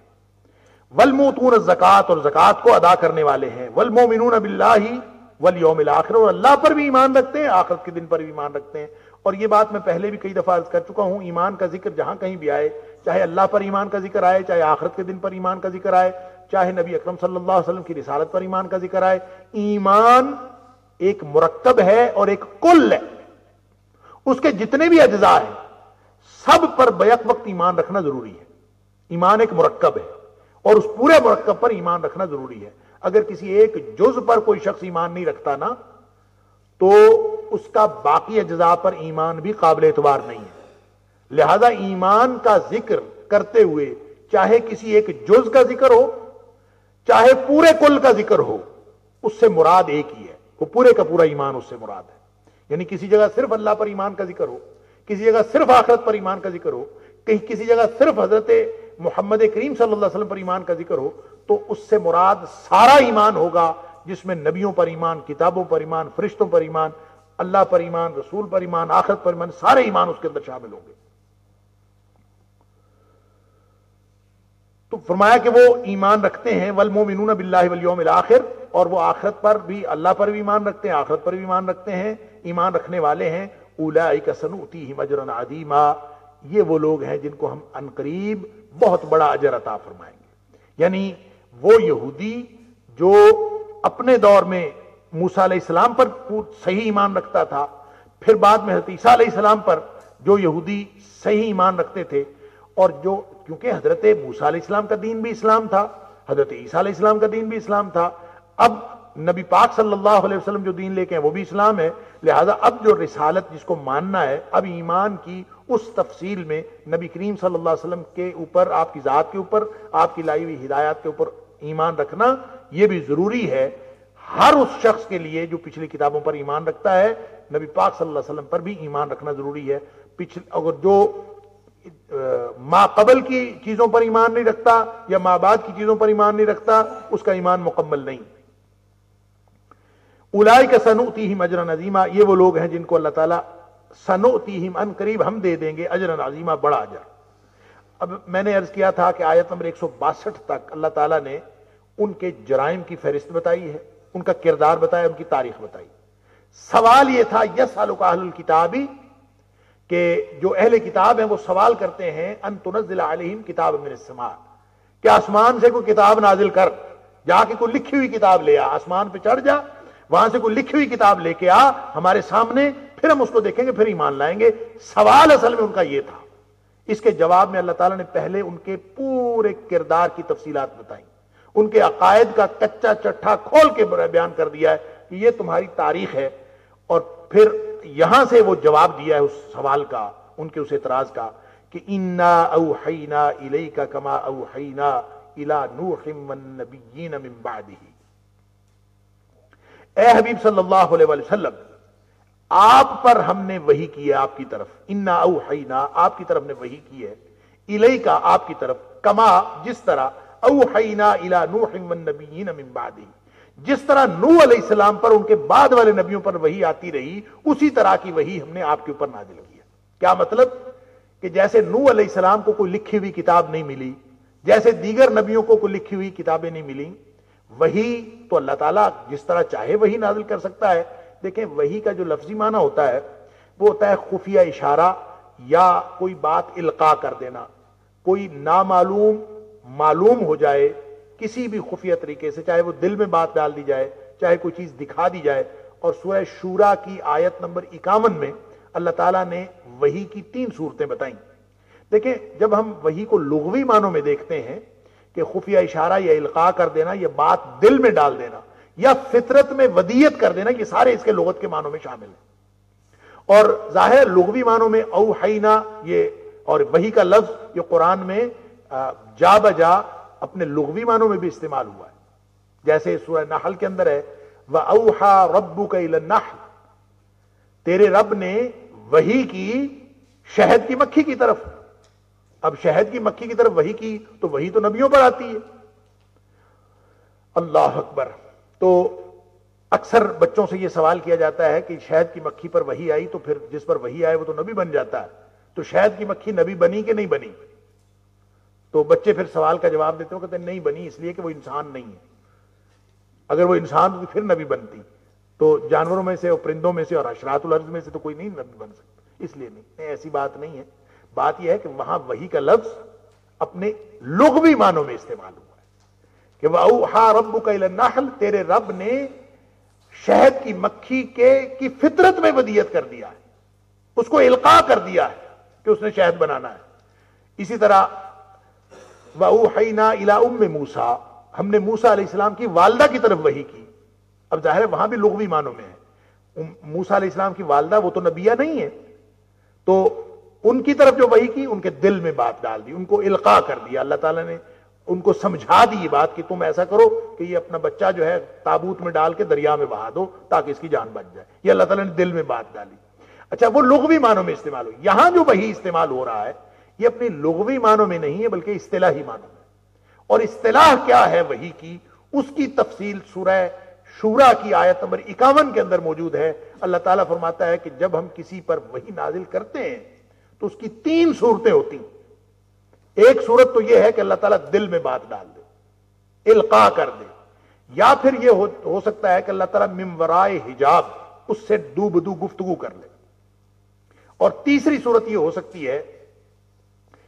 والموتون الزکات، اور زکات کو ادا کرنے والے ہیں۔ والمؤمنون باللہ والیوم الآخر، اور اللہ پر بھی ایمان رکھتے ہیں، آخرت کے دن پر بھی ایمان رکھتے ہیں۔ اور یہ بات میں پہلے بھی کئی دفعہ عرض کر چکا ہوں، ایمان کا ذکر جہاں کہیں بھی آئے، چاہے اللہ پر ایمان کا ذکر آئے، چاہے آخرت کے دن پر ایمان کا ذکر آئے، چاہے نبی اکرم صلی اللہ علیہ وسلم کی رسالت پر ایمان کا ذکر آئے، ایمان ایک مرکب ہے اور ایک کل ہے، اس کے جتنے بھی اجزاء ہیں سب پر بیک وقت ایمان رکھنا ضروری ہے۔ ایمان ایک مرکب ہے اور اس پورے مرکب پر ایمان رکھنا ضروری ہے۔ اگر کسی ایک جز پر کوئی شخص ایمان نہیں رکھتا نا، تو اس کا باقی اجزاء پر ایمان بھی قابل اعتبار نہیں ہے۔ لہذا ایمان کا ذکر کرتے ہوئے چاہے کسی ایک جز کا ذکر ہو، چاہے پورے کل کا ذکر ہو، اس سے مراد ایک ہی ہے، وہ پورے کا پورا ایمان اس سے مراد ہے۔ یعنی کسی جگہ صرف اللہ پر ایمان کا ذکر ہو، کسی جگہ صرف آخرت پر ایمان کا ذکر ہو، کہیں کسی جگہ صرف حضرت محمد کریم صلی اللہ علیہ وسلم پر ایمان کا ذکر ہو، تو اس سے مراد سارا ایمان ہوگا، جس میں نبیوں پر ایمان، کتابوں پر ایمان، فرشتوں پر ایمان، اللہ پر ایمان، رسول پر ایمان، آخرت پر ایمان، سارے ایمان اس کے اندر شامل ہوں گے۔ تو فرمایا کہ وہ ایمان رکھتے ہیں، والمؤمنون باللہ والیوم الآخر، اور وہ آخرت پر بھی، اللہ پر بھی ایمان رکھتے ہیں، آخرت پر بھی ایمان رکھتے ہیں، ایمان رکھنے والے ہیں۔ اولئک سنؤتیہم اجرا عظیما، یہ وہ لوگ ہیں جن کو ہم عنقریب بہت بڑا اجر عطا فرمائیں گے۔ یعنی وہ یہودی جو اپنے دور میں موسیٰ علیہ السلام پر صحیح ایمان رکھتا تھا، پھر بعد میں حضرت عیسیٰ علیہ السلام پر جو یہودی صحیح ایمان رکھتے تھے، اور جو کیونکہ حضرت موسیٰ علیہ السلام کا دین بھی اسلام تھا، حضرت عیسیٰ علیہ السلام کا دین بھی اسلام تھا، اب نبی پاک صلی اللہ علیہ وسلم جو دین لے کے ہیں وہ بھی اسلام ہے، لہذا اب جو رسالت جس کو ماننا ہے، اب ایمان کی اس تفصیل میں نبی کریم صلی اللہ علیہ وسلم کے اوپر، آپ کی ذات کے اوپر، آپ کی لائی ہوئی ہدایات کے اوپر ایمان رکھنا یہ بھی ضروری ہے ہر اس شخص کے لیے جو پچھلی کتابوں پر ایمان رکھتا ہے۔ نبی پاک صلی اللہ علیہ وسلم پر بھی ایمان رکھنا ضروری ہے۔ اگر جو ما قبل کی چیزوں پر ایمان نہیں رکھتا یا ما بعد کی چیزوں پر ایمان نہیں رکھتا، اس کا ایمان مکمل نہیں۔ اولئک سنؤتیہم اجرا عظیما، یہ وہ لوگ ہیں جن کو اللہ تعالیٰ سنؤتیہم، ان قریب ہم دے دیں گے، اجرا عظیما، بڑا اجر۔ اب میں نے عرض کیا تھا کہ آیت نمبر 162 تک اللہ تعالیٰ نے ان کے جرائم کی فہرست بتائی ہے، ان کا کردار بتایا، ان کی تاریخ بتائی۔ سوال یہ تھا یسألک اہل الکتاب، کہ جو اہل کتاب ہیں وہ سوال کرتے ہیں، ان تنزل علیہم کتاب من السماء، کہ آسمان سے کوئی کتاب نازل کر، جا کے کوئی لکھی ہوئی کتاب لے آ، آسمان پہ چڑھ جا، وہاں سے کوئی لکھی ہوئی کتاب لے کے آ ہمارے سامنے، پھر ہم اس کو دیکھیں گے، پھر ایمان لائیں گے۔ سوال اصل میں ان کا یہ تھا، اس کے جواب میں اللہ تعالیٰ نے پہلے ان کے پورے کردار کی تفصیلات بتائیں، ان کے عقائد کا کچا چٹھا کھول کے بیان کر دیا ہے کہ یہ تمہاری تاریخ ہے، اور پھر یہاں سے وہ جواب دیا ہے اس سوال کا، ان کے اس اعتراض کا کہ انا اوحینا الیک کما اوحینا الی نوح والنبیین من بعدہ۔ اے حبیب صلی اللہ علیہ وسلم، آپ پر ہم نے وحی کی ہے، آپ کی طرف، انا اوحینا آپ کی طرف نے وحی کی ہے، الیک آپ کی طرف، کما جس طرح، اوحینا الی نوح والنبیین من بعدہ جس طرح نوح علیہ السلام پر ان کے بعد والے نبیوں پر وحی آتی رہی، اسی طرح کی وحی ہم نے آپ کے اوپر نازل کی ہے۔ کیا مطلب؟ کہ جیسے نوح علیہ السلام کو کوئی لکھی ہوئی کتاب نہیں ملی، جیسے دیگر نبیوں کو کوئی لکھی ہوئی کتابیں نہیں ملی، وحی تو اللہ تعالیٰ جس طرح چاہے وحی نازل کر سکتا ہے۔ دیکھیں وحی کا جو لفظی معنی ہوتا ہے وہ ہوتا ہے خفیہ اشارہ، یا کوئی بات القاء کر دینا، کوئی نامعلوم معلوم ہو جائے کسی بھی خفیہ طریقے سے، چاہے وہ دل میں بات ڈال دی جائے، چاہے کوئی چیز دکھا دی جائے۔ اور سورہ شورا کی آیت نمبر 51 میں اللہ تعالیٰ نے وحی کی 3 صورتیں بتائیں۔ دیکھیں جب ہم وحی کو لغوی معنوں میں دیکھتے ہیں کہ خفیہ اشارہ یا القاء کر دینا، یا بات دل میں ڈال دینا، یا فطرت میں ودیت کر دینا، یہ سارے اس کے لغت کے معنوں میں شامل ہیں۔ اور ظاہر لغوی معنوں میں اوحینا یہ اور وحی کا لفظ یہ قرآن میں جا بجا اپنے لغوی معنوں میں بھی استعمال ہوا ہے، جیسے سورہ نحل کے اندر ہے وَأَوْحَى رَبُّكَ إِلَى النَّحْلِ، تیرے رب نے وحی کی شہد کی مکھی کی طرف۔ اب شہد کی مکھی کی طرف وحی کی تو وحی تو نبیوں پر آتی ہے۔ اللہ اکبر۔ تو اکثر بچوں سے یہ سوال کیا جاتا ہے کہ شہد کی مکھی پر وحی آئی تو پھر جس پر وحی آئے وہ تو نبی بن جاتا ہے، تو شہد کی مکھی نبی بنی کہ نہیں بنی؟ تو بچے پھر سوال کا جواب دیتے ہو، کہتے ہیں نہیں بنی، اس لیے کہ وہ انسان نہیں ہے، اگر وہ انسان تو پھر نبی بنتی، تو جانوروں میں سے اور پرندوں میں سے اور حشرات الارض میں سے تو کوئی نہیں نبی بن سکتا، اس لیے نہیں، ایسی بات نہیں ہے۔ بات یہ ہے کہ وہاں وحی کا لفظ اپنے لغوی معنوں میں استعمال ہوا ہے کہ وَأَوْحَى رَبُّكَ إِلَى النَّحْلِ، تیرے رب نے شہد کی مکھی کی فطرت میں ودیت کر دیا ہے، اس کو القاء کر دیا ہے کہ اس نے شہد بنانا ہے۔ اسی طرح وَأَوْحَيْنَا إِلَىٰ أُمِّ مُوسَىٰ، ہم نے موسیٰ علیہ السلام کی والدہ کی طرف وحی کی۔ اب ظاہر ہے وہاں بھی لغوی معنوں میں ہے، موسیٰ علیہ السلام کی والدہ وہ تو نبیہ نہیں ہے، تو ان کی طرف جو وحی کی ان کے دل میں بات ڈال دی، ان کو القاء کر دیا، اللہ تعالیٰ نے ان کو سمجھا دی یہ بات کہ تم ایسا کرو کہ یہ اپنا بچہ جو ہے تابوت میں ڈال کے دریا میں بہا دو تاکہ اس کی جان بچ جائے، یہ اللہ تعالیٰ نے دل میں بات ڈالی۔ اچھا وہ لغوی معنوں میں استعمال ہوئی، یہاں جو وحی استعمال ہو رہا ہے یہ اپنی لغوی معنوں میں نہیں ہے بلکہ اصطلاحی معنوں میں، اور اصطلاح کیا ہے وحی کی اس کی تفصیل سورہ شورا کی آیت نمبر 51 کے اندر موجود ہے۔ اللہ تعالیٰ فرماتا ہے کہ جب ہم کسی پر وحی نازل کرتے ہیں تو اس کی 3 صورتیں ہوتی ہیں۔ ایک صورت تو یہ ہے کہ اللہ تعالیٰ دل میں بات ڈال دے، القاء کر دے، یا پھر یہ ہو سکتا ہے کہ اللہ تعالیٰ من ورائے حجاب اس سے دو بدو گفتگو کر لے، اور تیسری صورت یہ ہو سکتی ہے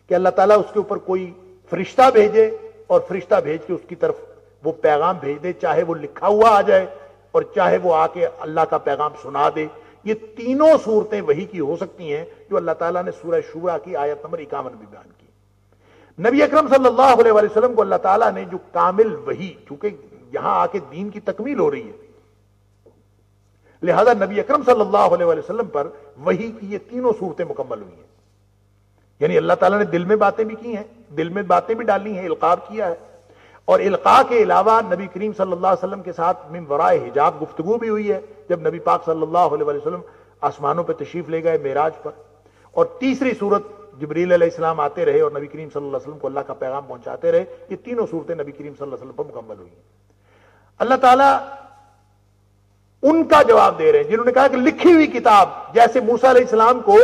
کہ اللہ تعالیٰ اس کے اوپر کوئی فرشتہ بھیجے اور فرشتہ بھیج کے اس کی طرف وہ پیغام بھیج دے، چاہے وہ لکھا ہوا آ جائے اور چاہے وہ آ کے اللہ کا پیغام سنا دے۔ یہ تینوں صورتیں وحی کی ہو سکتی ہیں جو اللہ تعالیٰ نے سورہ شورا کی آیت نمبر 51 میں بیان کی۔ نبی اکرم صلی اللہ علیہ وسلم کو اللہ تعالیٰ نے جو کامل وحی، چونکہ یہاں آ کے دین کی تکمیل ہو رہی ہے، لہذا نبی اکرم صلی اللہ علیہ وسلم پر وحی کی یہ تینوں صورتیں مکمل ہوئی ہیں، یعنی اللہ تعالیٰ نے دل میں باتیں بھی کی ہیں، دل میں باتیں بھی ڈالی ہیں، القاء کیا ہے، اور القاء کے علاوہ نبی کریم صلی اللہ علیہ وسلم کے ساتھ من ورائے حجاب گفتگو بھی ہوئی ہے جب نبی پاک صلی اللہ علیہ وسلم آسمانوں پہ تشریف لے گئے معراج پر۔ اور تیسری صورت جبریل علیہ السلام آتے رہے اور نبی کریم صلی اللہ علیہ وسلم کو اللہ کا پیغام پہنچاتے رہے۔ یہ تینوں صورتیں نبی کریم صلی اللہ علیہ وسلم پر مکمل ہوئی ہیں۔ اللہ تعالیٰ ان کا جواب دے رہے ہیں جنہوں نے کہا کہ لکھی ہوئی کتاب، جیسے موسیٰ علیہ السلام کو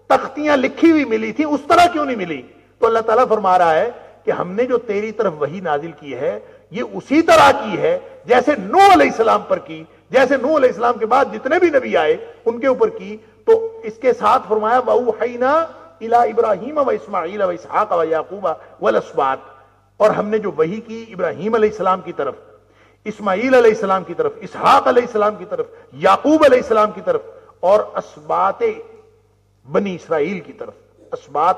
تختیاں لکھی ہوئی ملی تھی اس طرح کیوں نہیں ملی؟ تو اللہ تعالیٰ فرما رہا ہے کہ ہم نے جو تیری طرف وحی نازل کی ہے یہ اسی طرح کی ہے جیسے نوح علیہ السلام پر کی، جیسے نوح علیہ السلام کے بعد جتنے بھی نبی آئے ان کے اوپر کی۔ تو اس کے ساتھ فرمایا وَأَوْحَيْنَا إِلَىٰ إِبْرَاهِيمَ وَإِسْمَاعِيلَ وَإِسْحَاقَ وَيَعْقُوبَ وَالْأَسْبَاطِ، اور ہم نے جو وحی کی ابراہیم علیہ السلام کی طرف، اسماعیل علیہ السلام کی طرف، اسحاق علیہ السلام کی طرف، یعقوب علیہ السلام کی طرف، اور اسباط بنی اسرائیل کی طرف۔ اسباط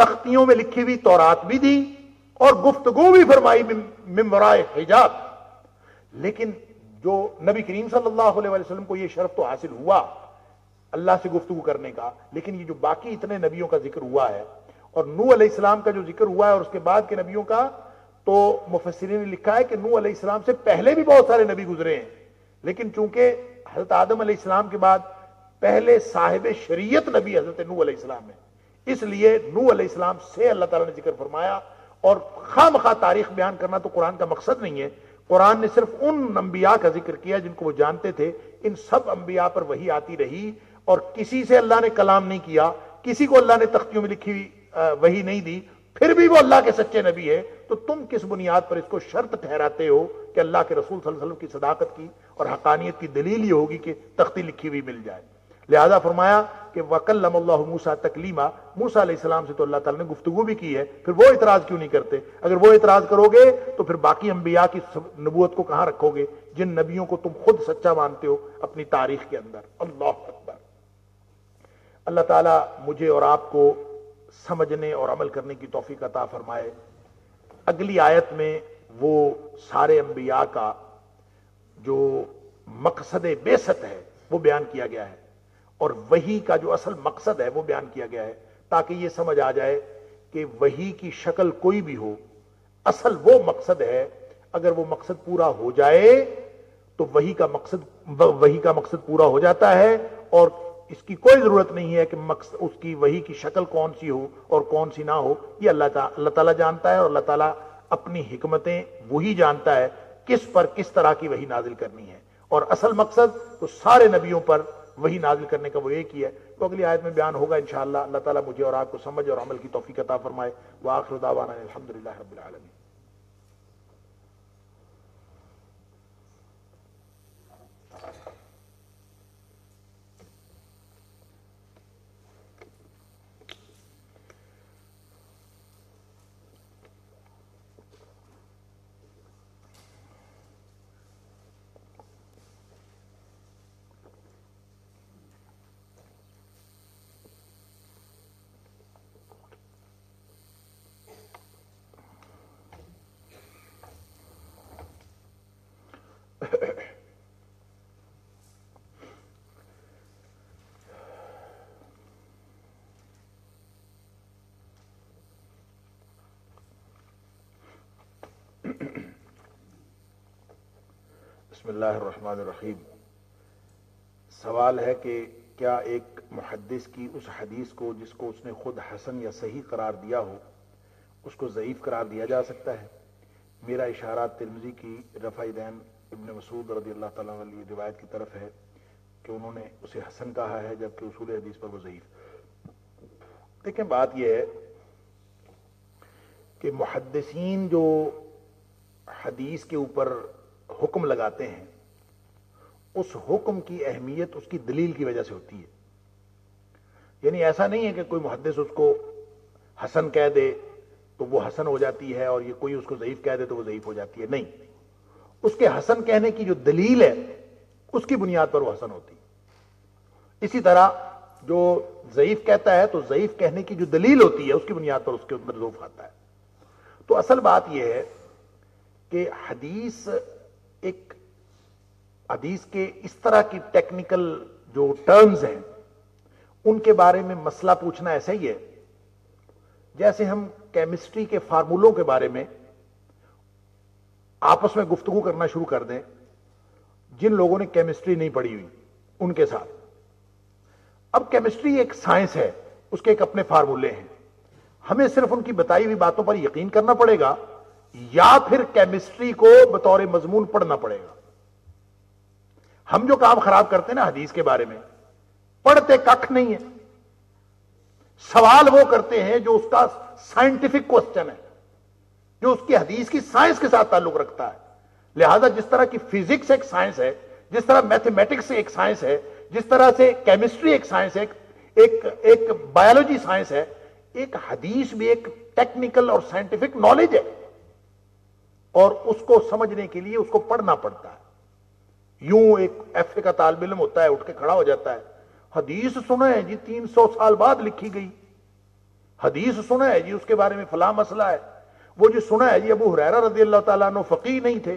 تختیوں میں لکھی ہوئی تورات بھی دی اور گفتگو بھی فرمائی من ورائے حجاب. لیکن جو نبی کریم صلی اللہ علیہ وسلم کو یہ شرف تو حاصل ہوا اللہ سے گفتگو کرنے کا، لیکن یہ جو باقی اتنے نبیوں کا ذکر ہوا ہے اور نوح علیہ السلام کا جو ذکر ہوا ہے اور اس کے بعد کے نبیوں کا، تو مفسرین نے لکھا ہے کہ نوح علیہ السلام سے پہلے بھی بہت سارے نبی گزرے ہیں، لیکن چونکہ حضرت آدم علیہ السلام کے بعد پہلے صاحب شریعت نبی حضرت نوح علیہ السلام ہے، اس لیے نوح علیہ السلام سے اللہ تعالیٰ نے ذکر فرمایا. اور خواہ مخواہ تاریخ بیان کرنا تو قرآن کا مقصد نہیں ہے. قرآن نے صرف ان انبیاء کا ذکر کیا جن کو وہ جانتے تھے. ان سب انبیاء پر وحی آتی رہی اور کسی سے اللہ نے کلام نہیں کیا، کسی کو اللہ نے تختیوں میں لکھی وحی نہیں دی، پھر بھی وہ اللہ کے سچے نبی ہے. تو تم کس بنیاد پر اس کو شرط ٹھہراتے ہو کہ اللہ کے رسول صلی اللہ علیہ وسلم کی صداقت کی اور حقانیت کی دلیل یہ ہوگی کہ تختی لکھی ہوئی مل جائے. لہذا فرمایا کہ وَكَلَّمَ اللَّهُ مُوسَىٰ تَكْلِيمًا، موسیٰ علیہ السلام سے تو اللہ تعالیٰ نے گفتگو بھی کی ہے، پھر وہ اعتراض کیوں نہیں کرتے؟ اگر وہ اعتراض کرو گے تو پھر باقی انبیاء کی نبوت کو کہاں رکھو گے جن نبیوں کو تم خود سچا مانتے ہو اپنی تاریخ کے اندر. اللہ اکبر. اللہ تعالیٰ مجھے اور آپ کو سمجھنے اور عمل کرنے کی توفیق عطا فرمائے. اگلی آیت میں وہ سارے انبیاء کا جو مقصد بعثت ہے وہ بیان کیا گیا ہے اور وحی کا جو اصل مقصد ہے وہ بیان کیا گیا ہے، تاکہ یہ سمجھ آ جائے کہ وحی کی شکل کوئی بھی ہو، اصل وہ مقصد ہے. اگر وہ مقصد پورا ہو جائے تو وحی کا مقصد پورا ہو جاتا ہے اور اس کی کوئی ضرورت نہیں ہے کہ اس کی وحی کی شکل کون سی ہو اور کون سی نہ ہو. یہ اللہ تعالیٰ جانتا ہے اور اللہ تعالیٰ اپنی حکمتیں وہی جانتا ہے کس پر کس طرح کی وحی نازل کرنی ہے. اور اصل مقصد تو سارے نبیوں پر وہی نازل کرنے کا وہ ایک ہی ہے. تو اگلی آیت میں بیان ہوگا انشاءاللہ. اللہ تعالیٰ مجھے اور آپ کو سمجھ اور عمل کی توفیق عطا فرمائے. وآخر دعوانا الحمدللہ رب العالمین. بسم اللہ الرحمن الرحیم. سوال ہے کہ کیا ایک محدث کی اس حدیث کو جس کو اس نے خود حسن یا صحیح قرار دیا ہو اس کو ضعیف قرار دیا جا سکتا ہے؟ میرا اشارات ترمذی کی رفع دین ابن مسعود رضی اللہ تعالیٰ عنہ روایت کی طرف ہے کہ انہوں نے اسے حسن کہا ہے جبکہ اصول حدیث پر وہ ضعیف. دیکھیں بات یہ ہے کہ محدثین جو حدیث کے اوپر حکم لگاتے ہیں اس حکم کی اہمیت اس کی دلیل کی وجہ سے ہوتی ہے. یعنی ایسا نہیں ہے کہ کوئی محدث اس کو حسن کہہ دے تو وہ حسن ہو جاتی ہے اور یہ کوئی اس کو ضعیف کہہ دے تو وہ ضعیف ہو جاتی ہے. نہیں، اس کے حسن کہنے کی جو دلیل ہے اس کی بنیاد پر وہ حسن ہوتی ہے. اسی طرح جو ضعیف کہتا ہے تو ضعیف کہنے کی جو دلیل ہوتی ہے اس کی بنیاد پر اس کے اندر ضعف آتا ہے. تو اصل بات یہ ہے کہ حدیث کے اس طرح کی ٹیکنیکل جو ٹرمز ہیں ان کے بارے میں مسئلہ پوچھنا ایسا ہی ہے جیسے ہم کیمسٹری کے فارمولوں کے بارے میں آپس میں گفتگو کرنا شروع کر دیں جن لوگوں نے کیمسٹری نہیں پڑھی ہوئی ان کے ساتھ. اب کیمسٹری ایک سائنس ہے، اس کے ایک اپنے فارمولے ہیں، ہمیں صرف ان کی بتائی ہوئی باتوں پر یقین کرنا پڑے گا یا پھر کیمسٹری کو بطور مضمون پڑھنا پڑے گا. ہم جو کام خراب کرتے ہیں نا حدیث کے بارے میں، پڑھتے ککھ نہیں ہے، سوال وہ کرتے ہیں جو اس کا سائنٹیفک کوسچن ہے، جو اس کی حدیث کی سائنس کے ساتھ تعلق رکھتا ہے. لہذا جس طرح کی فزکس ایک سائنس ہے، جس طرح میتھمیٹکس ایک سائنس ہے، جس طرح سے کیمسٹری ایک سائنس ہے، ایک بایولوجی سائنس ہے، ایک حدیث بھی ایک ٹیکنیکل اور سائنٹیفک نالج ہے اور اس کو سمجھنے کے لیے اس کو پڑھنا پڑتا ہے. یوں ایک ایف اے کا طالب علم ہوتا ہے، اٹھ کے کھڑا ہو جاتا ہے، حدیث سنیں جی 300 سال بعد لکھی گئی، حدیث سنا ہے جی اس کے بارے میں فلاں مسئلہ ہے، وہ جو سنا ہے جی ابو ہریرہ رضی اللہ تعالیٰ عنہ فقیہ نہیں تھے.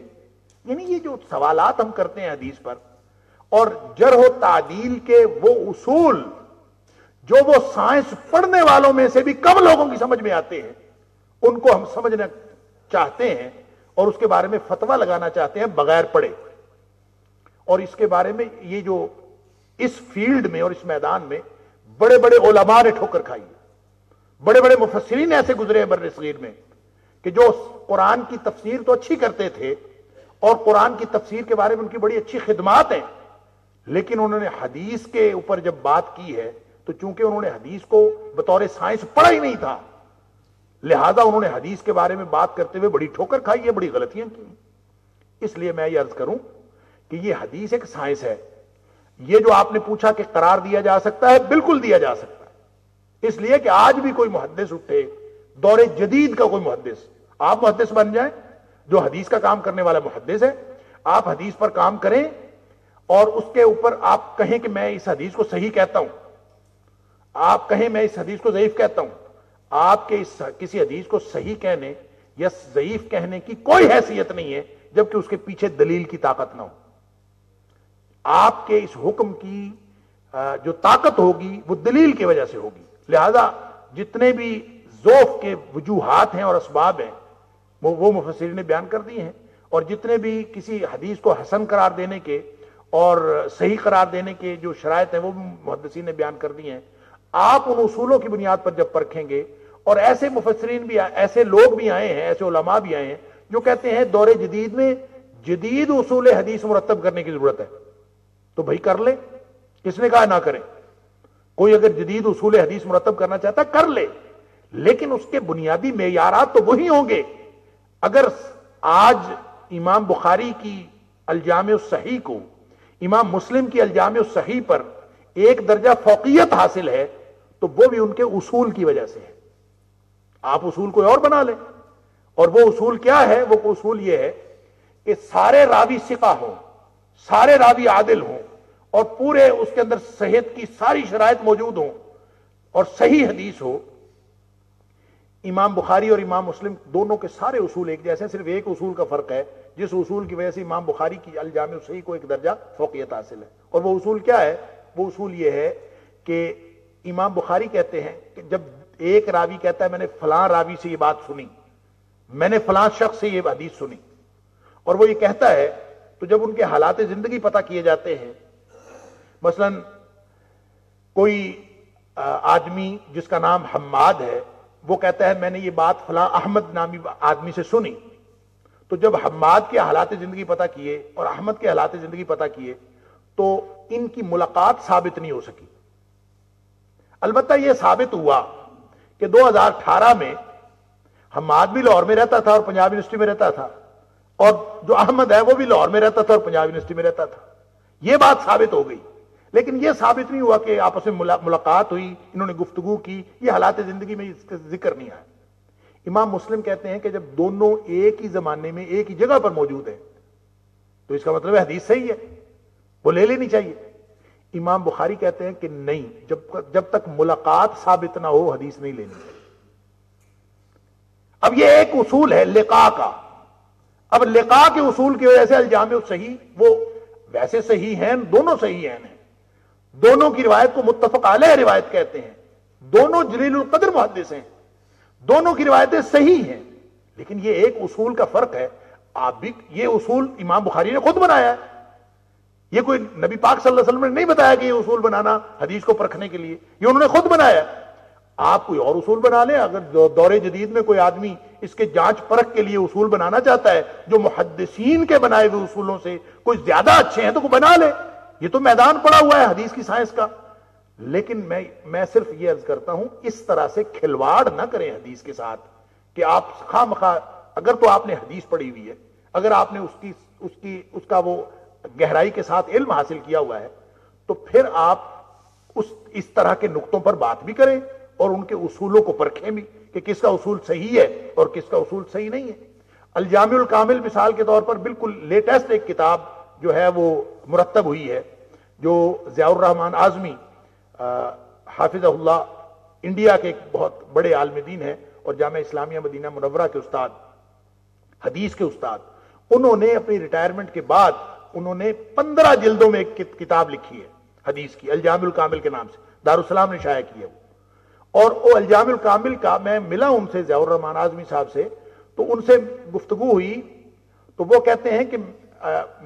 یعنی یہ جو سوالات ہم کرتے ہیں حدیث پر، اور جرح و تعدیل کے وہ اصول جو وہ سائنس پڑھنے والوں میں سے بھی کم لوگوں کی سمجھ میں آتے ہیں، ان کو ہم سمجھنا چاہتے ہیں اور اس کے بارے میں فتویٰ لگانا چاہتے ہیں بغیر پڑھے. اور اس کے بارے میں یہ جو اس فیلڈ میں اور اس میدان میں بڑے بڑے علماء نے ٹھوکر کھائی ہے، بڑے بڑے مفسرین ایسے گزرے ہیں بر صغیر میں کہ جو قرآن کی تفسیر تو اچھی کرتے تھے اور قرآن کی تفسیر کے بارے میں ان کی بڑی اچھی خدمات ہیں، لیکن انہوں نے حدیث کے اوپر جب بات کی ہے تو چونکہ انہوں نے حدیث کو بطور سائنس پڑھا ہی نہیں تھا، لہذا انہوں نے حدیث کے بارے میں بات کرتے ہوئے بڑی ٹھوکر کھائی ہے، بڑی غلطیاں کی. اس لیے میں یہ عرض کروں کہ یہ حدیث ایک سائنس ہے. یہ جو آپ نے پوچھا کہ قرار دیا جا سکتا ہے، بالکل دیا جا سکتا ہے. اس لیے کہ آج بھی کوئی محدث اٹھے، دور جدید کا کوئی محدث، آپ محدث بن جائیں، جو حدیث کا کام کرنے والا محدث ہے، آپ حدیث پر کام کریں اور اس کے اوپر آپ کہیں کہ میں اس حدیث کو صحیح کہتا ہوں، آپ کہیں میں اس حدیث کو ضعیف کہتا ہوں. آپ کے کسی حدیث کو صحیح کہنے یا ضعیف کہنے کی کوئی حیثیت نہیں ہے جبکہ اس کے پیچھے دلیل کی طاقت نہ ہو. آپ کے اس حکم کی جو طاقت ہوگی وہ دلیل کی وجہ سے ہوگی. لہذا جتنے بھی ذوف کے وجوہات ہیں اور اسباب ہیں وہ مفسرین نے بیان کر دیے ہیں، اور جتنے بھی کسی حدیث کو حسن قرار دینے کے اور صحیح قرار دینے کے جو شرائط ہیں وہ محدثین نے بیان کر دیے ہیں. آپ ان اصولوں کی بنیاد پر جب پرکھیں گے، اور ایسے مفسرین بھی، ایسے لوگ بھی آئے ہیں، ایسے علماء بھی آئے ہیں جو کہتے ہیں دور جدید میں جدید اصول حدیث مرتب کرنے کی ضرورت ہے، تو بھائی کر لیں. کس نے کہا نہ کریں؟ کوئی اگر جدید اصول حدیث مرتب کرنا چاہتا ہے کر لے، لیکن اس کے بنیادی معیارات تو وہی ہوں گے. اگر آج امام بخاری کی الجامع الصحیح کو امام مسلم کی الجامع الصحیح پر ایک درجہ فوقیت حاصل ہے تو وہ بھی ان کے اصول کی وجہ سے ہے. آپ اصول کوئی اور بنا لیں، اور وہ اصول کیا ہے؟ وہ اصول یہ ہے کہ سارے راوی ثقہ ہوں، سارے راوی عادل ہوں، اور پورے اس کے اندر صحت کی ساری شرائط موجود ہوں اور صحیح حدیث ہو. امام بخاری اور امام مسلم دونوں کے سارے اصول ایک جیسے، صرف ایک اصول کا فرق ہے جس اصول کی وجہ سے امام بخاری کی الجامع الصحیح کو ایک درجہ فوقیت حاصل ہے. اور وہ اصول کیا ہے؟ وہ اصول یہ ہے کہ امام بخاری کہتے ہیں کہ جب ایک راوی کہتا ہے میں نے فلاں راوی سے یہ بات سنی، میں نے فلاں شخص سے یہ حدیث سنی، اور وہ یہ کہتا ہے، تو جب ان کے حالات زندگی پتہ کیے جاتے ہیں، مثلا کوئی آدمی جس کا نام حماد ہے وہ کہتا ہے میں نے یہ بات فلاں احمد نامی آدمی سے سنی، تو جب حماد کے حالات زندگی پتہ کیے اور احمد کے حالات زندگی پتہ کیے تو ان کی ملاقات ثابت نہیں ہو سکی. البتہ یہ ثابت ہوا کہ 2018 میں حماد بھی لاہور میں رہتا تھا اور پنجاب یونیورسٹی میں رہتا تھا، اور جو احمد ہے وہ بھی لاہور میں رہتا تھا اور پنجاب یونیورسٹی میں رہتا تھا. یہ بات ثابت ہو گئی، لیکن یہ ثابت نہیں ہوا کہ آپس میں ملاقات ہوئی، انہوں نے گفتگو کی. یہ حالات زندگی میں اس کا ذکر نہیں آیا. امام مسلم کہتے ہیں کہ جب دونوں ایک ہی زمانے میں ایک ہی جگہ پر موجود ہیں تو اس کا مطلب ہے حدیث صحیح ہے، وہ لے لینی چاہیے. امام بخاری کہتے ہیں کہ نہیں، جب تک ملاقات ثابت نہ ہو حدیث نہیں لینی چاہیے. اب یہ ایک اصول ہے لقاء کا. اب لقاء کے اصول کی وجہ سے الجامع الصحیح وہ ویسے صحیح ہیں، دونوں صحیح ہیں، دونوں کی روایت کو متفق علیہ روایت کہتے ہیں، دونوں جلیل القدر محدث ہیں، دونوں کی روایتیں صحیح ہیں. لیکن یہ ایک اصول کا فرق ہے. آپ بھی یہ اصول امام بخاری نے خود بنایا ہے، یہ کوئی نبی پاک صلی اللہ علیہ وسلم نے نہیں بتایا کہ یہ اصول بنانا حدیث کو پرکھنے کے لیے، یہ انہوں نے خود بنایا. آپ کوئی اور اصول بنا لیں. اگر دور جدید میں کوئی آدمی اس کے جانچ پرکھ کے لیے اصول بنانا چاہتا ہے جو محدثین کے بنائے ہوئے اصولوں سے کوئی زیادہ اچھے ہیں تو کوئی بنا لے. یہ تو میدان پڑا ہوا ہے حدیث کی سائنس کا. لیکن میں صرف یہ عرض کرتا ہوں اس طرح سے کھلواڑ نہ کریں حدیث کے ساتھ کہ آپ خواہ مخواہ، اگر تو آپ نے حدیث پڑھی ہوئی ہے، اگر آپ نے اس کا وہ گہرائی کے ساتھ علم حاصل کیا ہوا ہے، تو پھر آپ اس طرح کے نقطوں پر بات بھی کریں اور ان کے اصولوں کو پرکھیں بھی کہ کس کا اصول صحیح ہے اور کس کا اصول صحیح نہیں ہے. الجامع الکامل مثال کے طور پر بالکل لیٹسٹ ایک کتاب جو ہے وہ مرتب ہوئی ہے، جو ضیاء الرحمن اعظمی حافظ اللہ انڈیا کے ایک بہت بڑے عالم دین ہیں اور جامعہ اسلامیہ مدینہ منورہ کے استاد، حدیث کے استاد، انہوں نے اپنی ریٹائرمنٹ کے بعد انہوں نے 15 جلدوں میں ایک کتاب لکھی ہے حدیث کی، الجامع الکامل کے نام سے، دارالسلام نے شائع کی ہے وہ۔ اور وہ الجامع الکامل کا میں ملا ان سے، ضیاء الرحمان اعظمی صاحب سے، تو ان سے گفتگو ہوئی تو وہ کہتے ہیں کہ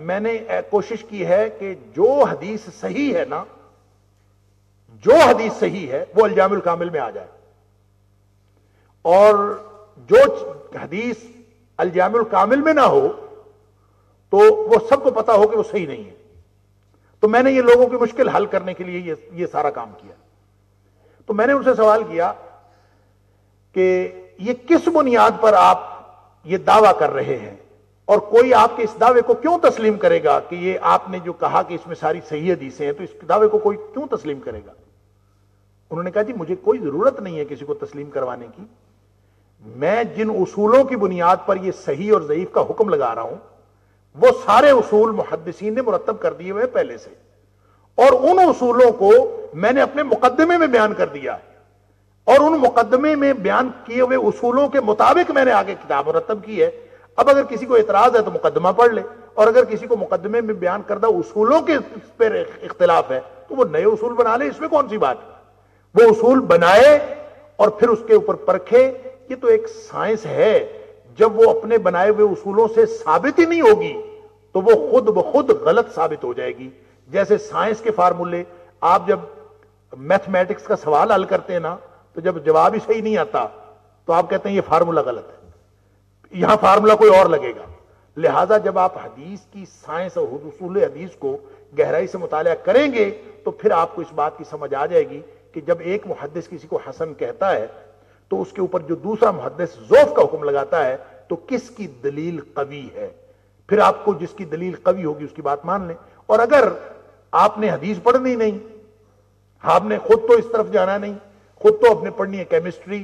میں نے کوشش کی ہے کہ جو حدیث صحیح ہے نا، جو حدیث صحیح ہے وہ الجامع الکامل میں آ جائے، اور جو حدیث الجامع الکامل میں نہ ہو تو وہ سب کو پتا ہو کہ وہ صحیح نہیں ہے۔ تو میں نے یہ لوگوں کی مشکل حل کرنے کے لیے یہ سارا کام کیا۔ تو میں نے ان سے سوال کیا کہ یہ کس بنیاد پر آپ یہ دعویٰ کر رہے ہیں، اور کوئی آپ کے اس دعوے کو کیوں تسلیم کرے گا کہ یہ آپ نے جو کہا کہ اس میں ساری صحیح حدیثیں ہیں، تو اس دعوے کو کوئی کیوں تسلیم کرے گا؟ انہوں نے کہا جی مجھے کوئی ضرورت نہیں ہے کسی کو تسلیم کروانے کی، میں جن اصولوں کی بنیاد پر یہ صحیح اور ضعیف کا حکم لگا رہا ہوں وہ سارے اصول محدثین نے مرتب کر دیے ہوئے پہلے سے، اور ان اصولوں کو میں نے اپنے مقدمے میں بیان کر دیا ہے، اور ان مقدمے میں بیان کیے ہوئے اصولوں کے مطابق میں نے آگے کتاب مرتب کی ہے۔ اب اگر کسی کو اعتراض ہے تو مقدمہ پڑھ لے، اور اگر کسی کو مقدمے میں بیان کردہ اصولوں کے پر اختلاف ہے تو وہ نئے اصول بنا لے، اس میں کون سی بات ہے؟ وہ اصول بنائے اور پھر اس کے اوپر پرکھے۔ یہ تو ایک سائنس ہے، جب وہ اپنے بنائے ہوئے اصولوں سے ثابت ہی نہیں ہوگی تو وہ خود بخود غلط ثابت ہو جائے گی۔ جیسے سائنس کے فارمولے، آپ جب میتھمیٹکس کا سوال حل کرتے ہیں نا، تو جب جواب ہی صحیح نہیں آتا تو آپ کہتے ہیں یہ فارمولہ غلط ہے، یہاں فارمولہ کوئی اور لگے گا۔ لہذا جب آپ حدیث کی سائنس اور اصول حدیث کو گہرائی سے مطالعہ کریں گے تو پھر آپ کو اس بات کی سمجھ آ جائے گی کہ جب ایک محدث کسی کو حسن کہتا ہے تو اس کے اوپر جو دوسرا محدث ضعف کا حکم لگاتا ہے تو کس کی دلیل قوی ہے۔ پھر آپ کو جس کی دلیل قوی ہوگی اس کی بات مان لیں۔ اور اگر آپ نے حدیث پڑھنی نہیں، آپ نے خود تو اس طرف جانا نہیں، خود تو اپنے پڑھنی ہے کیمسٹری،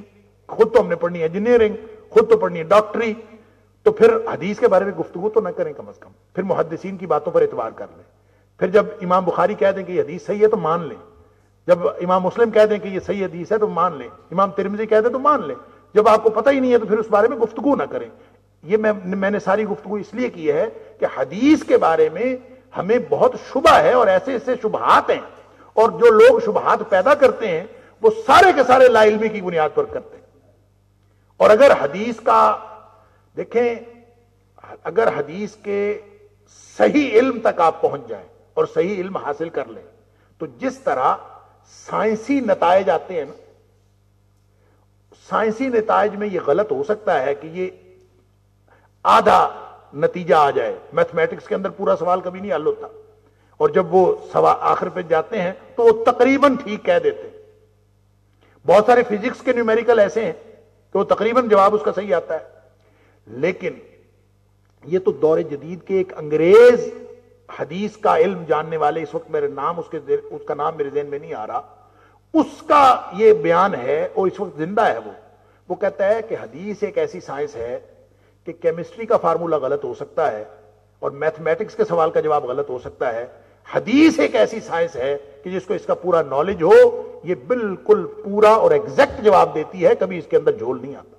خود تو ہم نے پڑھنی ہے انجینئرنگ، خود تو پڑھنی ہے ڈاکٹری، تو پھر حدیث کے بارے میں گفتگو تو نہ کریں کم از کم، پھر محدثین کی باتوں پر اعتبار کر لیں۔ پھر جب امام بخاری کہہ دیں کہ یہ حدیث صحیح ہے تو مان لیں، جب امام مسلم کہہ دیں کہ یہ صحیح حدیث ہے تو مان لیں، امام ترمذی کہہ دیں تو مان لیں۔ جب آپ کو پتہ ہی نہیں ہے تو پھر اس بارے میں گفتگو نہ کریں۔ یہ میں نے ساری گفتگو اس لیے کی ہے کہ حدیث کے بارے میں ہمیں بہت شبہ ہے، اور ایسے ایسے شبہات ہیں، اور جو لوگ شبہات پیدا کرتے ہیں وہ سارے کے سارے لا علمی کی بنیاد پر کرتے ہیں۔ اور اگر حدیث کا دیکھیں، اگر حدیث کے صحیح علم تک آپ پہنچ جائیں اور صحیح علم حاصل کر لیں تو جس طرح سائنسی نتائج آتے ہیں نا، سائنسی نتائج میں یہ غلط ہو سکتا ہے کہ یہ آدھا نتیجہ آ جائے، میتھمیٹکس کے اندر پورا سوال کبھی نہیں حل ہوتا، اور جب وہ آخر پہ جاتے ہیں تو وہ تقریباً ٹھیک کہہ دیتے ہیں۔ بہت سارے فزکس کے نیومیریکل ایسے ہیں کہ وہ تقریباً جواب اس کا صحیح آتا ہے، لیکن یہ تو دور جدید کے ایک انگریز حدیث کا علم جاننے والے، اس وقت میرے نام اس کا نام میرے ذہن میں نہیں آ رہا، اس کا یہ بیان ہے، اور اس وقت زندہ ہے وہ کہتا ہے کہ حدیث ایک ایسی سائنس ہے کہ کیمسٹری کا فارمولہ غلط ہو سکتا ہے اور میتھمیٹکس کے سوال کا جواب غلط ہو سکتا ہے، حدیث ایک ایسی سائنس ہے کہ جس کو اس کا پورا نالج ہو یہ بالکل پورا اور ایگزیکٹ جواب دیتی ہے، کبھی اس کے اندر جھول نہیں آتا۔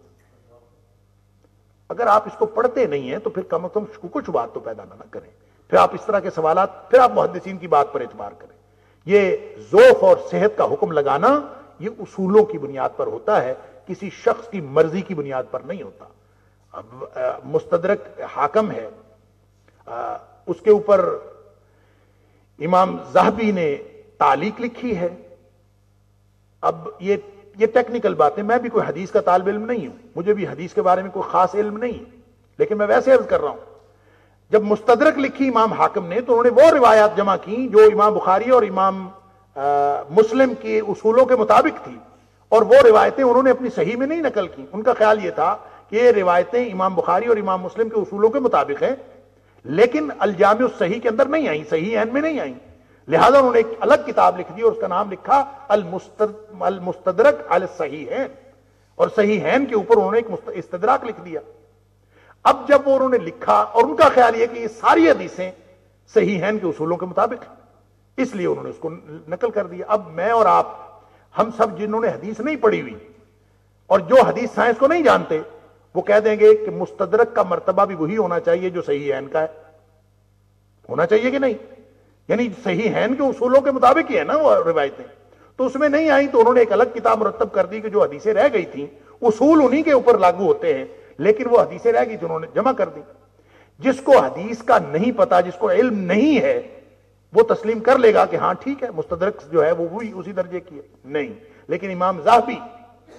اگر آپ اس کو پڑھتے نہیں ہیں تو پھر کم از کم شکوک و شبہات تو پیدا نہ کریں، پھر آپ اس طرح کے سوالات، پھر آپ محدثین کی بات پر اعتبار کریں۔ یہ ذوق اور صحت کا حکم لگانا یہ اصولوں کی بنیاد پر ہوتا ہے، کسی شخص کی مرضی کی بنیاد پر نہیں ہوتا۔ اب مستدرک حاکم ہے، اس کے اوپر امام ذہبی نے تعلیق لکھی ہے۔ اب یہ ٹیکنیکل باتیں، میں بھی کوئی حدیث کا طالب علم نہیں ہوں، مجھے بھی حدیث کے بارے میں کوئی خاص علم نہیں، لیکن میں ویسے عرض کر رہا ہوں، جب مستدرک لکھی امام حاکم نے تو انہوں نے وہ روایات جمع کی جو امام بخاری اور امام مسلم کے اصولوں کے مطابق تھی، اور وہ روایتیں انہوں نے اپنی صحیح میں نہیں نقل کی۔ ان کا خیال یہ تھا کہ یہ روایتیں امام بخاری اور امام مسلم کے اصولوں کے مطابق ہیں، لیکن الجامع الصحیح کے اندر نہیں آئیں، صحیح عین میں نہیں آئیں، لہذا انہوں نے ایک الگ کتاب لکھ دی اور اس کا نام لکھا المستدرک علی الصحیحین، اور صحیحین کے اوپر انہوں نے ایک استدراک لکھ دیا۔ اب جب وہ انہوں نے لکھا، اور ان کا خیال یہ کہ یہ ساری حدیثیں صحیحین کے اصولوں کے مطابق ہیں، اس لیے انہوں نے اس کو نقل کر دیا۔ اب میں اور آپ ہم سب جنہوں نے حدیث نہیں پڑھی ہوئی اور جو حدیث سائنس کو نہیں جانتے وہ کہہ دیں گے کہ مستدرک کا مرتبہ بھی وہی ہونا چاہیے جو صحیح عین کا ہے. ہونا چاہیے کہ نہیں؟ یعنی صحیح عین کے اصولوں کے مطابق ہی ہے نا وہ روایتیں. تو اس میں نہیں آئی تو انہوں نے ایک الگ کتاب مرتب کر دی کہ جو حدیثیں رہ گئی تھیں اصول انہی کے اوپر لاگو ہوتے ہیں، لیکن وہ حدیثیں رہ گئی تھی انہوں نے جمع کر دی. جس کو حدیث کا نہیں پتا، جس کو علم نہیں ہے، وہ تسلیم کر لے گا کہ ہاں ٹھیک ہے مستدرک جو ہے وہ وہی اسی درجے کی ہے. نہیں، لیکن امام ذہبی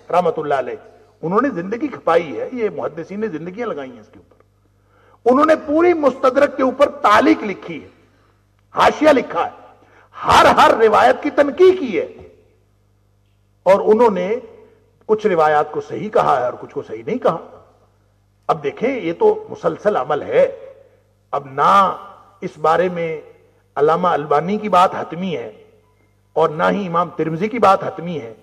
رحمت اللہ علیہ انہوں نے زندگی کھپائی ہے، یہ محدثین نے زندگیاں لگائی ہیں اس کے اوپر. انہوں نے پوری مستدرک کے اوپر تعلیق لکھی ہے، حاشیہ لکھا ہے، ہر روایت کی تنقیح کی ہے، اور انہوں نے کچھ روایات کو صحیح کہا ہے اور کچھ کو صحیح نہیں کہا. اب دیکھیں یہ تو مسلسل عمل ہے. اب نہ اس بارے میں علامہ البانی کی بات حتمی ہے اور نہ ہی امام ترمذی کی بات حتمی ہے.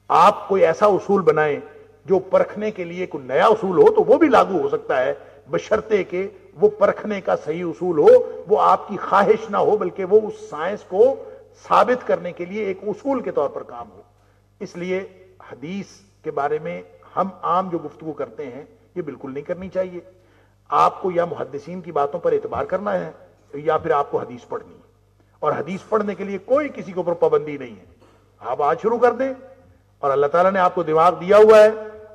آپ کوئی ایسا اصول بنائیں جو پرکھنے کے لیے کوئی نیا اصول ہو تو وہ بھی لاگو ہو سکتا ہے، بشرطے کہ وہ پرکھنے کا صحیح اصول ہو، وہ آپ کی خواہش نہ ہو بلکہ وہ اس سائنس کو ثابت کرنے کے لیے ایک اصول کے طور پر کام ہو. اس لیے حدیث کے بارے میں ہم عام جو گفتگو کرتے ہیں یہ بالکل نہیں کرنی چاہیے. آپ کو یا محدثین کی باتوں پر اعتبار کرنا ہے یا پھر آپ کو حدیث پڑھنی ہے، اور حدیث پڑھنے کے لیے کوئی کسی کے اوپر پابندی نہیں ہے. آپ آج شروع کر دیں اور اللہ تعالیٰ نے آپ کو دماغ دیا ہوا ہے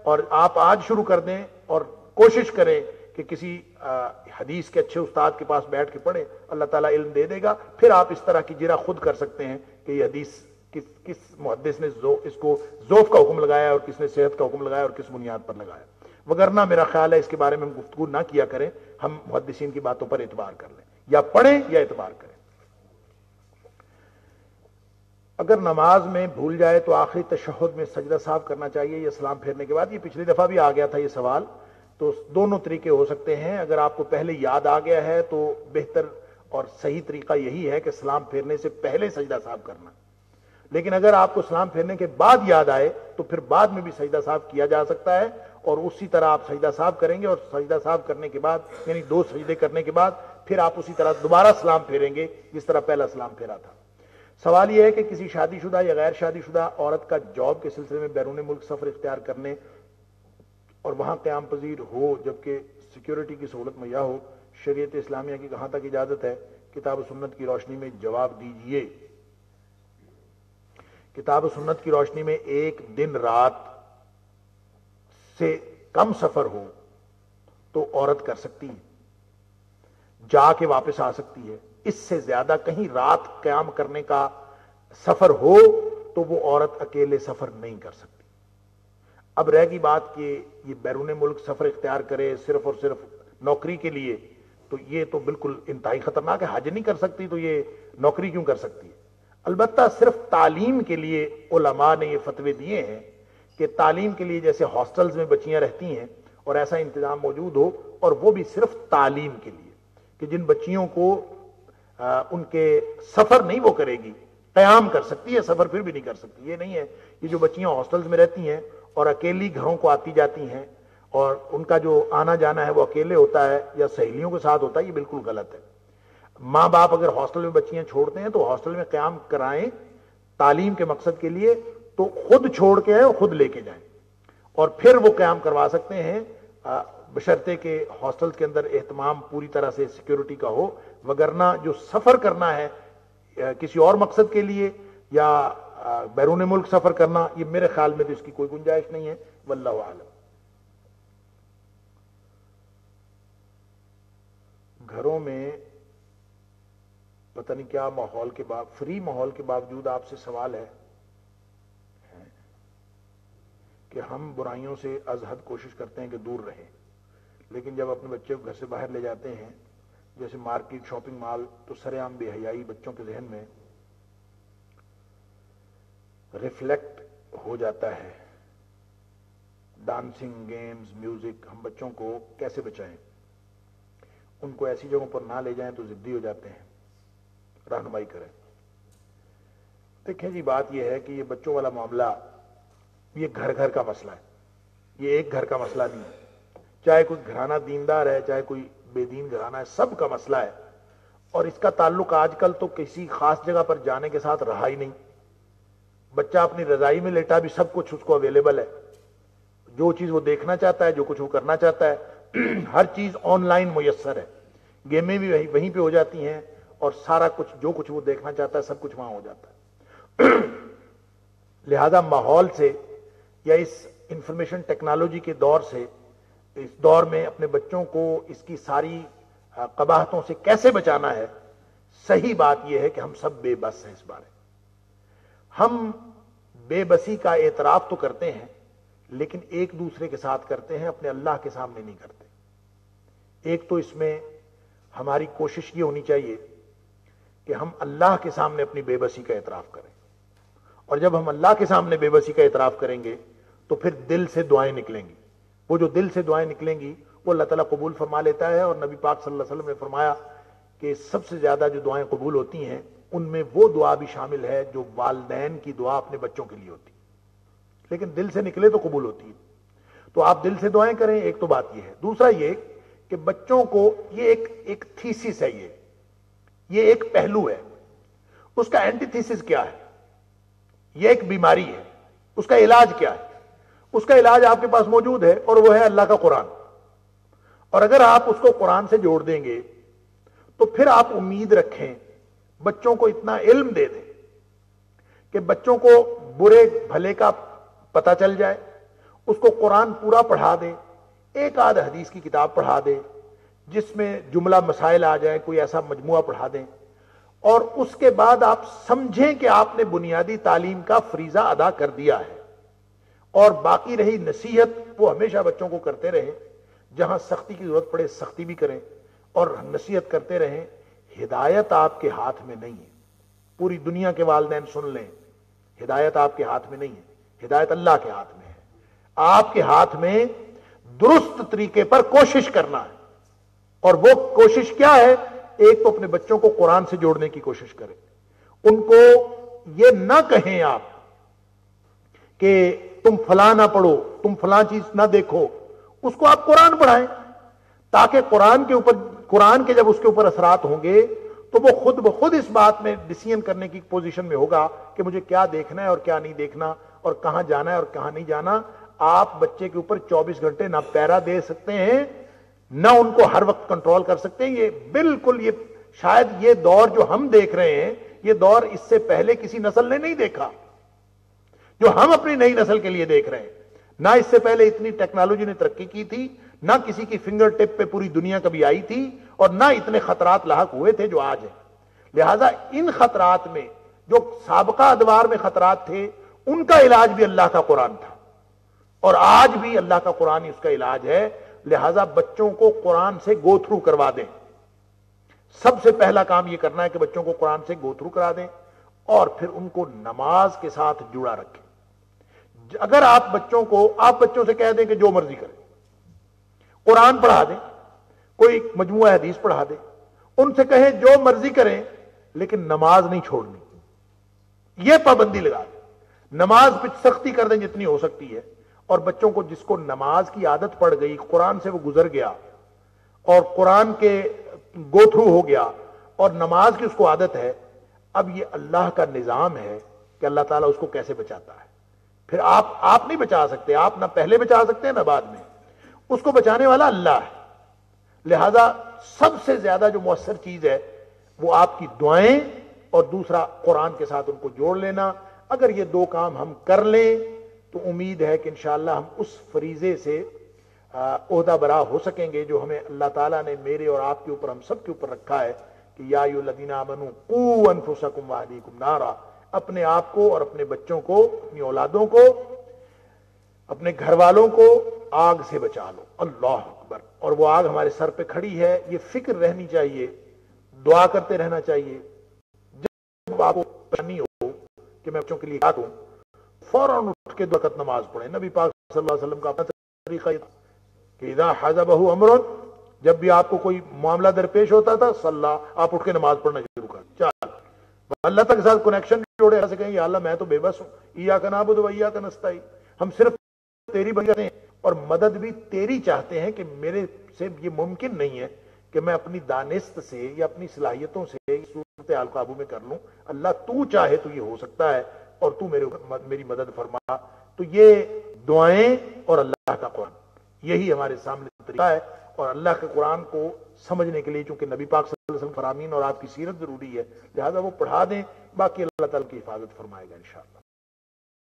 اور آپ آج شروع کر دیں اور کوشش کریں کہ کسی حدیث کے اچھے استاد کے پاس بیٹھ کے پڑھیں، اللہ تعالیٰ علم دے دے گا. پھر آپ اس طرح کی جرا خود کر سکتے ہیں کہ یہ حدیث کس محدث نے اس کو ذوف کا حکم لگایا اور کس نے صحت کا حکم لگایا اور کس بنیاد پر لگایا. وگرنہ میرا خیال ہے اس کے بارے میں ہم گفتگو نہ کیا کریں، ہم محدثین کی باتوں پر اعتبار کر لیں، یا پڑھیں یا اعتبار کریں. اگر نماز میں بھول جائے تو آخری تشہد میں سجدہ صاحب کرنا چاہیے یا سلام پھیرنے کے بعد؟ یہ پچھلی دفعہ بھی آ گیا تھا یہ سوال. تو دونوں طریقے ہو سکتے ہیں. اگر آپ کو پہلے یاد آ گیا ہے تو بہتر اور صحیح طریقہ یہی ہے کہ سلام پھیرنے سے پہلے سجدہ صاحب کرنا. لیکن اگر آپ کو سلام پھیرنے کے بعد یاد آئے تو پھر بعد میں بھی سجدہ صاحب کیا جا سکتا ہے، اور اسی طرح آپ سجدہ صاحب کریں گے، اور سجدہ صاحب کرنے کے بعد یعنی 2 سجدے کرنے کے بعد پھر آپ اسی طرح دوبارہ سلام پھیریں گے جس طرح پہلا سلام پھیرا تھا. سوال یہ ہے کہ کسی شادی شدہ یا غیر شادی شدہ عورت کا جاب کے سلسلے میں بیرون ملک سفر اختیار کرنے اور وہاں قیام پذیر ہو جبکہ سیکیورٹی کی سہولت مہیا ہو، شریعت اسلامیہ کی کہاں تک اجازت ہے؟ کتاب و سنت کی روشنی میں جواب دیجیے. کتاب و سنت کی روشنی میں 1 دن رات سے کم سفر ہو تو عورت کر سکتی ہے، جا کے واپس آ سکتی ہے. اس سے زیادہ کہیں رات قیام کرنے کا سفر ہو تو وہ عورت اکیلے سفر نہیں کر سکتی. اب رہ گئی بات کہ یہ بیرون ملک سفر اختیار کرے صرف اور صرف نوکری کے لیے، تو یہ تو بالکل انتہائی خطرناک ہے. حج نہیں کر سکتی تو یہ نوکری کیوں کر سکتی ہے؟ البتہ صرف تعلیم کے لیے علماء نے یہ فتوے دیے ہیں کہ تعلیم کے لیے جیسے ہاسٹلز میں بچیاں رہتی ہیں اور ایسا انتظام موجود ہو، اور وہ بھی صرف تعلیم کے لیے کہ جن بچیوں کو ان کے سفر نہیں وہ کرے گی، قیام کر سکتی ہے، سفر پھر بھی نہیں کر سکتی. یہ نہیں ہے یہ جو بچیاں ہاسٹلز میں رہتی ہیں اور اکیلی گھروں کو آتی جاتی ہیں اور ان کا جو آنا جانا ہے وہ اکیلے ہوتا ہے یا سہیلیوں کے ساتھ ہوتا ہے، یہ بالکل غلط ہے. ماں باپ اگر ہاسٹل میں بچیاں چھوڑتے ہیں تو ہاسٹل میں قیام کرائیں تعلیم کے مقصد کے لیے، تو خود چھوڑ کے آئیں اور خود لے کے جائیں، اور پھر وہ قیام کروا سکتے ہیں بشرطے کہ ہاسٹل کے اندر اہتمام پوری طرح سے سیکیورٹی کا ہو. وگرنہ جو سفر کرنا ہے کسی اور مقصد کے لیے یا بیرون ملک سفر کرنا، یہ میرے خیال میں تو اس کی کوئی گنجائش نہیں ہے. واللہ اعلم. گھروں میں پتہ نہیں کیا ماحول کے فری ماحول کے باوجود آپ سے سوال ہے کہ ہم برائیوں سے از حد کوشش کرتے ہیں کہ دور رہیں، لیکن جب اپنے بچے کو گھر سے باہر لے جاتے ہیں جیسے مارکیٹ، شاپنگ مال، تو سر عام بے حیائی بچوں کے ذہن میں ریفلیکٹ ہو جاتا ہے. ڈانسنگ، گیمز، میوزک، ہم بچوں کو کیسے بچائیں؟ ان کو ایسی جگہوں پر نہ لے جائیں تو ضدی ہو جاتے ہیں، رہنمائی کریں. دیکھیں جی، بات یہ ہے کہ یہ بچوں والا معاملہ یہ گھر گھر کا مسئلہ ہے، یہ ایک گھر کا مسئلہ نہیں ہے. چاہے کوئی گھرانہ دیندار ہے چاہے کوئی بے دین گھرانہ ہے، سب کا مسئلہ ہے. اور اس کا تعلق آج کل تو کسی خاص جگہ پر جانے کے ساتھ رہا ہی نہیں، بچہ اپنی رضائی میں لیٹا بھی سب کچھ اس کو اویلیبل ہے، جو چیز وہ دیکھنا چاہتا ہے، جو کچھ وہ کرنا چاہتا ہے، ہر چیز آن لائن میسر ہے، گیمیں بھی وہیں پہ ہو جاتی ہیں، اور سارا کچھ جو کچھ وہ دیکھنا چاہتا ہے سب کچھ وہاں ہو جاتا ہے۔ لہذا ماحول سے یا اس انفارمیشن ٹیکنالوجی کے دور سے، اس دور میں اپنے بچوں کو اس کی ساری قباحتوں سے کیسے بچانا ہے، صحیح بات یہ ہے کہ ہم سب بے بس ہیں اس بارے۔ ہم بے بسی کا اعتراف تو کرتے ہیں، لیکن ایک دوسرے کے ساتھ کرتے ہیں، اپنے اللہ کے سامنے نہیں کرتے۔ ایک تو اس میں ہماری کوشش یہ ہونی چاہیے کہ ہم اللہ کے سامنے اپنی بے بسی کا اعتراف کریں، اور جب ہم اللہ کے سامنے بے بسی کا اعتراف کریں گے تو پھر دل سے دعائیں نکلیں گی۔ وہ جو دل سے دعائیں نکلیں گی وہ اللہ تعالیٰ قبول فرما لیتا ہے، اور نبی پاک صلی اللہ علیہ وسلم نے فرمایا کہ سب سے زیادہ جو دعائیں قبول ہوتی ہیں ان میں وہ دعا بھی شامل ہے جو والدین کی دعا اپنے بچوں کے لیے ہوتی ہے، لیکن دل سے نکلے تو قبول ہوتی ہے۔ تو آپ دل سے دعائیں کریں، ایک تو بات یہ ہے۔ دوسرا یہ کہ بچوں کو یہ ایک تھیسس ہے، یہ ایک پہلو ہے، اس کا اینٹی تھیسس کیا ہے؟ یہ ایک بیماری ہے، اس کا علاج کیا ہے؟ اس کا علاج آپ کے پاس موجود ہے، اور وہ ہے اللہ کا قرآن۔ اور اگر آپ اس کو قرآن سے جوڑ دیں گے تو پھر آپ امید رکھیں، بچوں کو اتنا علم دے دیں کہ بچوں کو برے بھلے کا پتہ چل جائے، اس کو قرآن پورا پڑھا دیں، ایک آدھ حدیث کی کتاب پڑھا دیں جس میں جملہ مسائل آ جائیں، کوئی ایسا مجموعہ پڑھا دیں، اور اس کے بعد آپ سمجھیں کہ آپ نے بنیادی تعلیم کا فریضہ ادا کر دیا ہے، اور باقی رہی نصیحت وہ ہمیشہ بچوں کو کرتے رہیں، جہاں سختی کی ضرورت پڑے سختی بھی کریں اور نصیحت کرتے رہیں۔ ہدایت آپ کے ہاتھ میں نہیں ہے، پوری دنیا کے والدین سن لیں، ہدایت آپ کے ہاتھ میں نہیں ہے، ہدایت اللہ کے ہاتھ میں ہے۔ آپ کے ہاتھ میں درست طریقے پر کوشش کرنا ہے، اور وہ کوشش کیا ہے؟ ایک تو اپنے بچوں کو قرآن سے جوڑنے کی کوشش کریں، ان کو یہ نہ کہیں آپ کہ تم فلاں نہ پڑھو، تم فلاں چیز نہ دیکھو، اس کو آپ قرآن پڑھائیں، تاکہ قرآن کے جب اس کے اوپر اثرات ہوں گے تو وہ خود بخود اس بات میں ڈیسیژن کرنے کی پوزیشن میں ہوگا کہ مجھے کیا دیکھنا ہے اور کیا نہیں دیکھنا، اور کہاں جانا ہے اور کہاں نہیں جانا۔ آپ بچے کے اوپر 24 گھنٹے نہ پیرا دے سکتے ہیں، نہ ان کو ہر وقت کنٹرول کر سکتے ہیں۔ یہ بالکل، یہ شاید یہ دور جو ہم دیکھ رہے ہیں، یہ دور اس سے پہلے کسی نسل نے نہیں دیکھا، جو ہم اپنی نئی نسل کے لیے دیکھ رہے ہیں۔ نہ اس سے پہلے اتنی ٹیکنالوجی نے ترقی کی تھی، نہ کسی کی فنگر ٹپ پہ پوری دنیا کبھی آئی تھی، اور نہ اتنے خطرات لاحق ہوئے تھے جو آج ہیں۔ لہذا ان خطرات میں جو سابقہ ادوار میں خطرات تھے، ان کا علاج بھی اللہ کا قرآن تھا، اور آج بھی اللہ کا قرآن ہی اس کا علاج ہے۔ لہذا بچوں کو قرآن سے گو تھرو کروا دیں۔ سب سے پہلا کام یہ کرنا ہے کہ بچوں کو قرآن سے گو تھرو کرا دیں، اور پھر ان کو نماز کے ساتھ جڑا رکھیں۔ اگر آپ بچوں سے کہہ دیں کہ جو مرضی کریں، قرآن پڑھا دیں، کوئی مجموعہ حدیث پڑھا دیں، ان سے کہیں جو مرضی کریں لیکن نماز نہیں چھوڑنی، یہ پابندی لگا دیں، نماز پہ سختی کر دیں جتنی ہو سکتی ہے۔ اور بچوں کو جس کو نماز کی عادت پڑ گئی، قرآن سے وہ گزر گیا اور قرآن کے گو تھرو ہو گیا اور نماز کی اس کو عادت ہے، اب یہ اللہ کا نظام ہے کہ اللہ تعالیٰ اس کو کیسے بچاتا ہے۔ پھر آپ نہیں بچا سکتے، آپ نہ پہلے بچا سکتے ہیں نہ بعد میں، اس کو بچانے والا اللہ ہے۔ لہذا سب سے زیادہ جو مؤثر چیز ہے وہ آپ کی دعائیں، اور دوسرا قرآن کے ساتھ ان کو جوڑ لینا۔ اگر یہ دو کام ہم کر لیں تو امید ہے کہ انشاءاللہ ہم اس فریضے سے عہدہ برا ہو سکیں گے جو ہمیں اللہ تعالیٰ نے میرے اور آپ کے اوپر، ہم سب کے اوپر رکھا ہے کہ یا ایھا الذین آمنوا قوا انفسکم واہلیکم نارا، اپنے آپ کو اور اپنے بچوں کو، اپنی اولادوں کو، اپنے گھر والوں کو آگ سے بچا لو۔ اللہ اکبر! اور وہ آگ ہمارے سر پہ کھڑی ہے، یہ فکر رہنی چاہیے، دعا کرتے رہنا چاہیے۔ جب آپ کو پریشانی ہو کہ میں بچوں کے لیے کیا کروں، فوراً اٹھ کے 2 رکعت نماز پڑھیں۔ نبی پاک صلی اللہ علیہ وسلم کا اپنا طریقہ یہ تھا کہ اذا حزبہ امر، جب بھی آپ کو کوئی معاملہ درپیش ہوتا تھا، صلی، آپ اٹھ کے نماز پڑھنا شروع کر، چل اللہ تک کے ساتھ کنیکشن جوڑے، ایسے کہیں یا اللہ میں تو بے بس ہوں، ایاک نعبد و ایاک نستعین، ہم صرف تیری بندے ہیں اور مدد بھی تیری چاہتے ہیں، کہ میرے سے یہ ممکن نہیں ہے کہ میں اپنی دانست سے یا اپنی صلاحیتوں سے صورتحال قابو میں کر لوں، اللہ تو چاہے تو یہ ہو سکتا ہے، اور تو میری مدد فرما. تو یہ دعائیں اور اللہ کا قرآن، یہی ہمارے سامنے طریقہ ہے. اور اللہ کے قرآن کو سمجھنے کے لیے چونکہ نبی پاک صلی اللہ علیہ وسلم فرامین اور آپ کی سیرت ضروری ہے، لہذا وہ پڑھا دیں، باقی اللہ تعالیٰ کی حفاظت فرمائے گا انشاءاللہ.